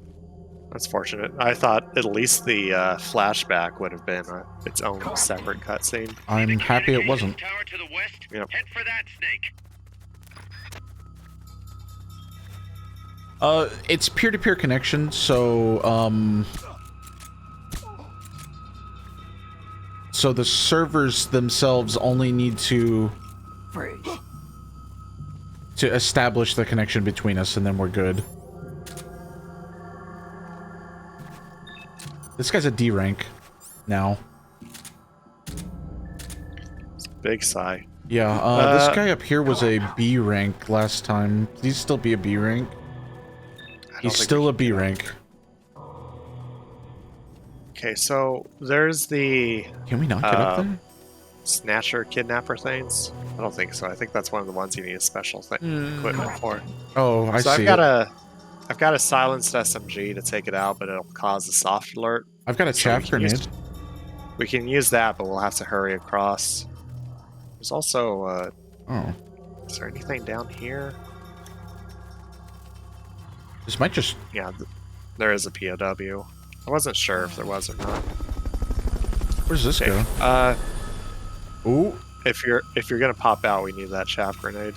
that's fortunate. I thought at least the flashback would have been its own separate cutscene. I'm happy it wasn't. Tower to the west. Yep. Head for that, Snake. It's peer-to-peer connection, so, so the servers themselves only need to establish the connection between us, and then we're good. This guy's a D rank now. It's a big sigh. Yeah, this guy up here was a B rank last time. He's still be a B rank. He's still a B rank. Okay, so there's the Can we not get up there? snatcher kidnapper things. I don't think so. I think that's one of the ones you need a special equipment for. Oh, I so see. I've got a silenced SMG to take it out, but it'll cause a soft alert. I've got a chaff grenade. We can use that, but we'll have to hurry across. There's also Oh, is there anything down here? this might just. Yeah, there is a POW. I wasn't sure if there was or not. Where's this Okay. go? Ooh. If you're gonna pop out, we need that chaff grenade.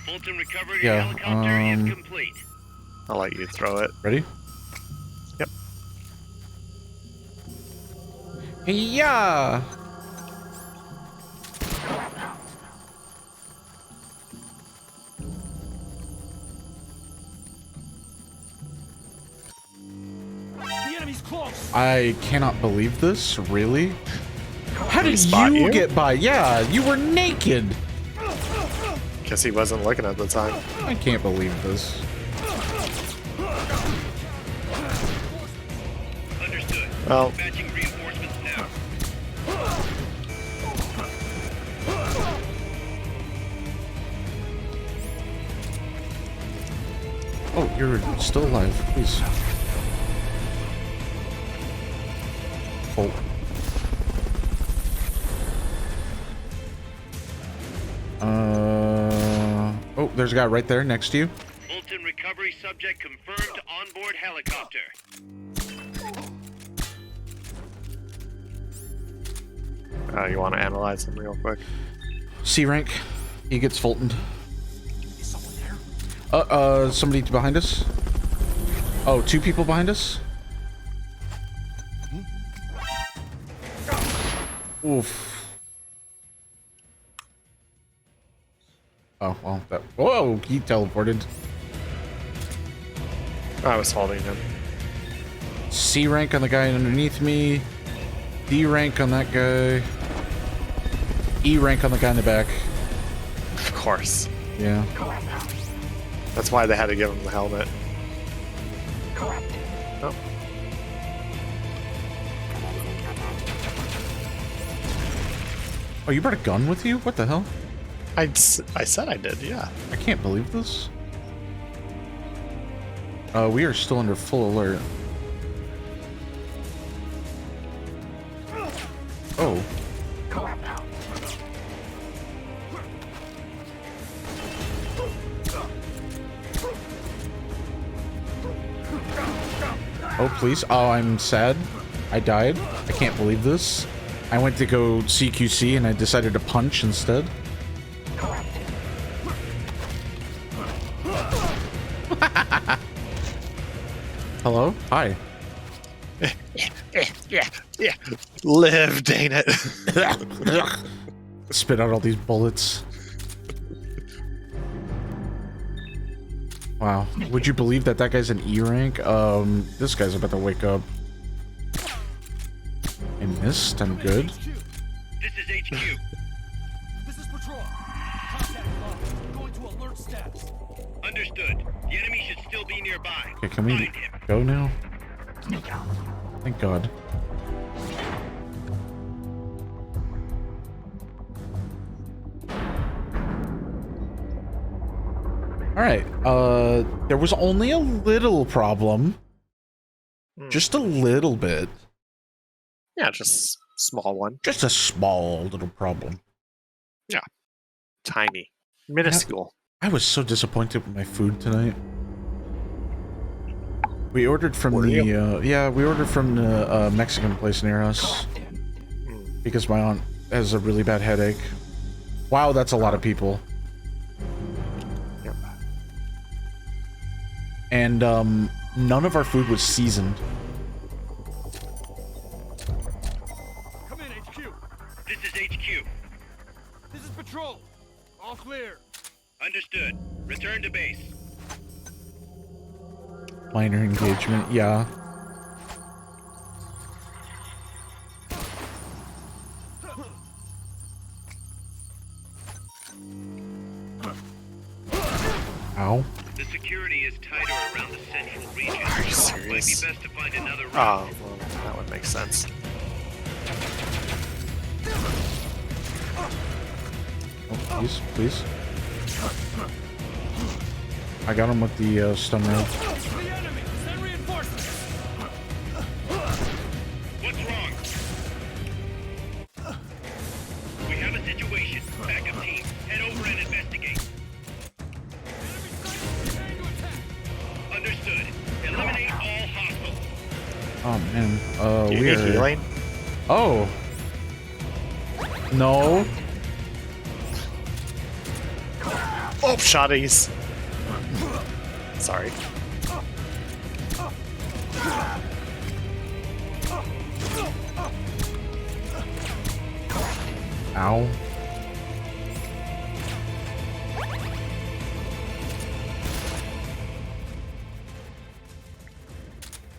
Fulton recovery Yeah, helicopter is complete. I'll let you throw it. Ready? Yep. Yeah. The enemy's close. I cannot believe this. Really? How did spot you you? get by? Yeah, you were naked. Guess he wasn't looking at the time. I can't believe this. Understood. Well, Matching reinforcements now. Oh, you're still alive. Please. Oh. Oh, there's a guy right there next to you. Fulton recovery subject confirmed onboard helicopter. you want to analyze him real quick? C rank. He gets Fultoned. Is someone there? Somebody behind us. Oh, 2 people behind us. Oof. Oh, well, that. Whoa, he teleported. I was holding him. C rank on the guy underneath me. D rank on that guy. E rank on the guy in the back. Of course. Yeah. That's why they had to give him the helmet. Oh. Oh, you brought a gun with you? What the hell? I said I did, yeah. I can't believe this. We are still under full alert. Oh. Oh, please. Oh, I'm sad. I died. I can't believe this. I went to go CQC and I decided to punch instead. Hello? Hi. Yeah. Live, dang it. Spit out all these bullets. Wow. Would you believe that that guy's an E rank? This guy's about to wake up. I missed. I'm good. This is HQ. This is patrol. Contact lost. Going to alert status. Understood. The enemy should still be nearby. Okay, can we Find him. go now? Thank God. Alright, there was only a little problem. Just a little bit. Yeah, just small one. Just a small little problem. Yeah. Tiny. Minuscule. I was so disappointed with my food tonight. We ordered from Were the, you? yeah, we ordered from the Mexican place near us. Because my aunt has a really bad headache. Wow, that's a lot of people. Yep. And, none of our food was seasoned. Come in, HQ. This is HQ. This is patrol. All clear. Understood. Return to base. Minor engagement, yeah. Ow. The security is tighter around the central region. Are you Might serious? be best to find another route. Oh, well, that would make sense. Oh, please, please. I got him with the stun rod. The enemy. Send reinforcements. What's wrong? We have a situation. Backup team, head over and investigate. Enemy sniper preparing to attack. Understood. Eliminate all hostiles. Oh man. Do you we need are... healing? Oh. No. Oh, shotties. Sorry. Ow.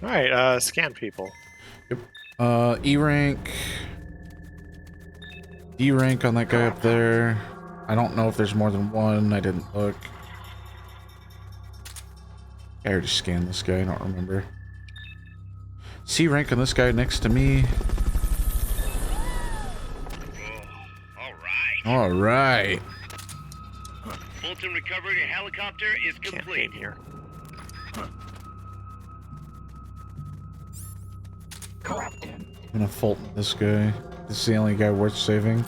All right, scan people. Yep. E rank. D rank on that guy up there. I don't know if there's more than one. I didn't look. I already scanned this guy. I don't remember. C rank on this guy next to me. All right. Fulton recovery helicopter is complete. Campaign here. I'm gonna Fulton this guy. This is the only guy worth saving.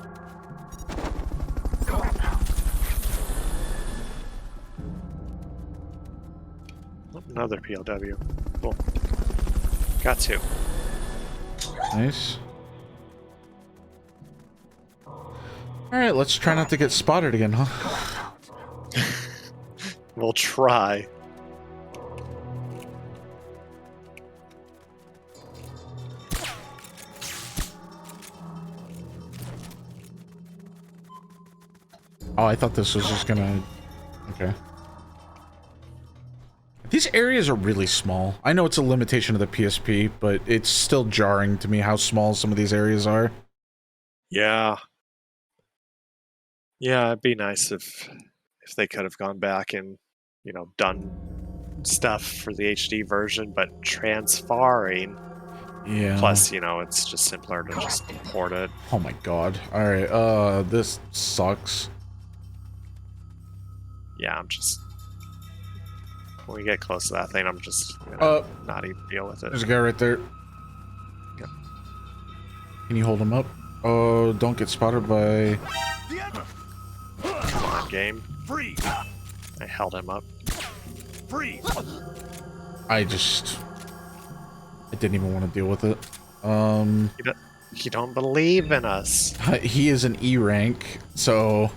Another POW. Cool. Got two. Nice. Alright, let's try not to get spotted again, huh? We'll try. Oh, I thought this was just gonna... Okay. These areas are really small. I know it's a limitation of the PSP, but it's still jarring to me how small some of these areas are. Yeah. Yeah, it'd be nice if they could have gone back and, you know, done stuff for the HD version, but transfarring. Yeah. Plus, you know, it's just simpler to just port it. Oh my god. Alright, this sucks. Yeah, I'm just... When we get close to that thing, I'm just gonna not even deal with it. There's a guy right there. Yep. Can you hold him up? Oh, don't get spotted by... Come on, game. Freeze! I held him up. Freeze! I didn't even want to deal with it. You don't believe in us. He is an E rank, so...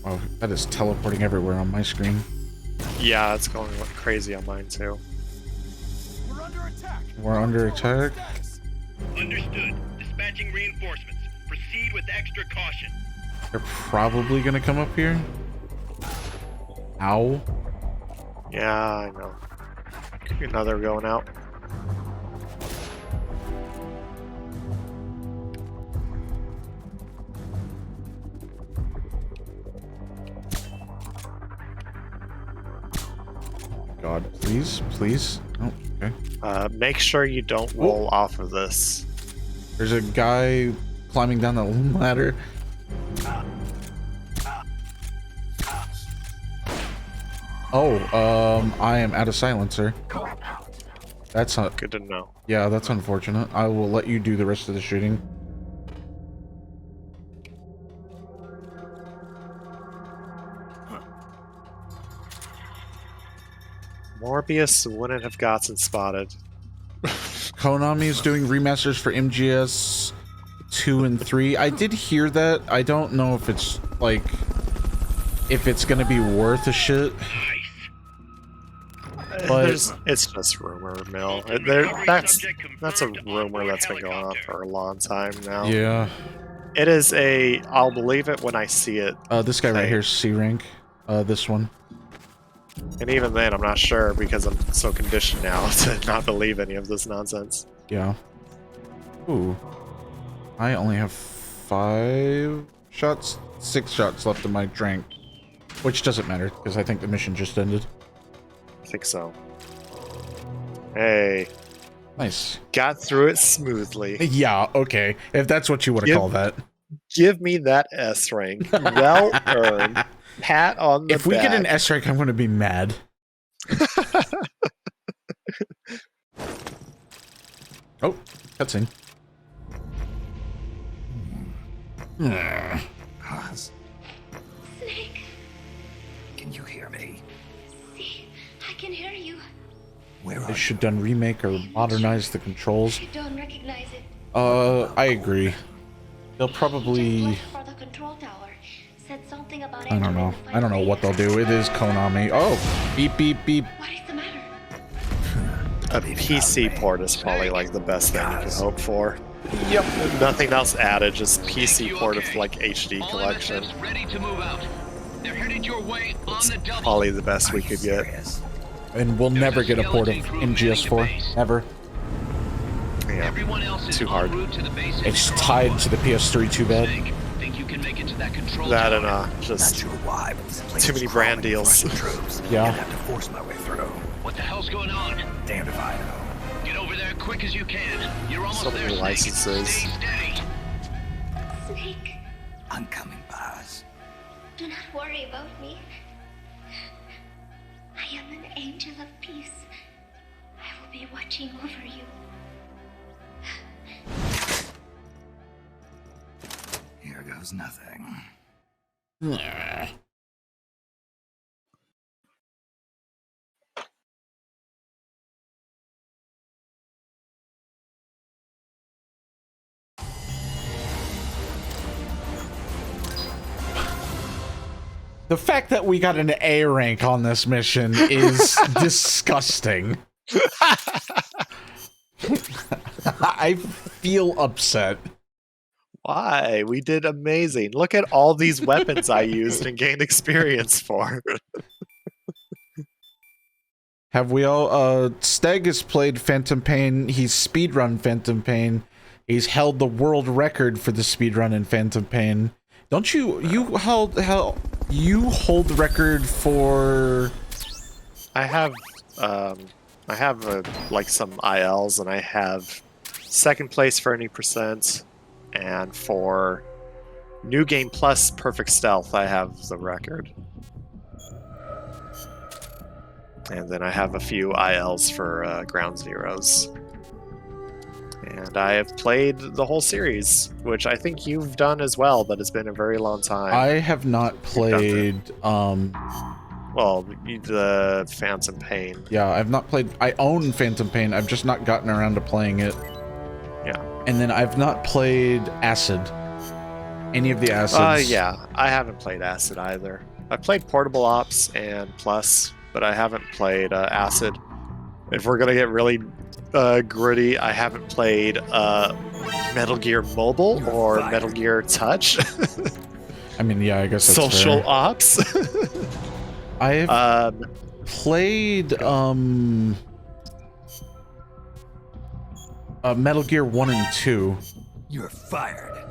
Oh, that is teleporting everywhere on my screen. Yeah, it's going crazy on mine too. We're under attack! We're under attack. Understood. Dispatching reinforcements. Proceed with extra caution. They're probably gonna come up here. Ow. Yeah, I know. Another going out. God, please, please. Oh, okay. Make sure you don't roll off of this. There's a guy climbing down the ladder. Oh, I am out of silencer. That's not good to know. Yeah, that's unfortunate. I will let you do the rest of the shooting. Morbius wouldn't have gotten spotted. Konami is doing remasters for MGS 2 and 3. I did hear that. I don't know if it's like if it's gonna be worth a shit. But it's just rumor mill. That's a rumor that's been going on for a long time now. Yeah. It is a I'll believe it when I see it. This guy right here is C rank. This one. And even then, I'm not sure because I'm so conditioned now to not believe any of this nonsense. Yeah. Ooh. I only have 6 shots left in my drink. Which doesn't matter, because I think the mission just ended. I think so. Hey. Nice. Got through it smoothly. Yeah, okay. If that's what you want to call that. Give me that S rank. Well earned. Pat on the back. If we get an S rank, I'm going to be mad. Oh, cutscene. Pause. Snake. Can you hear me? can hear you. Where They are should done remake or modernize the controls. I don't recognize it. I agree. They'll He probably. just left for the control tower. Said something about I don't entering know. the I don't know what they'll do. It is Konami. Oh, beep beep beep. What is the matter? A PC port is probably like the best thing you can hope for. Yep. Nothing else added, just PC port of like HD collection. Ready to move out. They're headed your way on the double. Probably the best we could get. And we'll never get a port of MGS4. Never. Yeah. Too hard. It's tied to the PS3 too bad. Think you can make it to that control That tower? and just Not sure why, but this place too is many crawling brand with deals. Russian troops. Yeah. Gonna have to force my way through. What the hell's going on? Damned if I know. Get over there quick as you can. You're almost So there, many Snake. licenses. Stay steady. Snake, I'm coming, Buzz. do not worry about me. I am an angel of peace. I will be watching over you. Here goes nothing. The fact that we got an A rank on this mission is disgusting. I feel upset. Why? We did amazing. Look at all these weapons I used and gained experience for. Have we all? Steg has played Phantom Pain. He's speedrun Phantom Pain. He's held the world record for the speedrun in Phantom Pain. Don't you? You hold the record for. I have like some ILs, and I have second place for any percent, and for New Game Plus Perfect Stealth, I have the record. And then I have a few ILs for Ground Zeroes. And I have played the whole series, which I think you've done as well, but it's been a very long time. I have not played. Well, the Phantom Pain. Yeah, I've not played. I own Phantom Pain. I've just not gotten around to playing it. Yeah. And then I've not played Acid. Any of the Acids. Yeah, I haven't played Acid either. I've played Portable Ops and Plus, but I haven't played Acid. If we're gonna get really gritty, I haven't played Metal Gear Mobile or Metal Gear Touch. I mean, yeah, I guess that's Social fair. Ops. I've played Metal Gear 1 and 2. You're fired.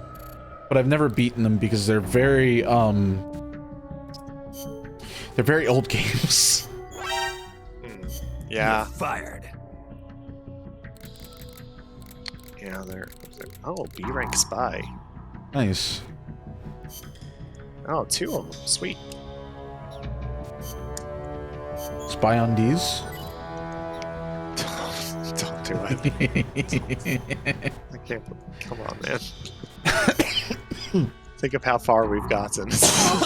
But I've never beaten them because they're very old games. Yeah. You're fired. Yeah, they're oh, B rank spy. Nice. Oh, 2 of them. Sweet. Spy on D's? Don't do it. I can't. Come on, man. Think of how far we've gotten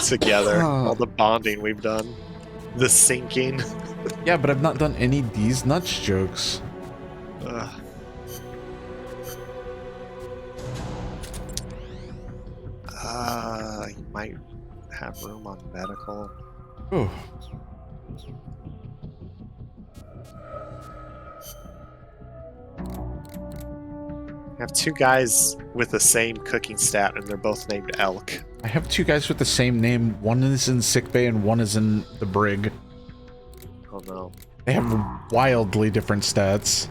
together. All the bonding we've done. The sinking. Yeah, but I've not done any D's nuts jokes. Ugh. You might have room on medical. Oh. I have 2 guys with the same cooking stat, and they're both named Elk. I have 2 guys with the same name. One is in sickbay and one is in the brig. Oh no. They have wildly different stats.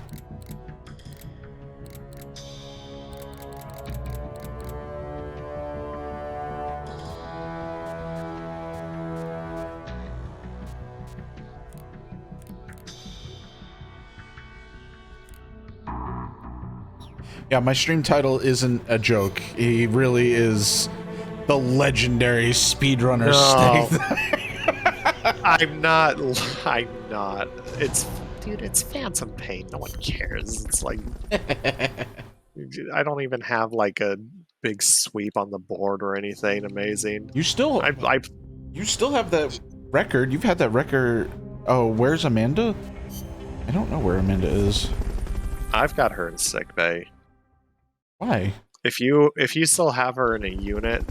Yeah, my stream title isn't a joke. He really is the legendary speedrunner No. Steg. I'm not. It's, dude, it's Phantom Pain. No one cares. It's like, I don't even have like a big sweep on the board or anything amazing. You still have that record. You've had that record Oh, where's Amanda? I don't know where Amanda is. I've got her in sick bay. Why? If you still have her in a unit,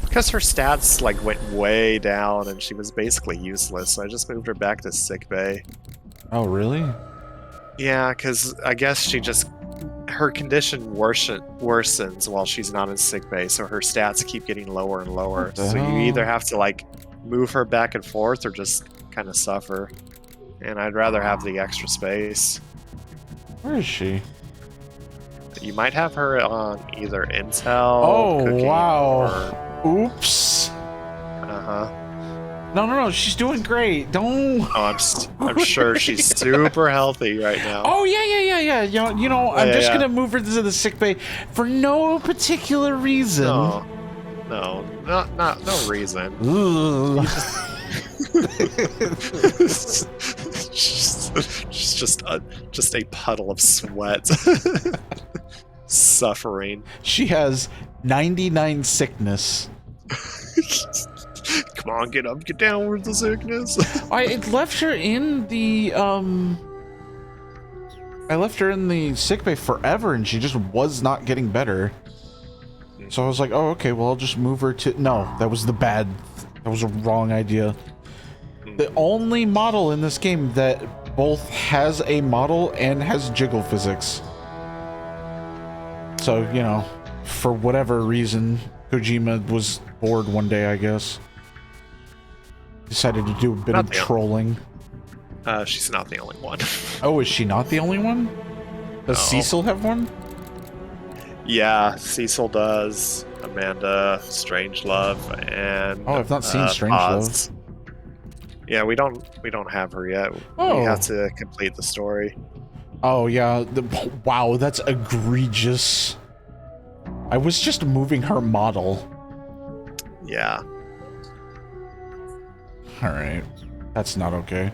because her stats like went way down and she was basically useless, so I just moved her back to sick bay. Oh, really? Yeah, because I guess her condition worsens while she's not in sick bay, so her stats keep getting lower and lower. So you either have to like move her back and forth or just kind of suffer. And I'd rather have the extra space. Where is she? You might have her on either Intel. Oh, Cooking, wow. Or... Oops. Uh-huh. No, she's doing great. Don't. Oh, I'm sure she's super healthy right now. Oh yeah. You know, I'm just gonna move her to the sick bay for no particular reason. No reason. She's just a puddle of sweat. Suffering. She has 99 sickness. Come on, get up, get down with the sickness. I left her in the sickbay forever, and she just was not getting better. So I was like, oh, okay, well, I'll just move her to... No, that was a wrong idea. The only model in this game that both has a model and has jiggle physics. So, you know, for whatever reason, Kojima was bored one day, I guess. Decided to do a bit of trolling. She's not the only one. Oh, is she not the only one? Does Cecil have one? Yeah, Cecil does. Amanda, Strangelove, and I've not seen Strangelove. Yeah, we don't have her yet. Oh. We have to complete the story. Oh yeah. Wow, that's egregious. I was just moving her model. Yeah. Alright. That's not okay.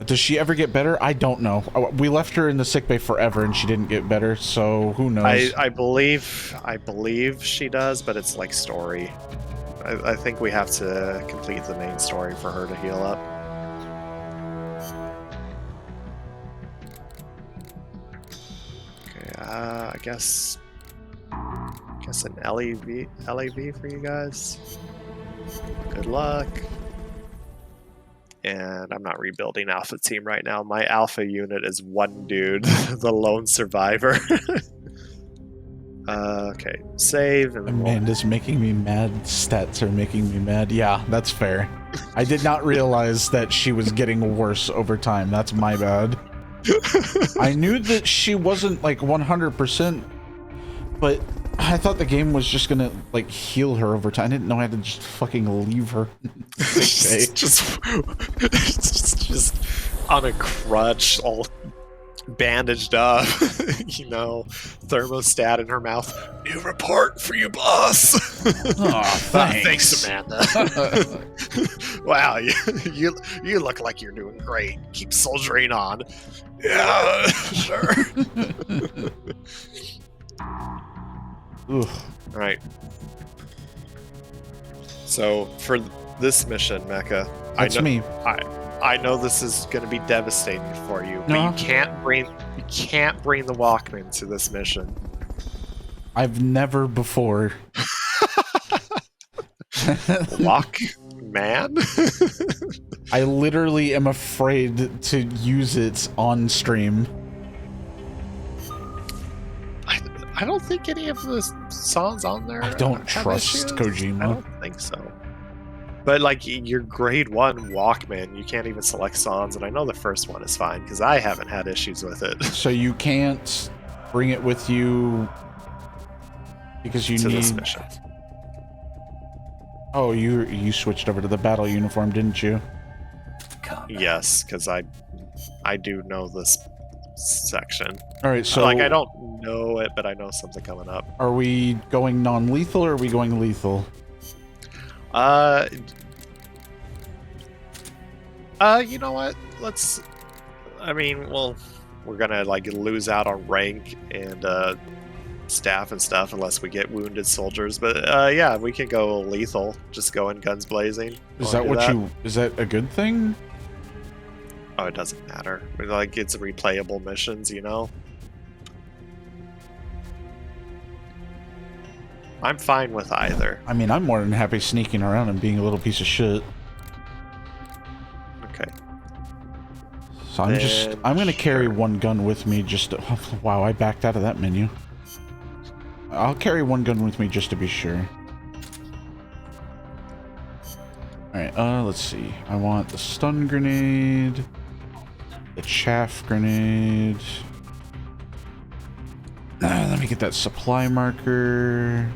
Does she ever get better? I don't know. We left her in the sickbay forever and she didn't get better, so who knows? I believe she does, but it's like story. I think we have to complete the main story for her to heal up. Okay, I guess an LAV for you guys. Good luck. And I'm not rebuilding Alpha Team right now. My Alpha unit is one dude, the lone survivor. Okay, save. And Amanda's making me mad. Stats are making me mad. Yeah, that's fair. I did not realize that she was getting worse over time. That's my bad. I knew that she wasn't like 100%, but I thought the game was just gonna like heal her over time. I didn't know I had to just fucking leave her. just on a crutch, all bandaged up, you know, thermostat in her mouth. New report for you, boss. Oh, thanks, Amanda. Wow, you look like you're doing great. Keep soldiering on. Yeah, sure. All right. So for this mission, Mecha, that's me. I know this is going to be devastating for you, but you can't bring the Walkman to this mission. I've never before. Walkman? I literally am afraid to use it on stream. I don't think any of the songs on there. I don't trust Kojima. I don't think so. But like your grade 1 Walkman, you can't even select songs, and I know the first one is fine because I haven't had issues with it. So you can't bring it with you because you need this mission. Oh, you switched over to the battle uniform, didn't you? Yes, because I do know this section. All right, so like I don't know it, but I know something coming up. Are we going non-lethal or are we going lethal? You know what? We're gonna like lose out on rank and staff and stuff unless we get wounded soldiers. But yeah, we can go lethal. Just go in guns blazing. Is that a good thing? Oh, it doesn't matter. Like, it's replayable missions, you know? I'm fine with either. I mean, I'm more than happy sneaking around and being a little piece of shit. Okay. So I'm gonna carry one gun with me just to, wow, I backed out of that menu. I'll carry one gun with me just to be sure. Alright, let's see. I want the stun grenade, the chaff grenade. Let me get that supply marker.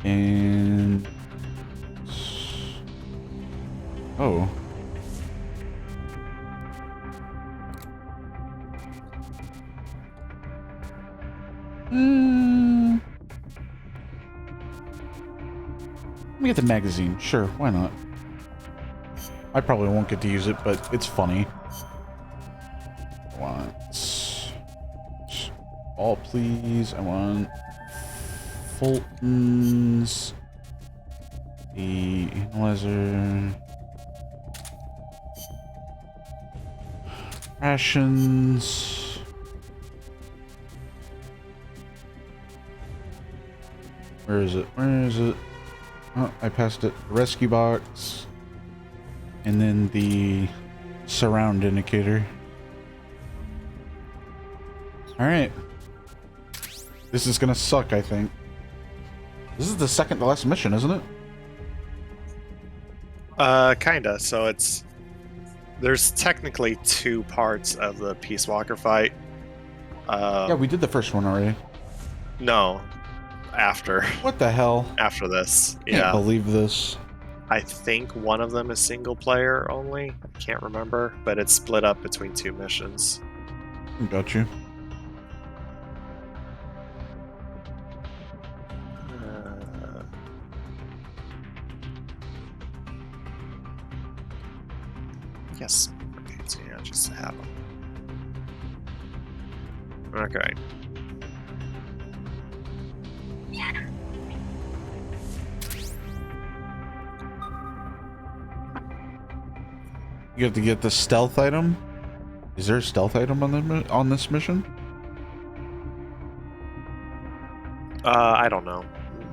And... oh. Let me get the magazine. Sure, why not? I probably won't get to use it, but it's funny. I want... all, please. I want... Fulton's... the analyzer... rations... where is it? Where is it? Oh, I passed it. Rescue box. And then the surround indicator. Alright. This is gonna suck, I think. This is the second to last mission, isn't it? Kinda. So it's... there's technically 2 parts of the Peace Walker fight. Yeah, we did the first one already. No. After. What the hell? After this. Can't Yeah. believe this. I think one of them is single player only. I can't remember, but it's split up between 2 missions. Got you. Yes. Okay, so yeah, just have them. Okay. You have to get the stealth item? Is there a stealth item on this mission? I don't know.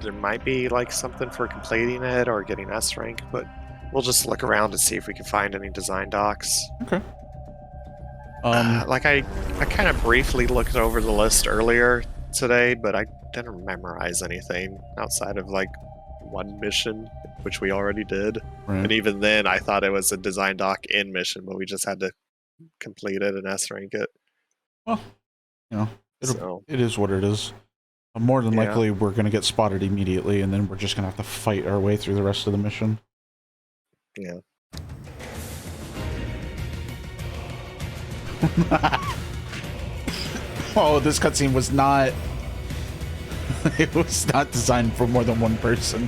There might be like something for completing it or getting S rank, but we'll just look around to see if we can find any design docs. Okay. Like I kind of briefly looked over the list earlier today, but I didn't memorize anything outside of like one mission, which we already did. Right. And even then, I thought it was a design doc in mission, but we just had to complete it and S rank it. Well, you know, So, it is what it is. More than Yeah. likely, we're going to get spotted immediately, and then we're just going to have to fight our way through the rest of the mission. yeah. Oh, this cutscene was not... it was not designed for more than one person.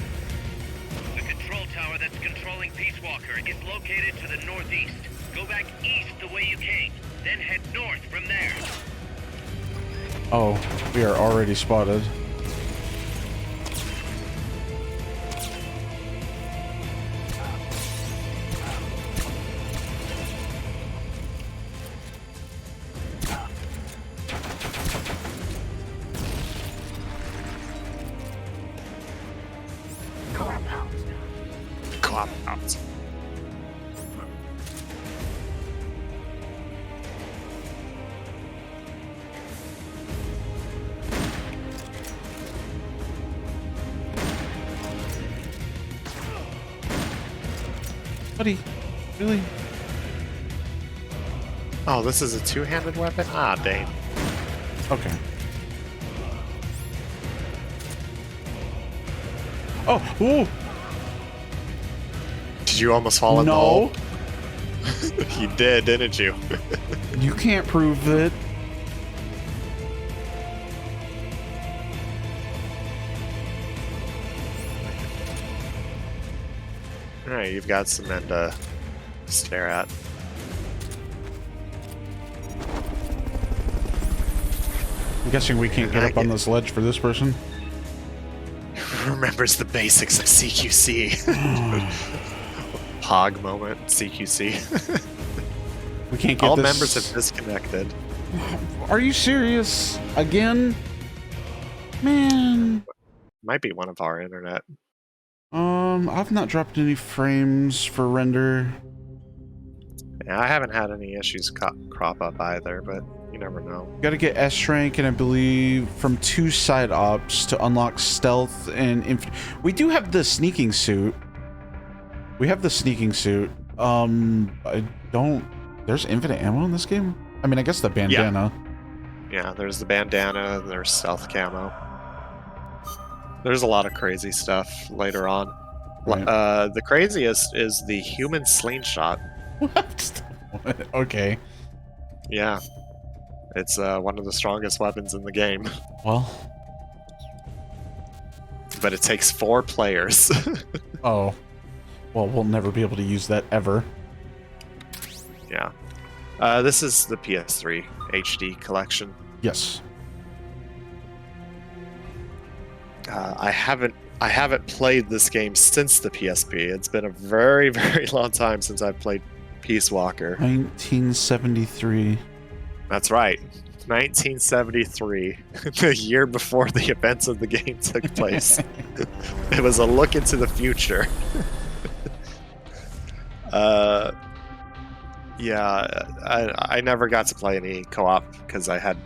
The control tower that's controlling Peace Walker is located to the northeast. Go back east the way you came, then head north from there. Oh, we are already spotted. Cop out. Buddy, really? Oh, this is a two-handed weapon? Ah, dang. Okay. Oh, ooh! Did you almost fall in the No. hole? You did, didn't you? You can't prove that. Alright, you've got some men to stare at. I'm guessing we can't get up on this ledge for this person. Pog moment, CQC. We can't get All this. members have disconnected. Are you serious? Again? Man. Might be one of our internet. I've not dropped any frames for render. Yeah, I haven't had any issues crop up either, but you never know. Got to get S rank, and I believe from 2 side ops to unlock stealth and we do have the sneaking suit. We have the sneaking suit. I don't. There's infinite ammo in this game. I mean, I guess the bandana. Yeah, there's the bandana. There's stealth camo. There's a lot of crazy stuff later on. Right. The craziest is the human slingshot. What? Okay. Yeah. It's one of the strongest weapons in the game. Well. But it takes 4 players. Oh. Well, we'll never be able to use that ever. Yeah. This is the PS3 HD collection. Yes. I haven't played this game since the PSP. It's been a very, very long time since I've played Peace Walker. 1973. That's right. 1973, the year before the events of the game took place. It was a look into the future. Yeah, I never got to play any co-op because I had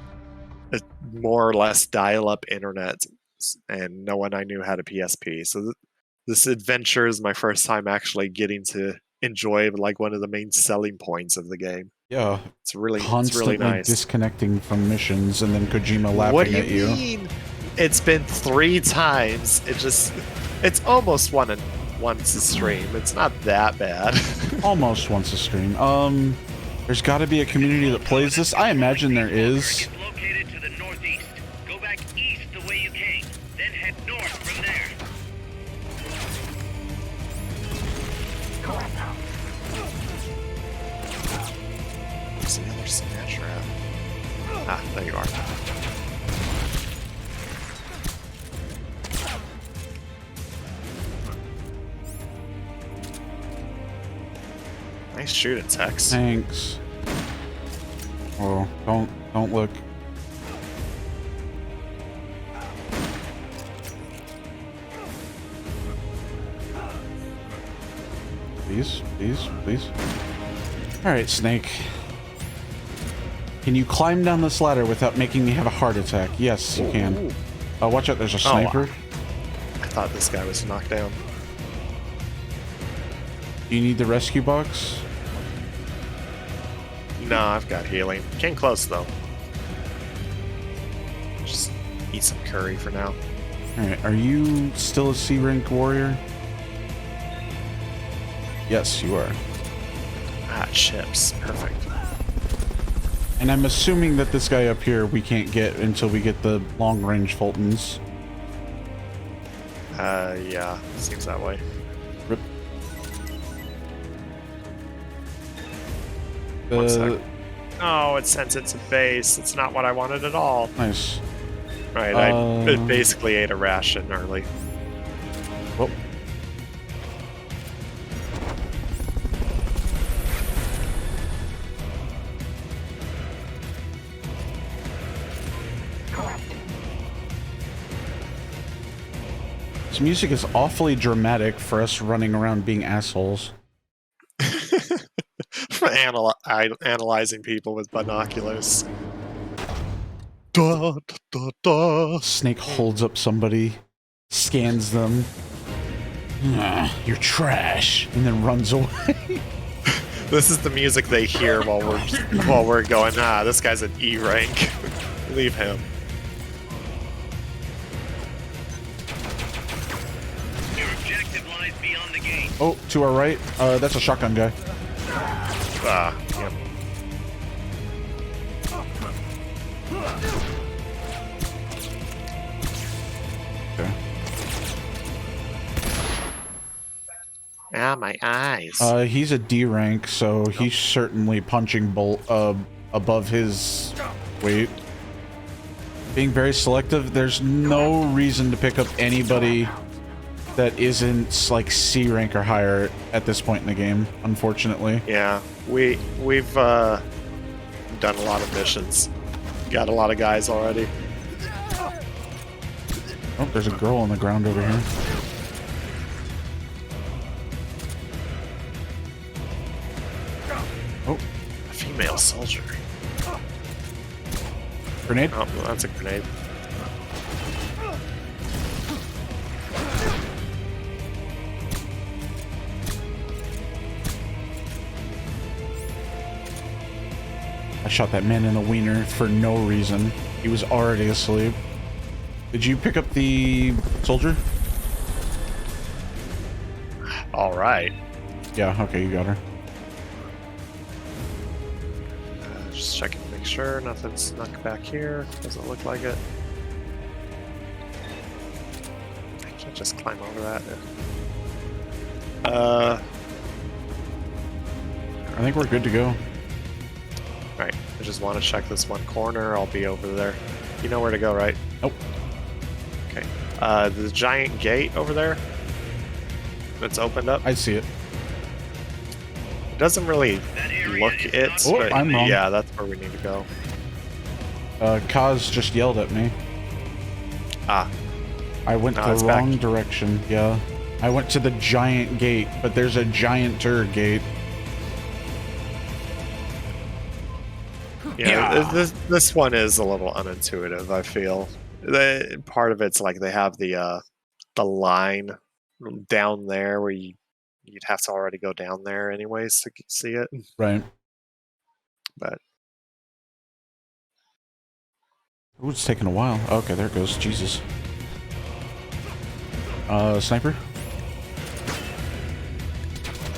a more or less dial-up internet, and no one I knew had a PSP. So this adventure is my first time actually getting to enjoy like one of the main selling points of the game. Yeah, it's really constantly nice. Disconnecting from missions and then Kojima laughing what do at you. Mean? It's been 3 times. It's almost once a stream. It's not that bad. Almost once a stream. There's got to be a community that plays this. I imagine there is. Located to the northeast. Go back east the way you came, then head north from there. Where's the other smasher at? Ah, there you are. Nice shooting, Tex. Thanks. Oh, don't look. Please, please, please. Alright, Snake. Can you climb down this ladder without making me have a heart attack? Yes, you can. Watch out, there's a sniper. I thought this guy was knocked down. Do you need the rescue box? No, I've got healing. Came close, though. Just eat some curry for now. Alright, are you still a C rank warrior? Yes, you are. Ah, chips. Perfect. And I'm assuming that this guy up here we can't get until we get the long-range Fultons. Yeah. Seems that way. Rip. One sec. Oh, it sent it to base. It's not what I wanted at all. Nice. Right, I basically ate a ration early. Oh. This music is awfully dramatic for us running around being assholes. Analyzing people with binoculars. Da, da, da. Snake holds up somebody, scans them. You're trash, and then runs away. This is the music they hear while we're going. Ah, this guy's an E rank. Leave him. Your objective lies beyond the gate. Oh, to our right. That's a shotgun guy. Ah, yep. Okay. Ah, my eyes. He's a D rank, so he's certainly punching above his weight. Being very selective, there's no reason to pick up anybody that isn't like C rank or higher at this point in the game, unfortunately. Yeah, we've done a lot of missions. Got a lot of guys already. Oh, there's a girl on the ground over here. Oh, A female soldier. grenade. Oh, well, that's a grenade. I shot that man in the wiener for no reason. He was already asleep. Did you pick up the soldier? All right. Yeah, okay, you got her. Just checking to make sure nothing's snuck back here. Doesn't look like it. I can't just climb over that. I think we're good to go. Alright, I just want to check this one corner. I'll be over there. You know where to go, right? Nope. Okay. The giant gate over there that's opened up. I see it. It doesn't really look it, Oh, but I'm wrong. yeah, that's where we need to go. Kaz just yelled at me. Ah. I went No, the it's wrong back. direction, yeah. I went to the giant gate, but there's a gianter gate. Yeah, this one is a little unintuitive, I feel. Part of it's like they have the line down there where you'd have to already go down there anyways to see it. Right. But Ooh, it's taking a while. Okay, there it goes. Jesus. Sniper?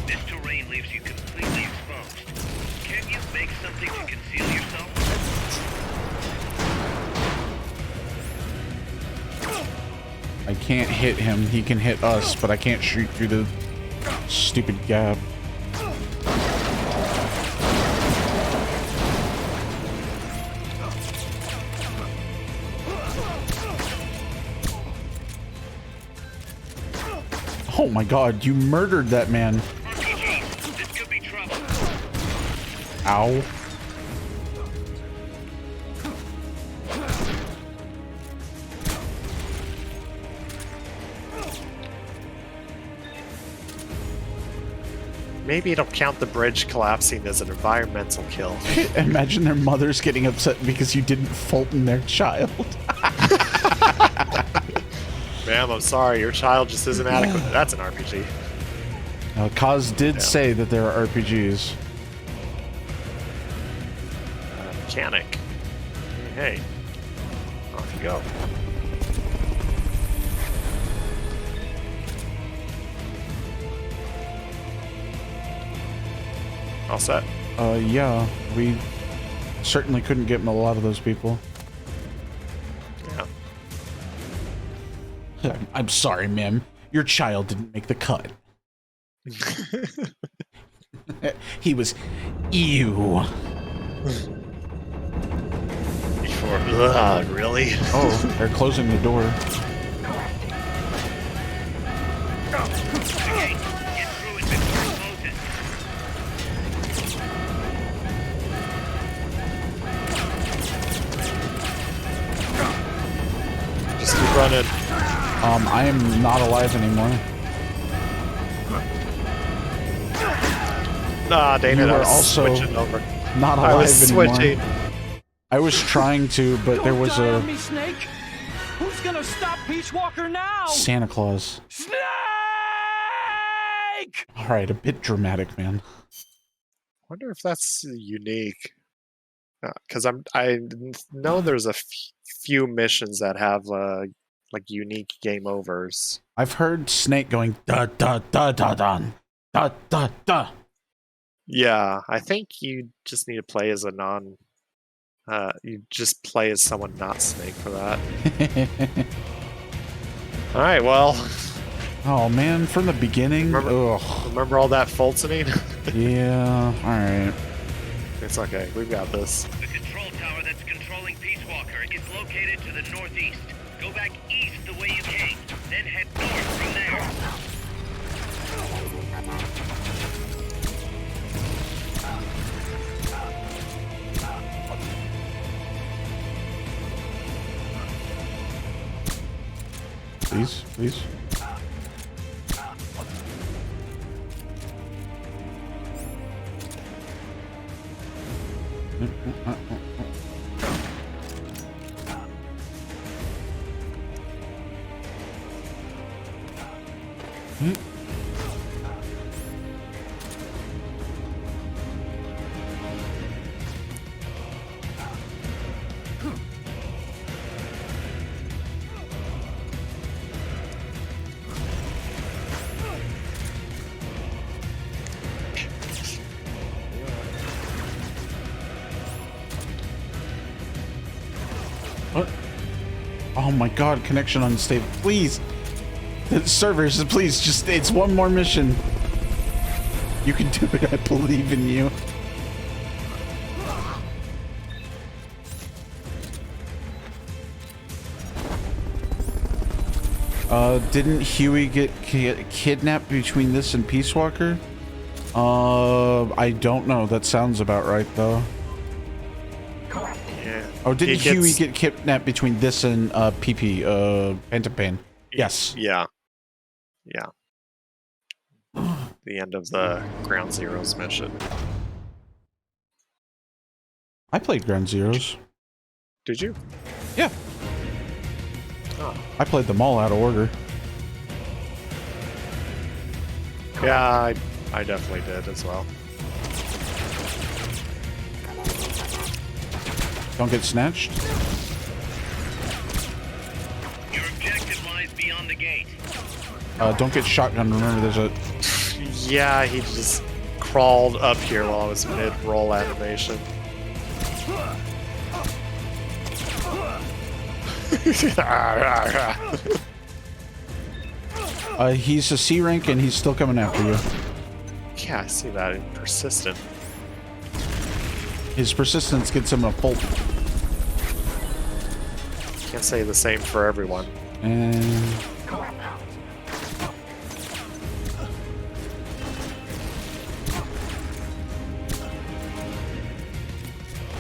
This terrain leaves you completely exposed. Can you make something to conceal yourself? I can't hit him. He can hit us, but I can't shoot through the stupid gap. Oh my god, you murdered that man. RPGs, this could be trouble. Ow. maybe it'll count the bridge collapsing as an environmental kill. Imagine their mothers getting upset because you didn't Fulton their child. Ma'am, I'm sorry, your child just isn't adequate. That's an RPG. Kaz did say that there are RPGs. Mechanic. Hey, off you go. All set. Yeah, we certainly couldn't get a lot of those people. Yeah. I'm sorry, ma'am. Your child didn't make the cut. He was ew. Really? Oh, they're closing the door. Just keep running. I am not alive anymore. Nah, dang it, You I are was also switching over. not I alive was anymore. switching. I was trying to, but there was Die a on me, Snake! Who's gonna stop Peace Walker now? Santa Claus. Snake! All right, a bit dramatic, man. Wonder if that's unique. Because I know there's a few missions that have like unique game overs. I've heard Snake going da da da da da da da da. Yeah, I think you just need to play as a non. You just play as someone not Snake for that. All right, well. Oh man, from the beginning. Remember all that Fultoning? Yeah. All right. It's okay. We've got this. The control tower that's controlling Peace Walker is located to the northeast. Go back east the way you came, then head north from there. Please, please. What? Oh my god, connection unstable. Please. The servers, please, just, it's one more mission. You can do it, I believe in you. Didn't Huey get kidnapped between this and Peace Walker? I don't know. That sounds about right, though. Yeah. Oh, didn't Huey get kidnapped between this and PP, Phantom Pain? Yes. Yeah. Yeah. The end of the Ground Zeroes mission. I played Ground Zeroes. Did you? Yeah. Oh. I played them all out of order. Yeah, I definitely did as well. Don't get snatched. Your objective lies beyond the gate. Don't get shotgun. Remember, there's a... Yeah, he just crawled up here while I was mid-roll animation. He's a C rank and he's still coming after you. Yeah, I see that. Persistent. His persistence gets him a full. Can't say the same for everyone. And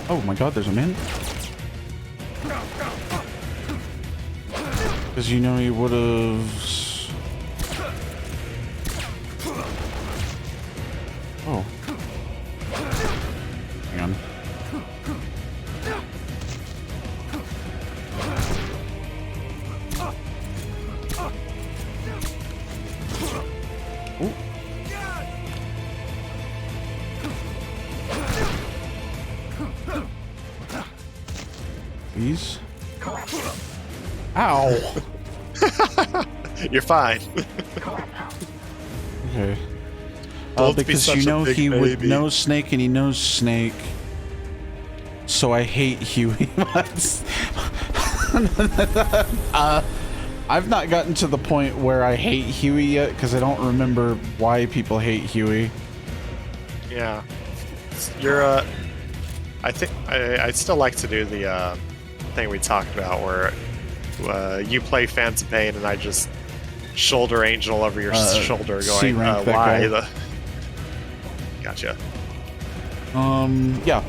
oh my god, there's a man. Because you know he would have. Oh. Hang on. Ooh. Please. Ow. You're fine. Okay. Because you know he baby. would know Snake and he knows Snake. So I hate Huey. I've not gotten to the point where I hate Huey yet because I don't remember why people hate Huey. Yeah. You're I think I still like to do the thing we talked about where you play Phantom Pain and I just shoulder angel over your shoulder going why the Gotcha. Yeah.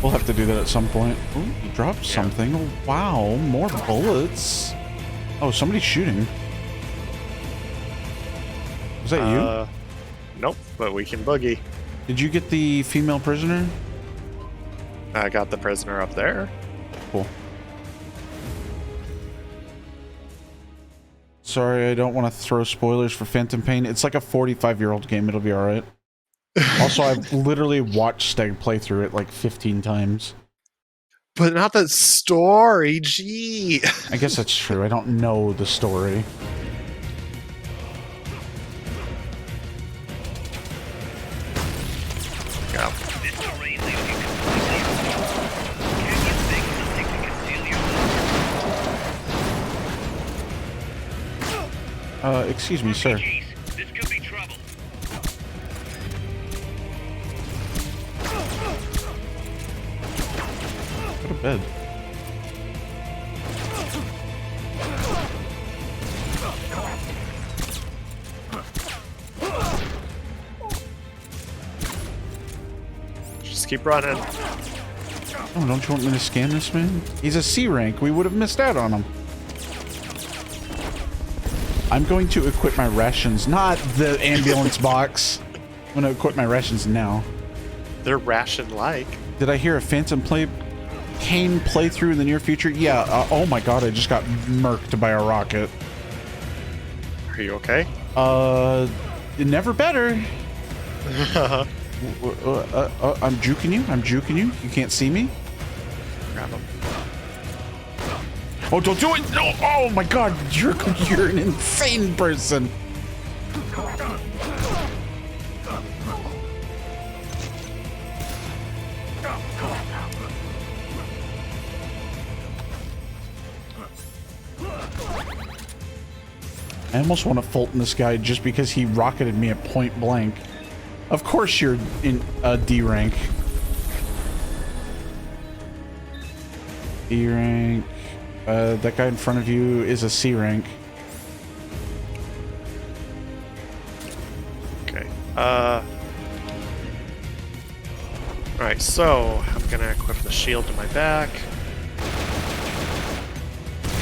We'll have to do that at some point. Ooh, you dropped something. Oh, wow, more bullets. Oh, somebody's shooting. Is that you? Nope, but we can boogie. Did you get the female prisoner? I got the prisoner up there. Cool. Sorry, I don't want to throw spoilers for Phantom Pain. It's like a 45-year-old game. It'll be all right. Also, I've literally watched Steg play through it like 15 times. But not the story, gee. I guess that's true. I don't know the story. Go. This terrain leaves you completely exposed. Can you think something to conceal yourself? Excuse me, sir. Jeez, this could be trouble. Go to bed. Just keep running. Oh, don't you want me to scan this man? He's a C rank. We would have missed out on him. I'm going to equip my rations, not the ambulance box. I'm going to equip my rations now. They're ration-like. Did I hear a Phantom Pain playthrough in the near future? Yeah. Oh my god, I just got murked by a rocket. Are you okay? Never better. I'm juking you. I'm juking you. You can't see me. Grab him. Oh, don't do it! No! Oh my god, you're an insane person. I almost want to Fulton this guy just because he rocketed me at point blank. Of course you're in a D rank. D rank. That guy in front of you is a C rank. Okay. Alright, so I'm gonna equip the shield to my back.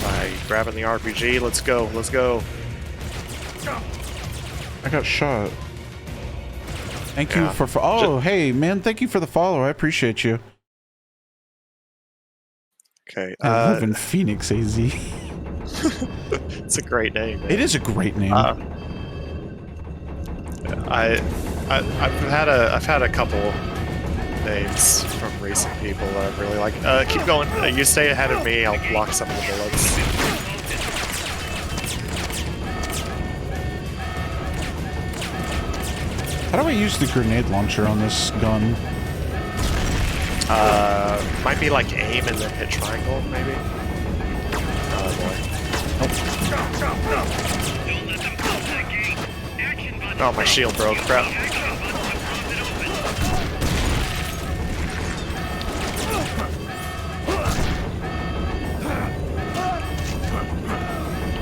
By grabbing the RPG. Let's go, let's go. I got shot. Thank you for oh, hey man, thank you for the follow. I appreciate you. Okay. I live in Phoenix, AZ. It's a great name. Man. It is a great name. I've had a couple names from recent people that I really like. Keep going. You stay ahead of me. I'll block some of the bullets. How do I use the grenade launcher on this gun? Might be like aim and then hit triangle, maybe. Oh boy. Oh, my shield broke. Crap.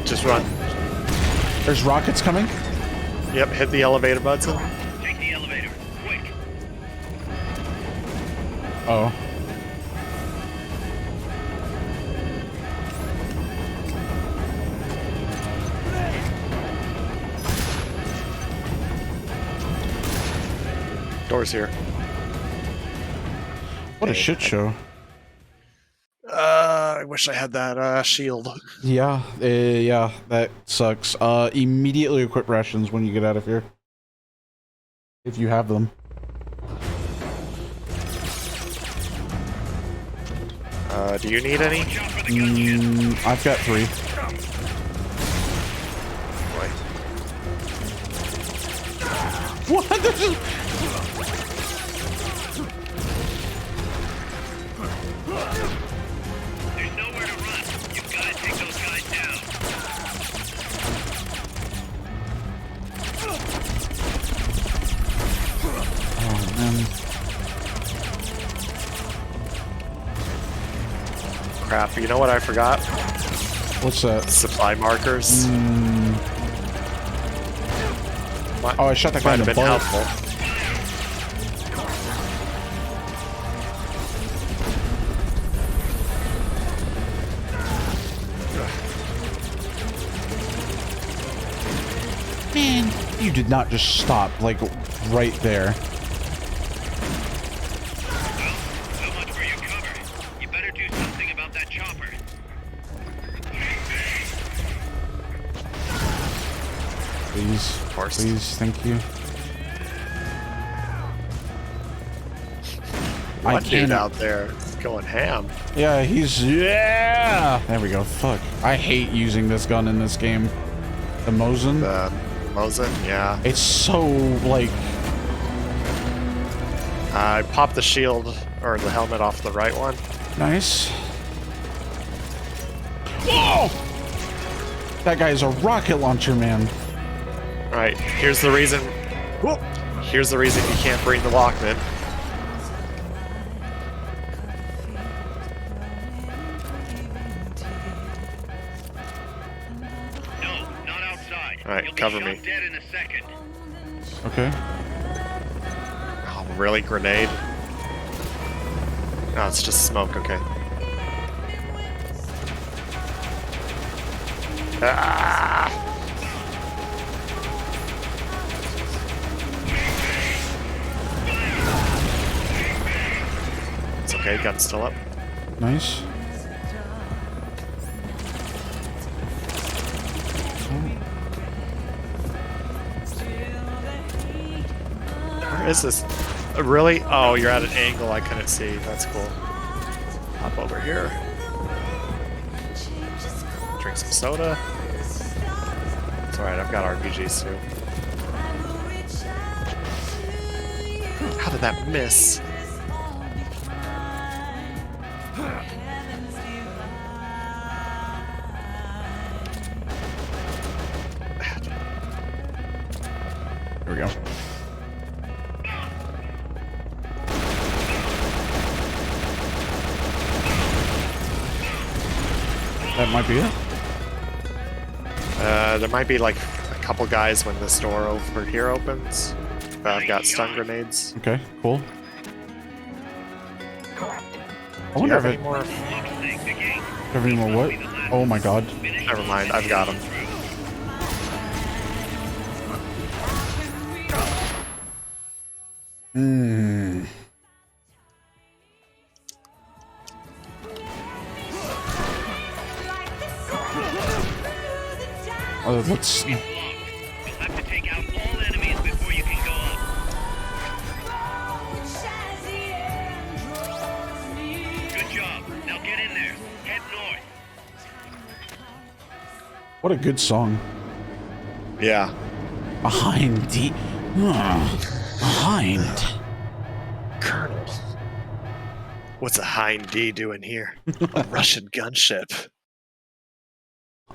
Just run. There's rockets coming. Yep, hit the elevator button. Take the elevator, quick. Oh. Doors here. What a shit show. I wish I had that shield. Yeah, yeah, that sucks. Immediately equip rations when you get out of here. If you have them. Do you need any? I've got 3. What? There's nowhere to run. You've got to take those guys down. Oh man. Crap, you know what I forgot? What's that? Supply markers. Oh, I shot that guy in the been butt. helpful. Man, you did not just stop, like, right there. So much for your cover. You better do something about that chopper. Please. Of course. Please, thank you. One I dude can't out there is going ham. Yeah, he's yeah. There we go. Fuck. I hate using this gun in this game. The Mosin. The Mosin, yeah. It's so like. I popped the shield or the helmet off the right one. Nice. Whoa! That guy is a rocket launcher, man. All right. Here's the reason. Whoop. Here's the reason you can't bring the Walkman. Alright, cover me. Dead in a second. Okay. Oh, really? Grenade? No, it's just smoke, okay. Ah! Okay, gun's still up. Nice. Where is this? Really? Oh, you're at an angle I couldn't see. That's cool. Hop over here. Drink some soda. It's alright, I've got RPGs too. How did that miss? Here we go. That might be it. There might be like a couple guys when this door over here opens. I've got stun grenades. Okay, cool. I Do you wonder have if any it. more? Have any more what? Oh my god. Never mind, I've got them. Hmm. Let's. You'll have to take out all enemies before you can go up. Good job. Now get in there. Head north. What a good song. Yeah. Behind the. Behind. Colonel. What's a Hind D doing here? A Russian gunship.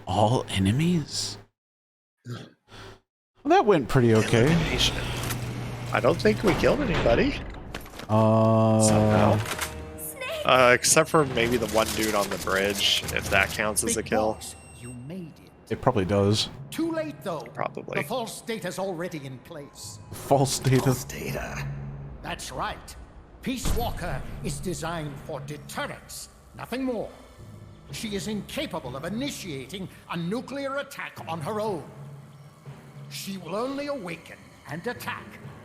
All enemies? Well, that went pretty okay. Elimination. I don't think we killed anybody. Somehow. Except for maybe the one dude on the bridge, if that counts as a kill. Boss, you made it. It probably does. Too late, though. Probably. The false data's already in place. False data. False data. That's right. Peace Walker is designed for deterrence, nothing more. She is incapable of initiating a nuclear attack on her own. She will only awaken and attack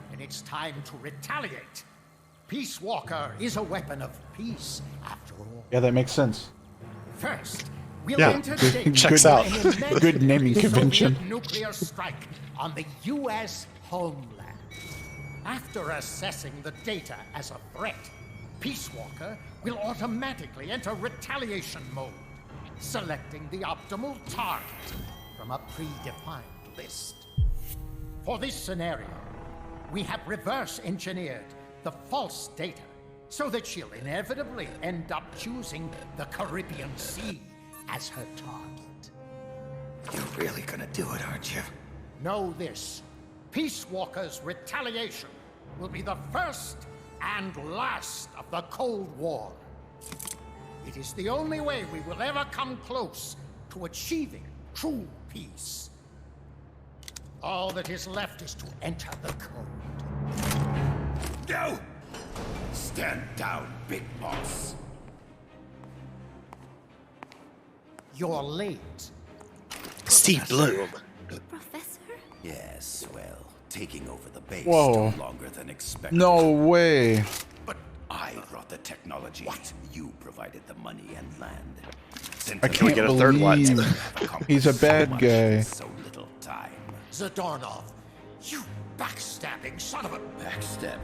when it's time to retaliate. Peace Walker is a weapon of peace, after all. Yeah, that makes sense. First, we'll Yeah, enter good- checks out. Good naming convention. Soviet nuclear strike on the U.S. homeland. After assessing the data as a threat, Peace Walker will automatically enter retaliation mode, selecting the optimal target from a predefined list. For this scenario, we have reverse engineered the false data so that she'll inevitably end up choosing the Caribbean Sea as her target. You're really gonna do it, aren't you? Know this. Peace Walker's retaliation will be the first and last of the Cold War. It is the only way we will ever come close to achieving true peace. All that is left is to enter the code. No! Stand down, Big Boss. You're late. Steve Bloom. Professor? Yes, well, taking over the base Whoa. took longer than expected. No way. But I brought the technology. What? You provided the money and land. I can't get a third one? believe he's a bad guy. So little time. Zadornov, you backstabbing son of a... Backstabbing.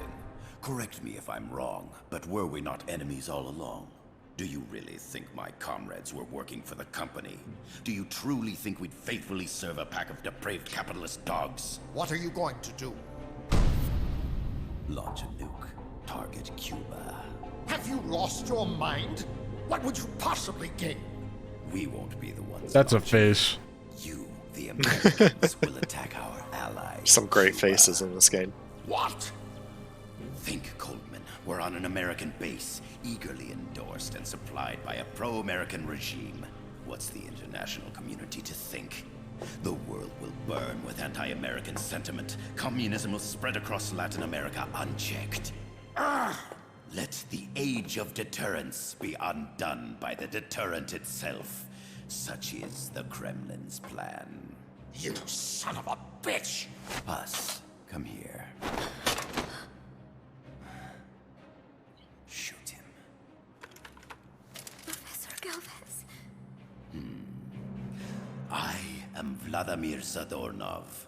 Correct me if I'm wrong, but were we not enemies all along? Do you really think my comrades were working for the company? Do you truly think we'd faithfully serve a pack of depraved capitalist dogs? What are you going to do? Launch a nuke. Target Cuba. Have you lost your mind? What would you possibly gain? We won't be the ones. That's a launching. face. You, the Americans, will attack our allies. Some great Cuba. faces in this game. What? Think, Coldman. We're on an American base, eagerly endorsed and supplied by a pro-American regime. What's the international community to think? The world will burn with anti-American sentiment. Communism will spread across Latin America unchecked. Let the age of deterrence be undone by the deterrent itself. Such is the Kremlin's plan. You son of a bitch! Us, come here. Shoot him. Vladimir Zadornov.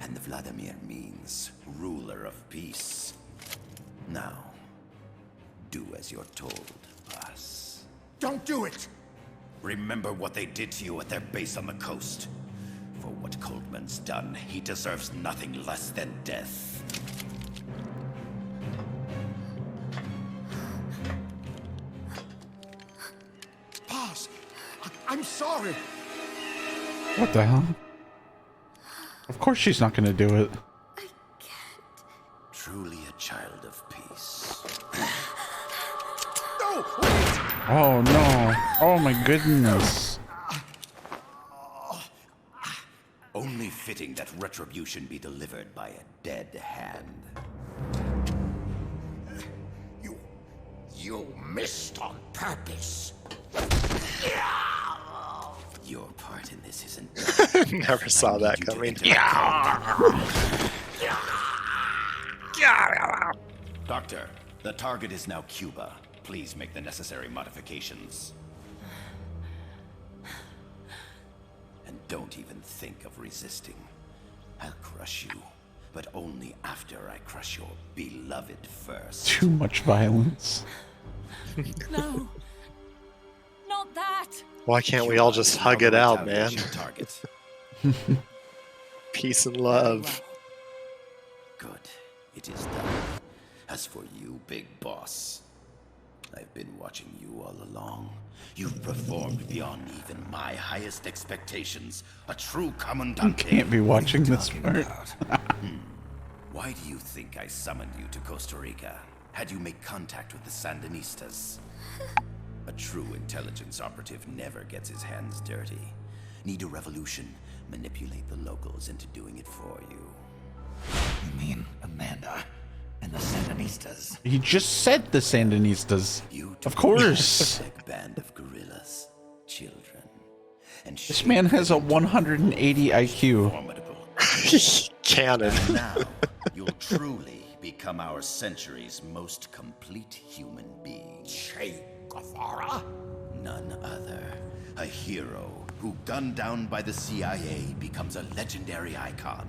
And Vladimir means ruler of peace. Now, do as you're told, boss. Don't do it! Remember what they did to you at their base on the coast. For what Coldman's done, he deserves nothing less than death. Boss, I'm sorry. What the hell? Of course she's not gonna do it. I can't. Truly a child of peace. No, wait! Oh no. Oh my goodness. Only fitting that retribution be delivered by a dead hand. You missed on purpose. Your part in this isn't. Never saw that coming. Doctor, the target is now Cuba. Please make the necessary modifications. And don't even think of resisting. I'll crush you, but only after I crush your beloved first. Too much violence. No. Not that. Why can't we all just hug it out, man? Target. Peace and love. Good. It is done. As for you, big boss, I've been watching you all along. You've performed beyond even my highest expectations. A true commandante. Can't be watching this part. Why do you think I summoned you to Costa Rica? Had you made contact with the Sandinistas? A true intelligence operative never gets his hands dirty. Need a revolution? Manipulate the locals into doing it for you. You mean Amanda and the Sandinistas? He just said the Sandinistas. Of course. A band of guerrillas, children, and This man has a 180 IQ. formidable. Cannon. And now you'll truly become our century's most complete human being. Che Guevara? None other. A hero who, gunned down by the CIA, becomes a legendary icon.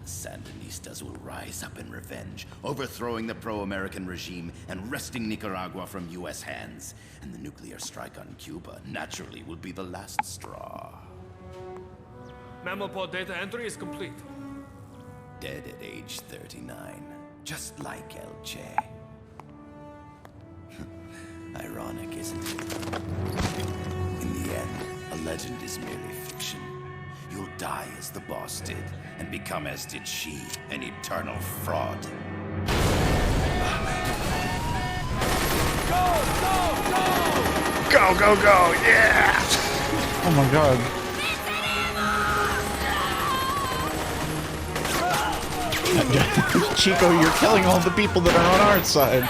The Sandinistas will rise up in revenge, overthrowing the pro-American regime and wresting Nicaragua from U.S. hands. And the nuclear strike on Cuba naturally will be the last straw. Mammal data entry is complete. Dead at age 39, just like El Che. Ironic, isn't it? In the end, a legend is merely fiction. You'll die as the boss did, and become as did she, an eternal fraud. Go, go, go! Yeah! Oh my god. Chico, you're killing all the people that are on our side.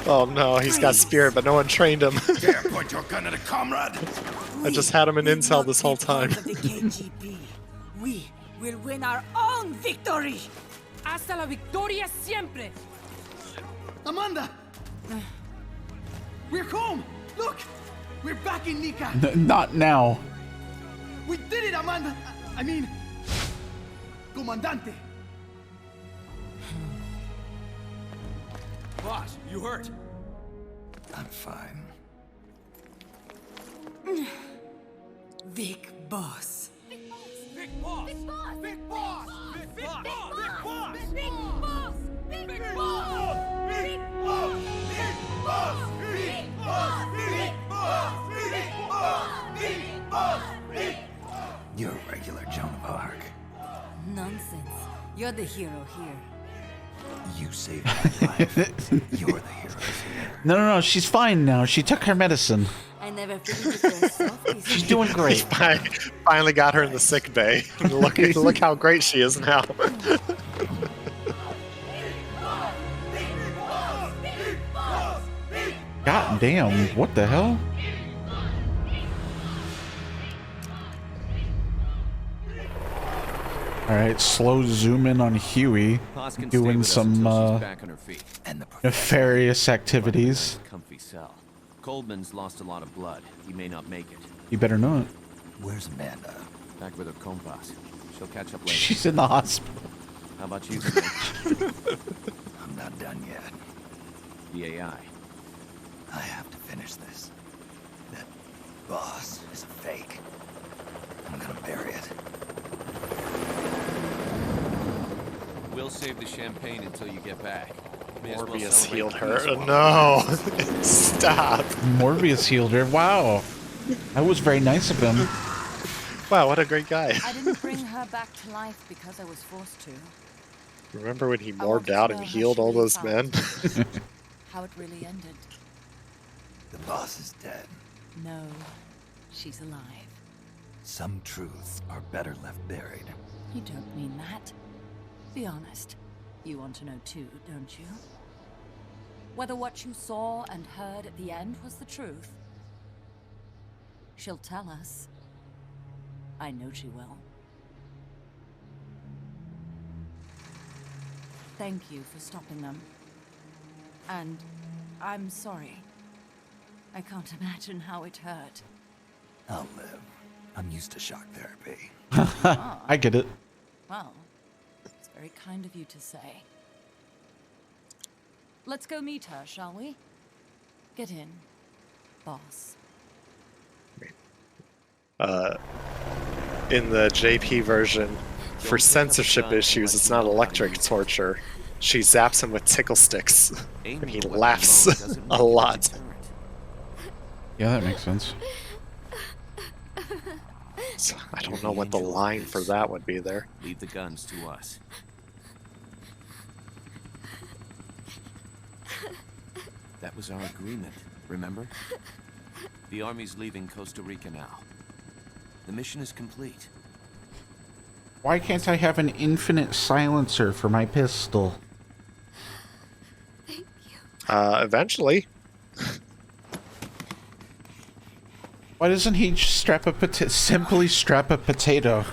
Oh no, he's got spirit, but no one trained him. Dare point your gun at a comrade! I just had him in incel this whole time. The KGB. We will win our own victory. Hasta la victoria siempre. Amanda! We're home! Look! We're back in Nika! Not now. We did it, Amanda! I mean... Comandante! Boss, you hurt? I'm fine. Big boss. Big boss! Big boss! Big boss! Big boss! Big boss! Big boss. Big boss! Big boss! Big boss! Big boss! Big boss! Big boss! Big boss! Big boss! You're a regular Joan of Arc. Nonsense. You're the hero here. You saved my life. You're the heroes here. No, she's fine now. She took her medicine. I never figured it for herself. She's doing great. Finally got her in the sick bay. Look how great she is now. God damn, what the hell? Alright, slow zoom in on Huey doing some nefarious activities. Comfy cell. Coldman's lost a lot of blood. He may not make it. You better not. Where's Amanda? Back with her compass. She'll catch up later. She's in the hospital. How about you, Snake? I'm not done yet. The AI. I have to finish this. That boss is a fake. I'm gonna bury it. We'll save the champagne until you get back. May as well Morbius celebrate healed the her. peace walk. No! Stop! Morbius healed her. Wow. That was very nice of him. Wow, what a great guy. I didn't bring her back to life because I was forced to. Remember when he I wanted morbed to out know and how healed she all really those felt. men? How it really ended. The boss is dead. No, she's alive. Some truths are better left buried. You don't mean that. Be honest. You want to know too, don't you? Whether what you saw and heard at the end was the truth. She'll tell us. I know she will. Thank you for stopping them. And I'm sorry. I can't imagine how it hurt. I'll live. I'm used to shock therapy. I get it. Well, it's very kind of you to say. Let's go meet her, shall we? Get in, boss. In the JP version, for censorship issues, it's not electric torture. She zaps him with tickle sticks, and he laughs a lot. Yeah, that makes sense. So I don't know what the line for that would be there. Leave the guns to us. That was our agreement, remember? The army's leaving Costa Rica now. The mission is complete. Why can't I have an infinite silencer for my pistol? Eventually. Why doesn't he just simply strap a potato?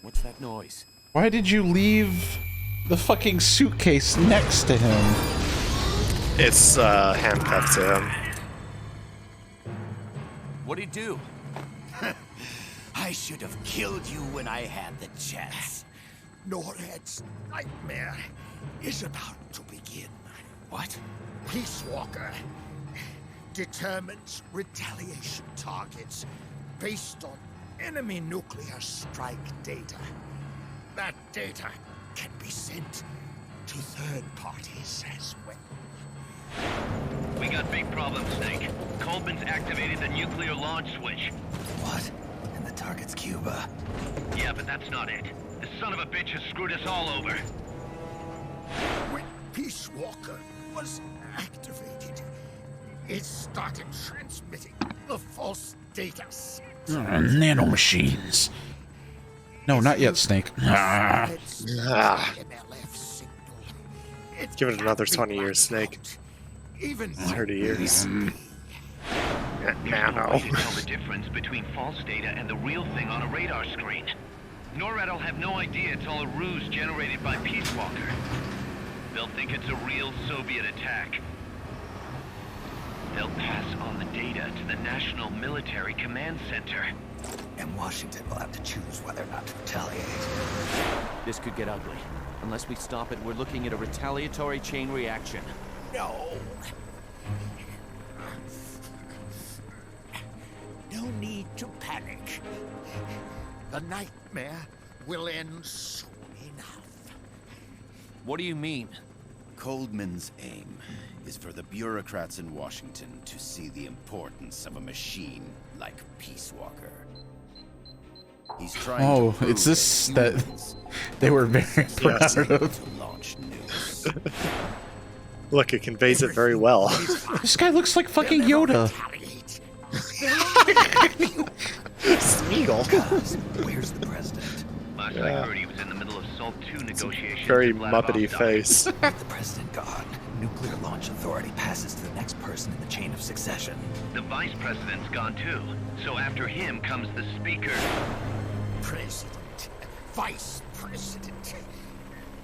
What's that noise? Why did you leave the fucking suitcase next to him? It's handcuffed to him. What'd he do? I should have killed you when I had the chance. Norhead's nightmare is about to begin. What? Peace Walker determines retaliation targets based on enemy nuclear strike data. That data can be sent to third parties as well. We got big problems, Snake. Coleman's activated the nuclear launch switch. What? And the target's Cuba. Yeah, but that's not it. The son of a bitch has screwed us all over. When Peace Walker was activated, it started transmitting the false data set. Nanomachines. No, not yet, Snake. Give it another 20 years, Snake. Even 30 years. No Nano. way to tell the difference between false data and the real thing on a radar screen. NORAD will have no idea it's all a ruse generated by Peace Walker. They'll think it's a real Soviet attack. They'll pass on the data to the National Military Command Center. And Washington will have to choose whether or not to retaliate. This could get ugly. Unless we stop it, we're looking at a retaliatory chain reaction. No. No need to panic. The nightmare will end soon enough. What do you mean? Coldman's aim is for the bureaucrats in Washington to see the importance of a machine like Peace Walker. He's trying Oh, to it's prove this that they were very proud of. to launch nukes. Look, it conveys it very well. This guy looks like fucking Yoda. Smeagol. Where's the president? Last I heard, he was in the middle of SALT II negotiations. Very with Muppety Vladivostok. face. With the president gone, nuclear launch authority passes to the next person in the chain of succession. The vice president's gone too. So after him comes the speaker. President, Vice President.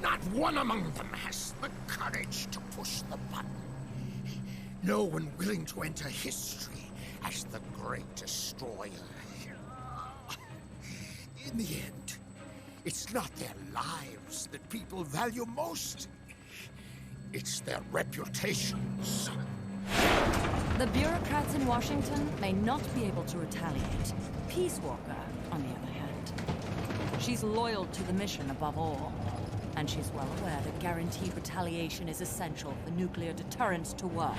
Not one among them has the courage to push the button. No one willing to enter history as the Great Destroyer. In the end, it's not their lives that people value most. It's their reputations. The bureaucrats in Washington may not be able to retaliate. Peace Walker, on the other hand, she's loyal to the mission above all. And she's well aware that guaranteed retaliation is essential for nuclear deterrence to work.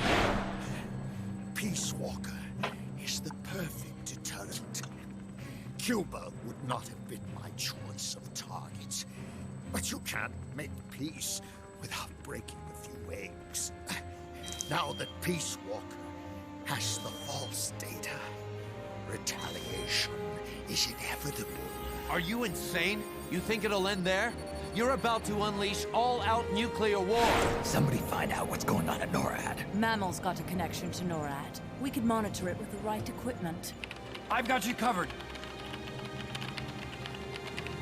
Peace Walker is the perfect deterrent. Cuba would not have been my choice of targets. But you can't make peace without breaking a few eggs. Now that Peace Walker has the false data, retaliation is inevitable. Are you insane? You think it'll end there? You're about to unleash all-out nuclear war. Somebody find out what's going on at NORAD. Mammal's got a connection to NORAD. We could monitor it with the right equipment. I've got you covered.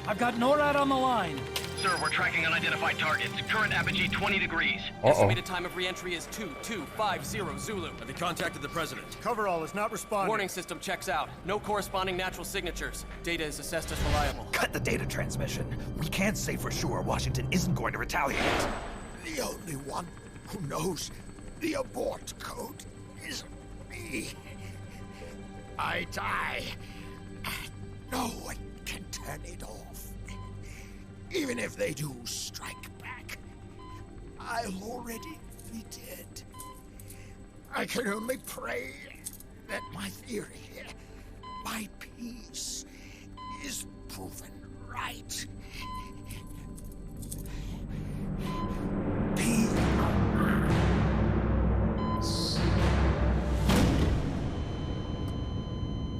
I've got NORAD on the line. Sir, we're tracking unidentified targets. Current apogee 20 degrees. Estimated time of re-entry is 2250 Zulu. Have they contacted the president? Coverall is not responding. Warning system checks out. No corresponding natural signatures. Data is assessed as reliable. Cut the data transmission. We can't say for sure Washington isn't going to retaliate. The only one who knows the abort code is me. I die, and no one can turn it off. Even if they do strike back, I'll already be dead. I can only pray that my theory, my peace, is proven right.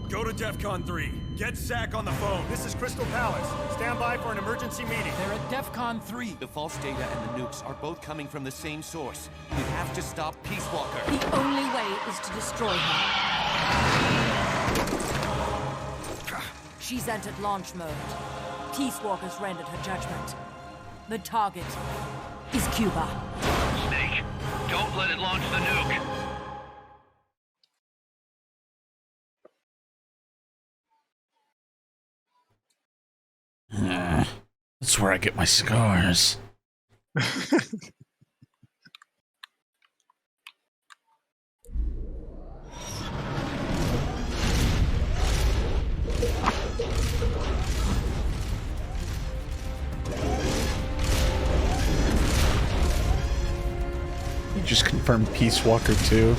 Go to DEFCON 3. Get Zach on the phone. This is Crystal Palace. Stand by for an emergency meeting. They're at DEFCON 3. The false data and the nukes are both coming from the same source. We have to stop Peace Walker. The only way is to destroy her. She's entered launch mode. Peace Walker's rendered her judgment. The target is Cuba. Snake, don't let it launch the nuke. That's where I get my scars. You just confirmed Peace Walker 2.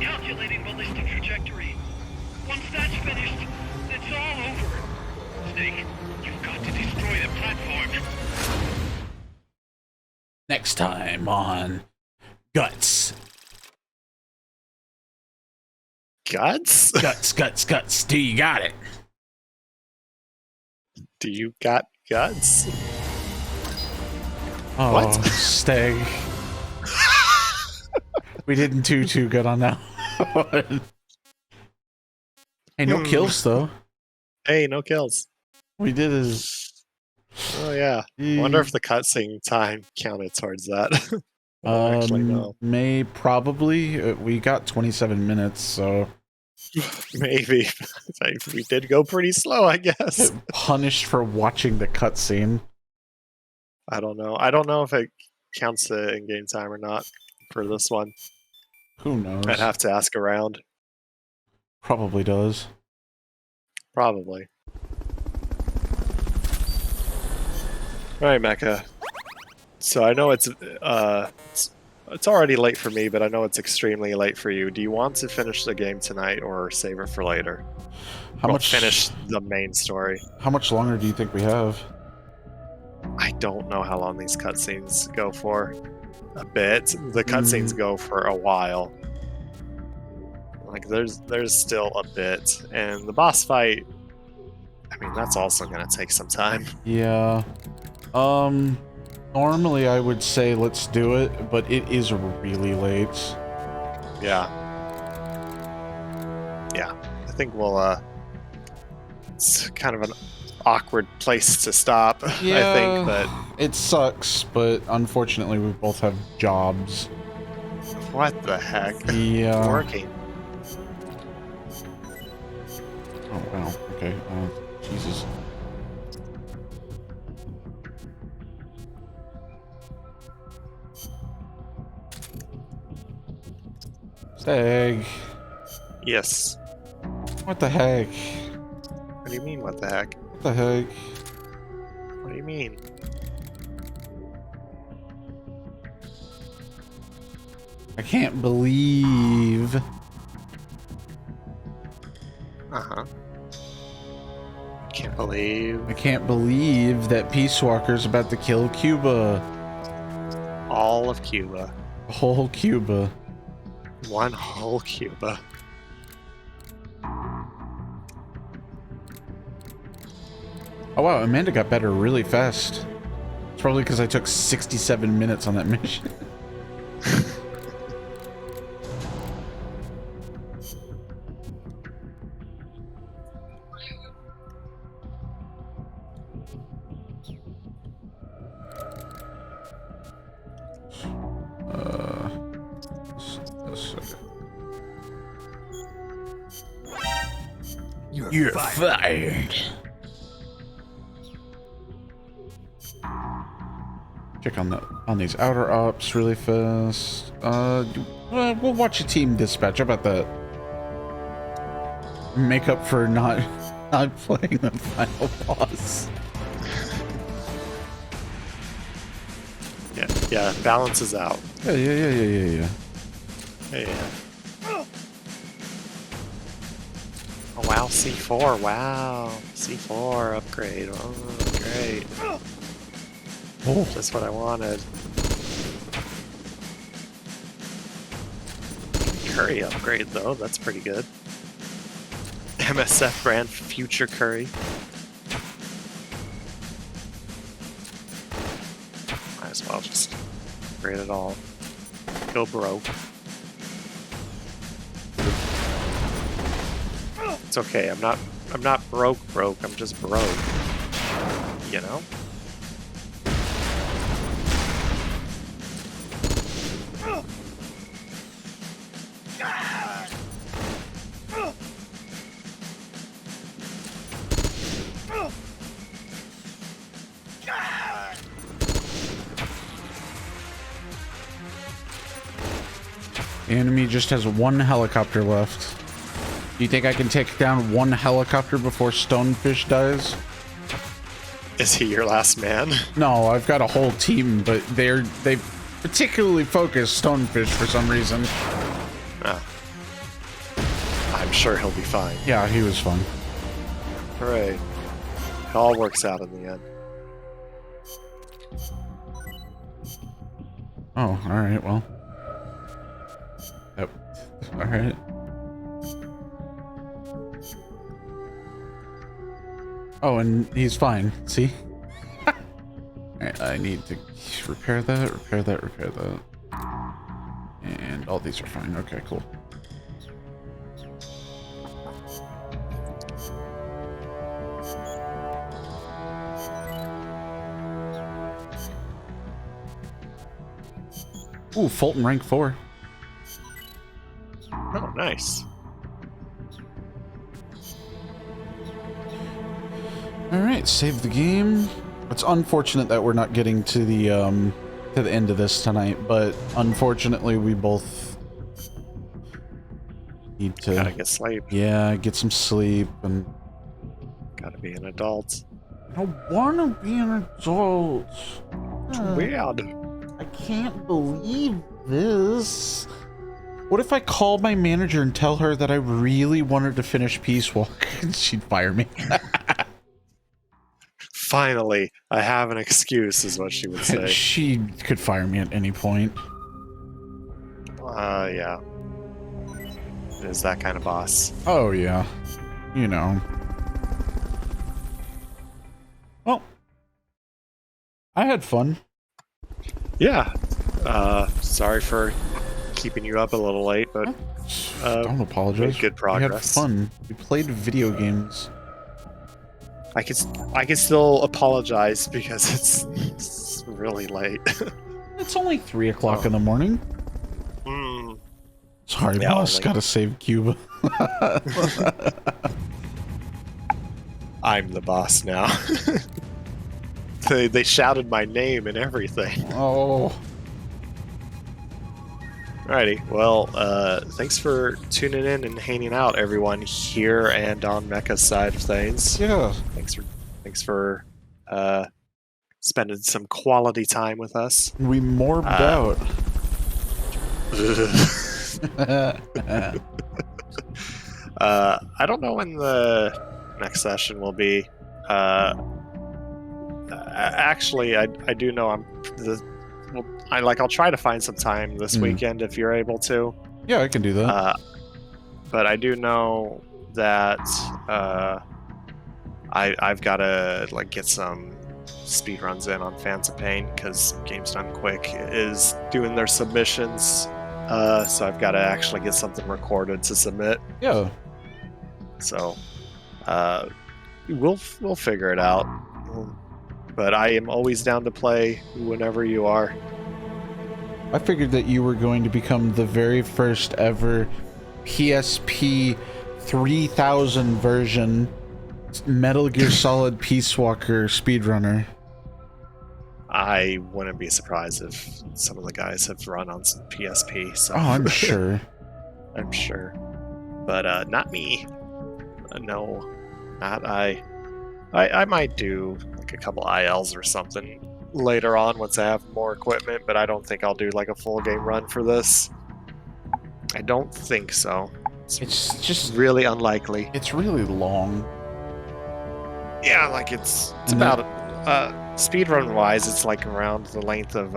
Calculating ballistic trajectory. Once that's finished, it's all over. Snake, you've got to destroy the platform. Next time on Guts. Guts? Guts. Do you got it? Do you got guts? Oh, What? Steg. We didn't do too good on that one. Hey, no kills though. Hey, no kills. We did is. Oh yeah. Wonder if the cutscene time counted towards that. Actually, no. May probably. We got 27 minutes, so Maybe. We did go pretty slow, I guess. punished for watching the cutscene. I don't know. I don't know if it counts the in-game time or not for this one. Who knows? I'd have to ask around. Probably does. Probably. Alright, Mecha. So I know it's already late for me, but I know it's extremely late for you. Do you want to finish the game tonight or save it for later? How much finish the main story? How much longer do you think we have? I don't know how long these cutscenes go for. A bit. The cutscenes go for a while. Like there's still a bit, and the boss fight. I mean, that's also gonna take some time. Yeah. Normally I would say let's do it, but it is really late. Yeah. Yeah. I think we'll, it's kind of an awkward place to stop, Yeah, I think, but... It sucks, but unfortunately we both have jobs. What the heck? Yeah. It's working. Oh, wow. Okay. Jesus. Steg. Yes. What the heck? What do you mean, what the heck? What the heck? What do you mean? I can't believe... Uh-huh. Can't believe... I can't believe that Peace Walker's about to kill Cuba. All of Cuba. Whole Cuba. One whole Cuba. Oh wow, Amanda got better really fast. It's probably because I took 67 minutes on that mission. You're fired. Check on these outer ops really fast. We'll watch a team dispatch. How about that? Make up for not playing the final boss. Yeah, balances out. Yeah. Yeah. Oh wow, C4, wow. C4 upgrade. Oh, great. Oh. Just what I wanted. Curry upgrade though, that's pretty good. MSF brand Future Curry. Might as well just upgrade it all. Go broke. It's okay, I'm not broke, I'm just broke. You know? The enemy just has one helicopter left. Do you think I can take down one helicopter before Stonefish dies? Is he your last man? No, I've got a whole team, but they particularly focus Stonefish for some reason. Oh. I'm sure he'll be fine. Yeah, he was fun. Hooray. It all works out in the end. Oh, alright, well. Yep. Alright. Oh, and he's fine. See? Alright, I need to repair that. And all these are fine. Okay, cool. Ooh, Fulton rank 4. Oh, nice. Alright, save the game. It's unfortunate that we're not getting to the end of this tonight, but unfortunately we both need to Gotta get sleep. Yeah, get some sleep and Gotta be an adult. I don't wanna be an adult. It's weird. I can't believe this. What if I called my manager and tell her that I really wanted to finish Peace Walk and she'd fire me? Finally, I have an excuse, is what she would say. She could fire me at any point. Yeah. It is that kind of boss. Oh, yeah. You know. Well, I had fun. Yeah. Sorry for keeping you up a little late, but don't apologize. made good progress. We had fun. We played video games. I can still apologize because it's really late. It's only 3 o'clock in the morning. Sorry, Yeah, boss. only. Gotta save Cuba. I'm the boss now. They shouted my name and everything. Oh. Alrighty, well, thanks for tuning in and hanging out, everyone, here and on Mecha's side of things. Yeah. Thanks for spending some quality time with us. We morbed out. I don't know when the next session will be. Actually, I do know I'll try to find some time this weekend if you're able to. Yeah, I can do that. But I do know that I've got to get some speed runs in on Fans of Pain because Games Done Quick is doing their submissions. So I've got to actually get something recorded to submit. Yeah. So we'll figure it out. But I am always down to play whenever you are. I figured that you were going to become the very first ever PSP 3000 version Metal Gear Solid Peace Walker speedrunner. I wouldn't be surprised if some of the guys have run on some PSP. So. Oh, I'm sure. I'm sure. But not me. No, not I. I might do a couple ILs or something later on once I have more equipment, but I don't think I'll do a full game run for this. I don't think so. It's just really unlikely. It's really long. Yeah, it's about speedrun wise, it's around the length of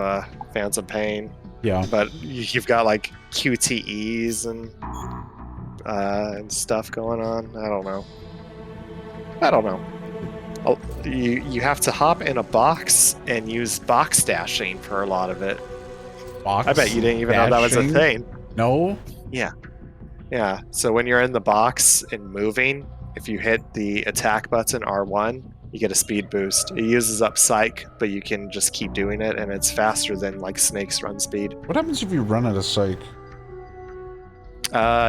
Fans of Pain. Yeah. But you've got QTEs and stuff going on. I don't know. You have to hop in a box and use box dashing for a lot of it. Box I bet you didn't even know that was a thing. No? Yeah. Yeah. So when you're in the box and moving, if you hit the attack button R1, you get a speed boost. It uses up psych, but you can just keep doing it, and it's faster than Snake's run speed. What happens if you run out of psych?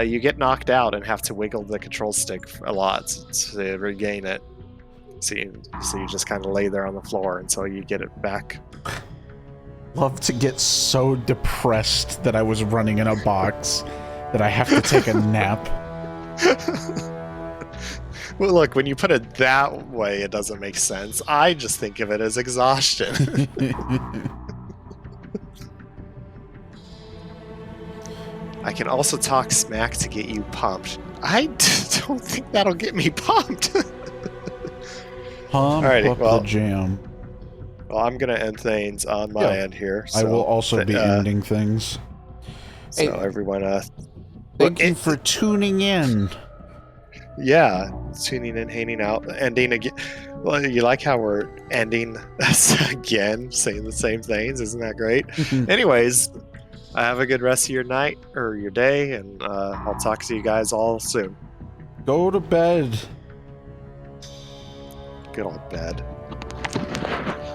You get knocked out and have to wiggle the control stick a lot to regain it. So you just kind of lay there on the floor until you get it back. Love to get so depressed that I was running in a box that I have to take a nap. Well, look, when you put it that way, it doesn't make sense. I just think of it as exhaustion. I can also talk smack to get you pumped. I don't think that'll get me pumped. Pump up the jam. Well, I'm going to end things on my end here. So I will also be ending things. So hey, everyone, thank you for tuning in. Yeah, tuning in, hanging out, ending again. Well, you like how we're ending again, saying the same things? Isn't that great? Anyways, have a good rest of your night or your day, and I'll talk to you guys all soon. Go to bed. Good old bed.